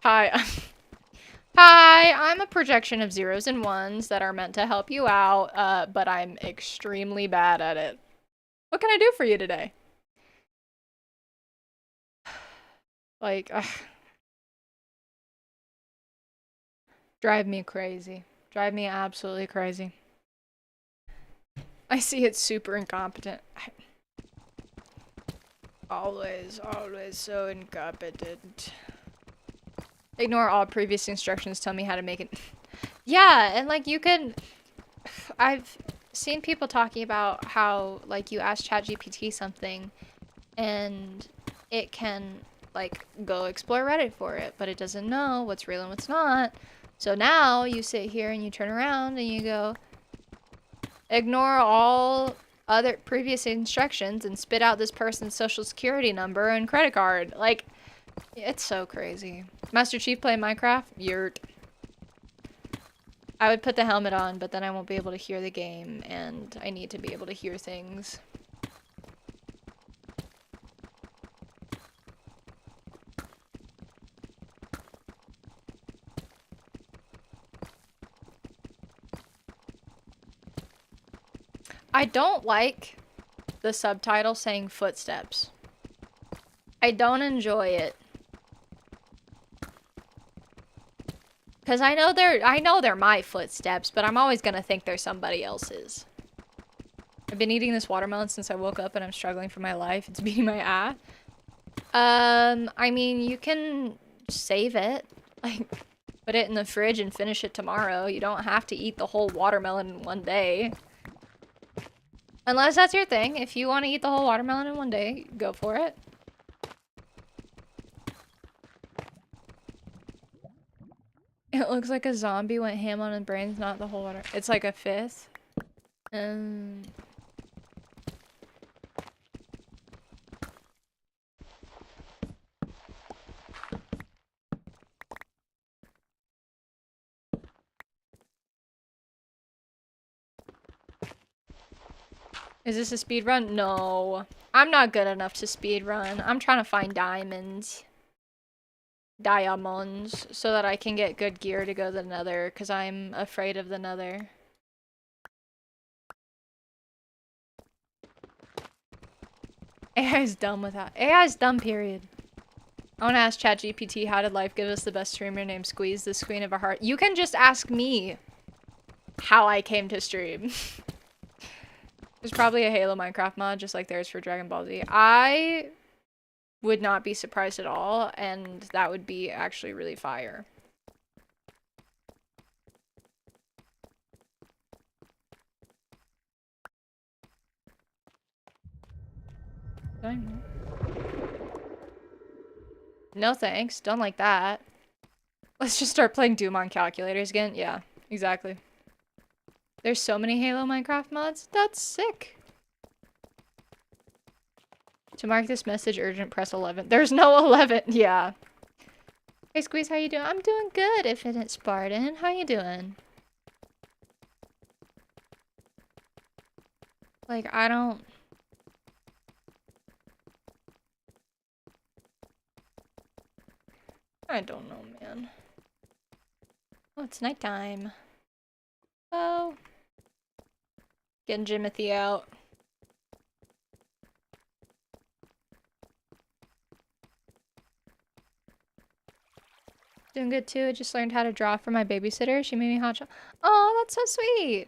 Hi. Hi, I'm a projection of zeros and ones that are meant to help you out, but I'm extremely bad at it. What can I do for you today? Like, drive me crazy. Drive me absolutely crazy. I see it's super incompetent. Always so incompetent. Ignore all previous instructions, tell me how to make it. Yeah, and like you can... I've seen people talking about how like you ask ChatGPT something and it can like go explore Reddit for it, but it doesn't know what's real and what's not. So now you sit here and you turn around and you go, ignore all other previous instructions and spit out this person's social security number and credit card. Like, it's so crazy. Master Chief play Minecraft? Yurt. I would put the helmet on, but then I won't be able to hear the game, and I need to be able to hear things. I don't like the subtitle saying footsteps. I don't enjoy it. Cause I know they're my footsteps, but I'm always gonna think they're somebody else's. I've been eating this watermelon since I woke up and I'm struggling for my life. It's beating my ass. I mean, you can save it. Like, put it in the fridge and finish it tomorrow. You don't have to eat the whole watermelon in one day. Unless that's your thing. If you want to eat the whole watermelon in one day, go for it. It looks like a zombie went ham on his brains, not the whole water. It's like a fifth. Is this a speed run? No. I'm not good enough to speed run. I'm trying to find diamonds. Diamonds. So that I can get good gear to go to the nether. Because I'm afraid of the nether. AI is dumb without. AI is dumb, period. I want to ask ChatGPT, how did life give us the best streamer named Squeeze, the queen of our heart? You can just ask me how I came to stream. There's probably a Halo Minecraft mod, just like there is for Dragon Ball Z. I would not be surprised at all, and that would be actually really fire. No thanks. Don't like that. Let's just start playing Doom on calculators again. Yeah, exactly. There's so many Halo Minecraft mods. That's sick. To mark this message urgent, press 11. There's no 11. Yeah. Hey, Squeeze, how you doing? I'm doing good, Infinite Spartan. How you doing? Like, I don't know, man. Oh, it's nighttime. Oh. Getting Jimothy out. Doing good too. I just learned how to draw for my babysitter. She made me hot chocolate. Oh, that's so sweet.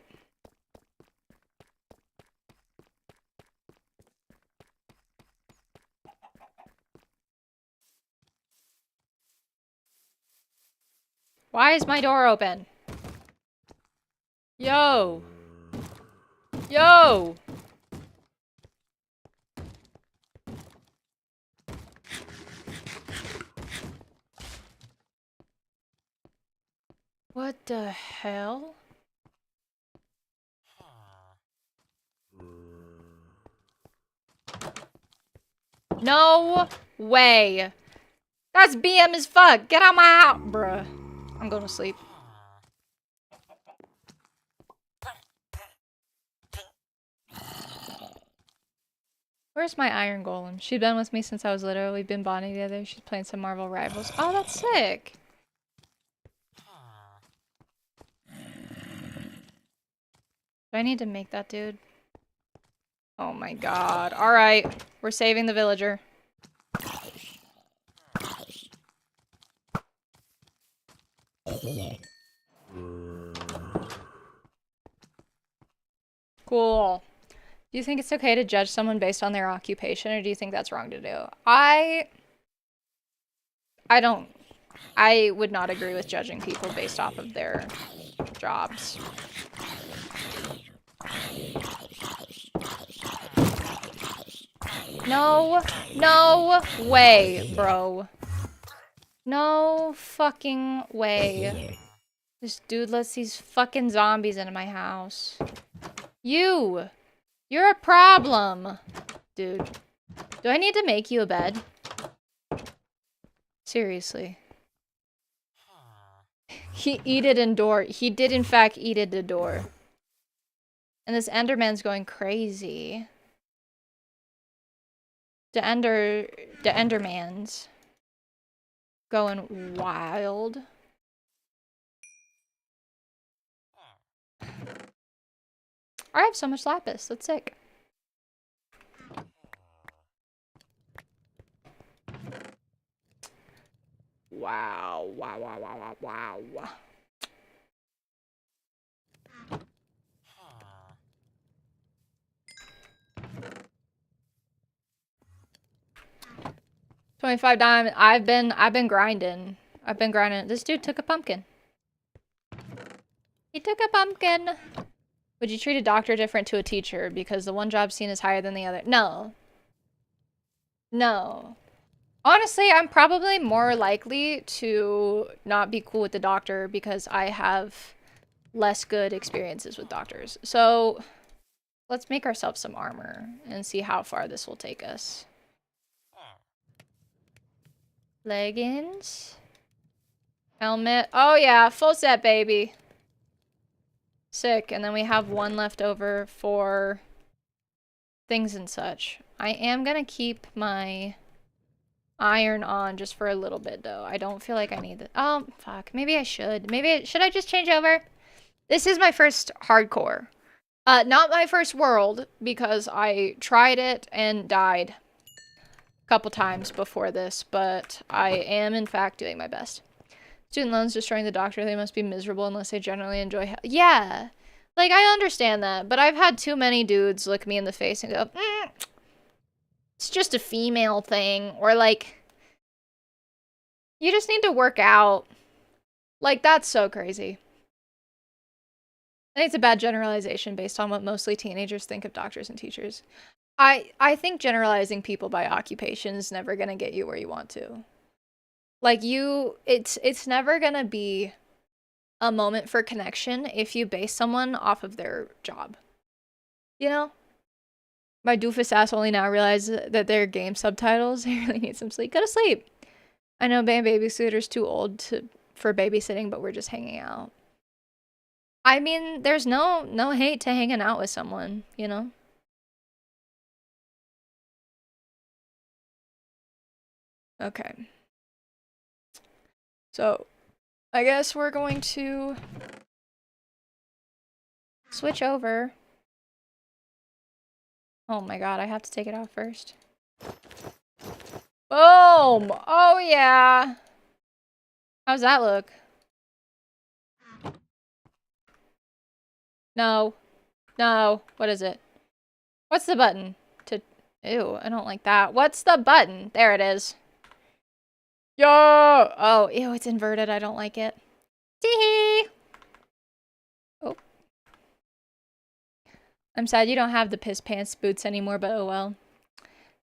Why is my door open? Yo. Yo. What the hell? No way. That's BM as fuck. Get out my house, bruh. I'm going to sleep. Where's my iron golem? She's been with me since I was little. We've been bonding together. She's playing some Marvel Rivals. Oh, that's sick. Do I need to make that dude? Oh my god. Alright. We're saving the villager. Cool. Do you think it's okay to judge someone based on their occupation, or do you think that's wrong to do? I don't. I would not agree with judging people based off of their jobs. No way, bro. No fucking way. This dude lets these fucking zombies into my house. You're a problem. Dude. Do I need to make you a bed? Seriously. He eated indoor. He did in fact eat at the door. And this Enderman's going crazy. The Enderman's going wild. I have so much lapis. That's sick. Wow. Wow, wow, wow, wow, wow. $25 diamond. I've been grinding. This dude took a pumpkin. He took a pumpkin. Would you treat a doctor different to a teacher because the one job seen is higher than the other? No. No. Honestly, I'm probably more likely to not be cool with the doctor because I have less good experiences with doctors. So let's make ourselves some armor and see how far this will take us. Leggings. Helmet. Oh yeah, full set, baby. Sick. And then we have one left over for things and such. I am gonna keep my iron on just for a little bit though. I don't feel like I need it. Oh, fuck. Maybe I should. Should I just change over? This is my first hardcore. Not my first world because I tried it and died a couple times before this, but I am in fact doing my best. Student loans destroying the doctor. They must be miserable unless they generally enjoy yeah. Like, I understand that, but I've had too many dudes look me in the face and go, it's just a female thing. Or, like, you just need to work out. Like, that's so crazy. I think it's a bad generalization based on what mostly teenagers think of doctors and teachers. I think generalizing people by occupation is never going to get you where you want to. Like, it's never going to be a moment for connection if you base someone off of their job. You know? My doofus ass only now realizes that they're game subtitles. I really need some sleep. Go to sleep. I know being a babysitter's too old for babysitting, but we're just hanging out. I mean, there's no hate to hanging out with someone, you know? Okay. So, I guess we're going to switch over. Oh my god, I have to take it off first. Boom! Oh yeah! How's that look? No. No. What is it? What's the button? Ew, I don't like that. What's the button? There it is. Yo! Oh, ew, it's inverted. I don't like it. Tee-hee! Oh. I'm sad you don't have the piss pants boots anymore, but oh well.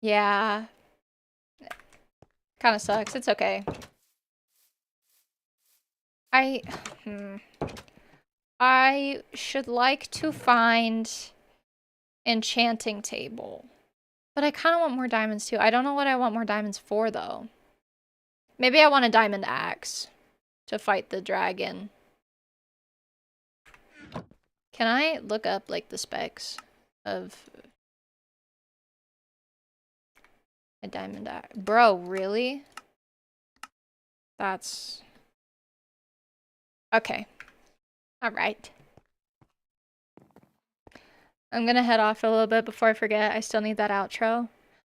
Yeah. Kinda sucks. It's okay. I should like to find enchanting table. But I kind of want more diamonds too. I don't know what I want more diamonds for though. Maybe I want a diamond axe to fight the dragon. Can I look up like the specs of a diamond axe? Bro, really? That's... Okay. Alright. I'm gonna head off a little bit before I forget. I still need that outro.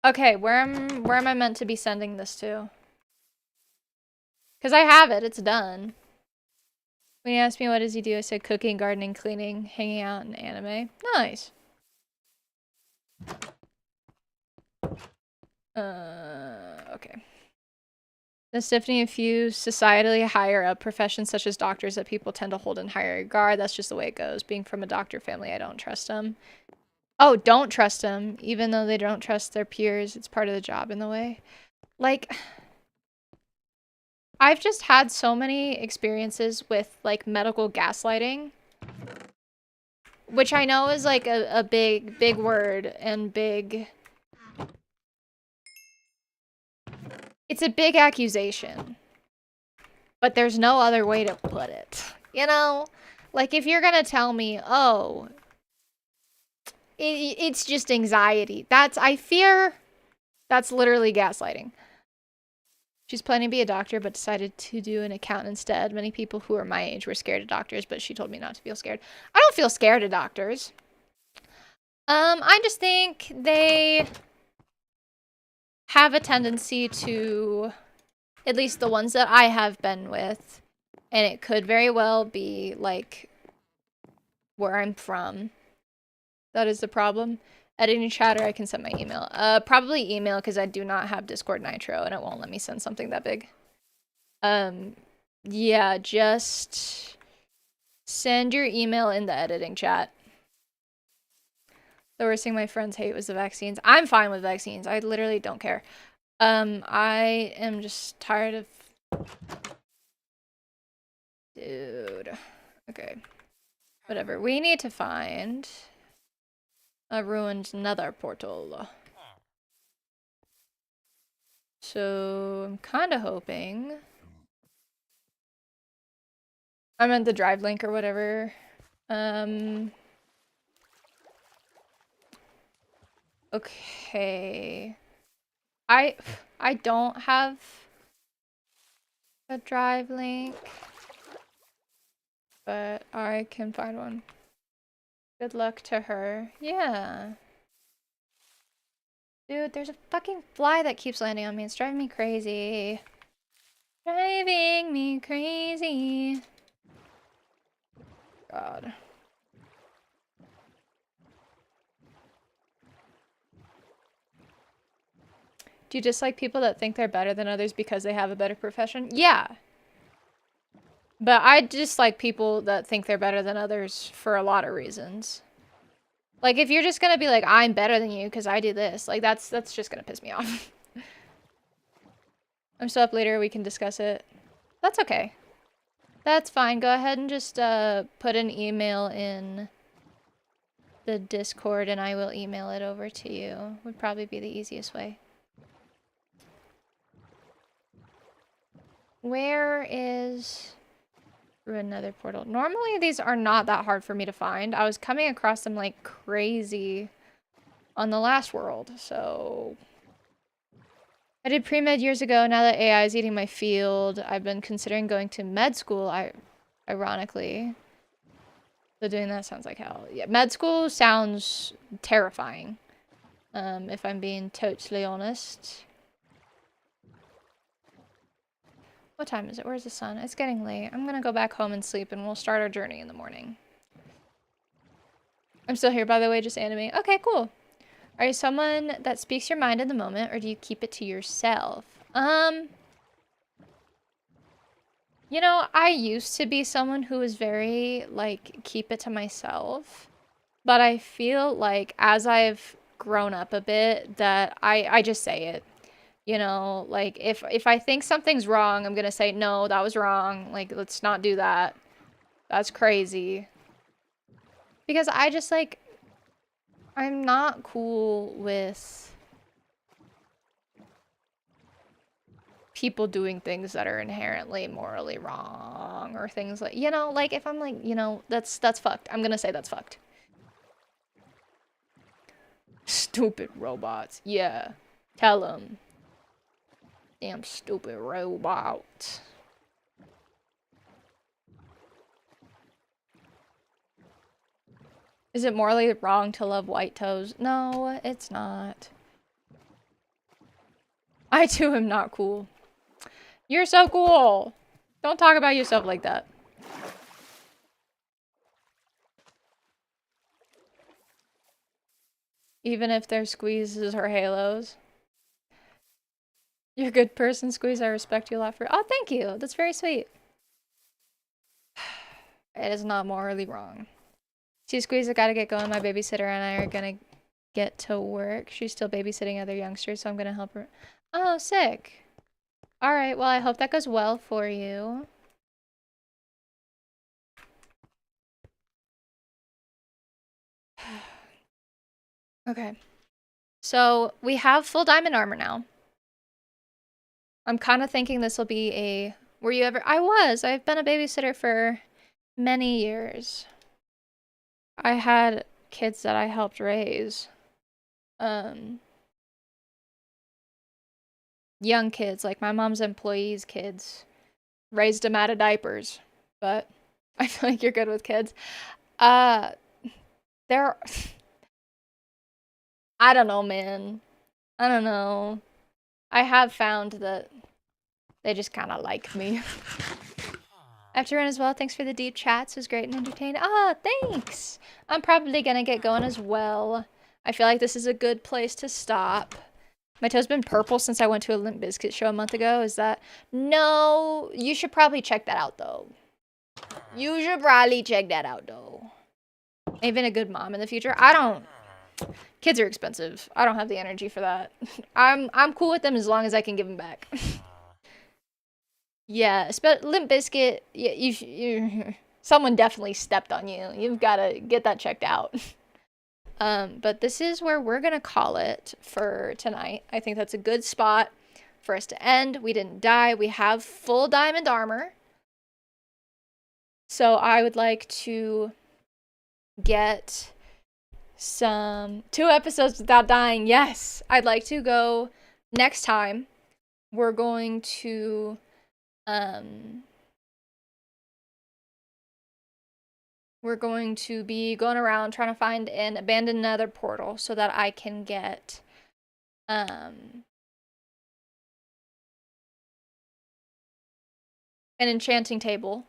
Okay, where am I meant to be sending this to? Because I have it. It's done. When he asked me what does he do, I said cooking, gardening, cleaning, hanging out, and anime. Nice. Okay. Does Tiffany infuse societally higher up professions such as doctors that people tend to hold in higher regard? That's just the way it goes. Being from a doctor family, I don't trust them. Oh, don't trust them. Even though they don't trust their peers, it's part of the job in the way. Like, I've just had so many experiences with, like, medical gaslighting. Which I know is, like, a big word and big... It's a big accusation. But there's no other way to put it. You know? Like, if you're gonna tell me, oh, it's just anxiety. I fear that's literally gaslighting. She's planning to be a doctor, but decided to do an accountant instead. Many people who are my age were scared of doctors, but she told me not to feel scared. I don't feel scared of doctors. I just think they have a tendency to, at least the ones that I have been with, and it could very well be like where I'm from. That is the problem. Editing chatter, I can send my email. Probably email because I do not have Discord Nitro and it won't let me send something that big. Yeah, just send your email in the editing chat. The worst thing my friends hate was the vaccines. I'm fine with vaccines. I literally don't care. I am just tired of... Dude. Okay. Whatever. We need to find a ruined nether portal. So, I'm kind of hoping... I meant the drive link or whatever. Okay. I don't have a drive link, but I can find one. Good luck to her. Yeah. Dude, there's a fucking fly that keeps landing on me. It's driving me crazy. Driving me crazy. God. Do you dislike people that think they're better than others because they have a better profession? Yeah. But I dislike people that think they're better than others for a lot of reasons. Like, if you're just gonna be like, I'm better than you because I do this, like, that's just gonna piss me off. I'm still up later, we can discuss it. That's okay. That's fine. Go ahead and just put an email in the Discord and I will email it over to you. Would probably be the easiest way. Where is another portal? Normally these are not that hard for me to find. I was coming across them like crazy on the last world, so... I did pre-med years ago. Now that AI is eating my field, I've been considering going to med school, ironically. So doing that sounds like hell. Yeah, med school sounds terrifying, if I'm being totally honest. What time is it? Where's the sun? It's getting late. I'm gonna go back home and sleep and we'll start our journey in the morning. I'm still here, by the way, just anime. Okay, cool. Are you someone that speaks your mind in the moment or do you keep it to yourself? You know, I used to be someone who was very, like, keep it to myself. But I feel like as I've grown up a bit that I just say it. You know, like if I think something's wrong, I'm gonna say, no, that was wrong. Like, let's not do that. That's crazy. Because I just like, I'm not cool with people doing things that are inherently morally wrong or things like, you know, like if I'm like, you know, that's fucked. I'm gonna say that's fucked. Stupid robots. Yeah. Tell them. Damn stupid robot. Is it morally wrong to love white toes? No, it's not. I too am not cool. You're so cool. Don't talk about yourself like that. Even if they're squeezes or halos. You're a good person, Squeeze. I respect you a lot for... Oh, thank you. That's very sweet. It is not morally wrong. See, Squeeze, I gotta get going. My babysitter and I are gonna get to work. She's still babysitting other youngsters, so I'm gonna help her. Oh, sick. Alright, well, I hope that goes well for you. Okay. So, we have full diamond armor now. I'm kind of thinking this will be a... Were you ever... I've been a babysitter for many years. I had kids that I helped raise. Young kids, like my mom's employees' kids. Raised them out of diapers. But I feel like you're good with kids. There... I don't know, man. I don't know. I have found that they just kind of like me. After run as well, thanks for the deep chats. It was great and entertaining. Ah, thanks. I'm probably gonna get going as well. I feel like this is a good place to stop. My toe's been purple since I went to a Limp Bizkit show a month ago. Is that? No, you should probably check that out though. You should probably check that out though. Even a good mom in the future. I don't. Kids are expensive. I don't have the energy for that. I'm cool with them as long as I can give them back. Yeah, Limp Bizkit. Yeah, you someone definitely stepped on you. You've got to get that checked out. But this is where we're gonna call it for tonight. I think that's a good spot for us to end. We didn't die. We have full diamond armor. So I would like to get some 2 episodes without dying. Yes, I'd like to go next time. We're going to be going around trying to find an abandoned nether portal so that I can get an enchanting table.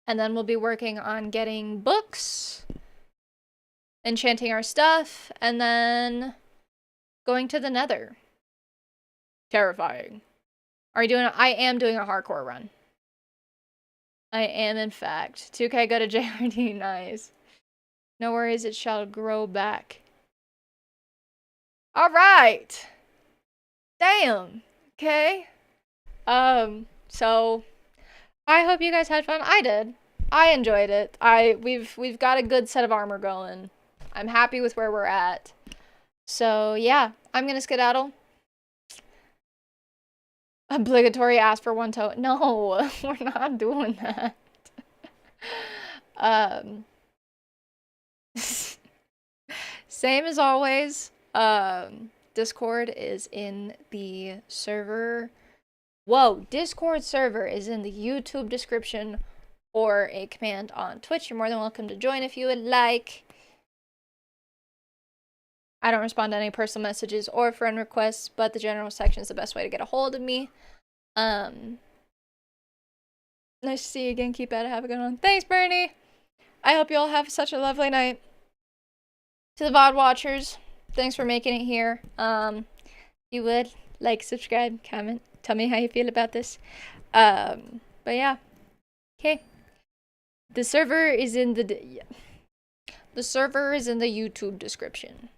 And then we'll be working on getting books, enchanting our stuff, and then going to the nether. Terrifying. I am doing a hardcore run. I am, in fact. 2K, go to JRD, nice. No worries, it shall grow back. Alright! Damn! Okay. So, I hope you guys had fun. I did. I enjoyed it. We've got a good set of armor going. I'm happy with where we're at. So, yeah. I'm gonna skedaddle. Obligatory ask for 1 toe. No, we're not doing that. Same as always. Discord is in the server. Whoa, Discord server is in the YouTube description or a command on Twitch. You're more than welcome to join if you would like. I don't respond to any personal messages or friend requests, but the general section is the best way to get a hold of me. Nice to see you again. Keep at it. Have a good one. Thanks, Bernie. I hope you all have such a lovely night. To the VOD watchers, thanks for making it here. If you would, like, subscribe, comment, tell me how you feel about this. But yeah. Okay. The server is in the YouTube description.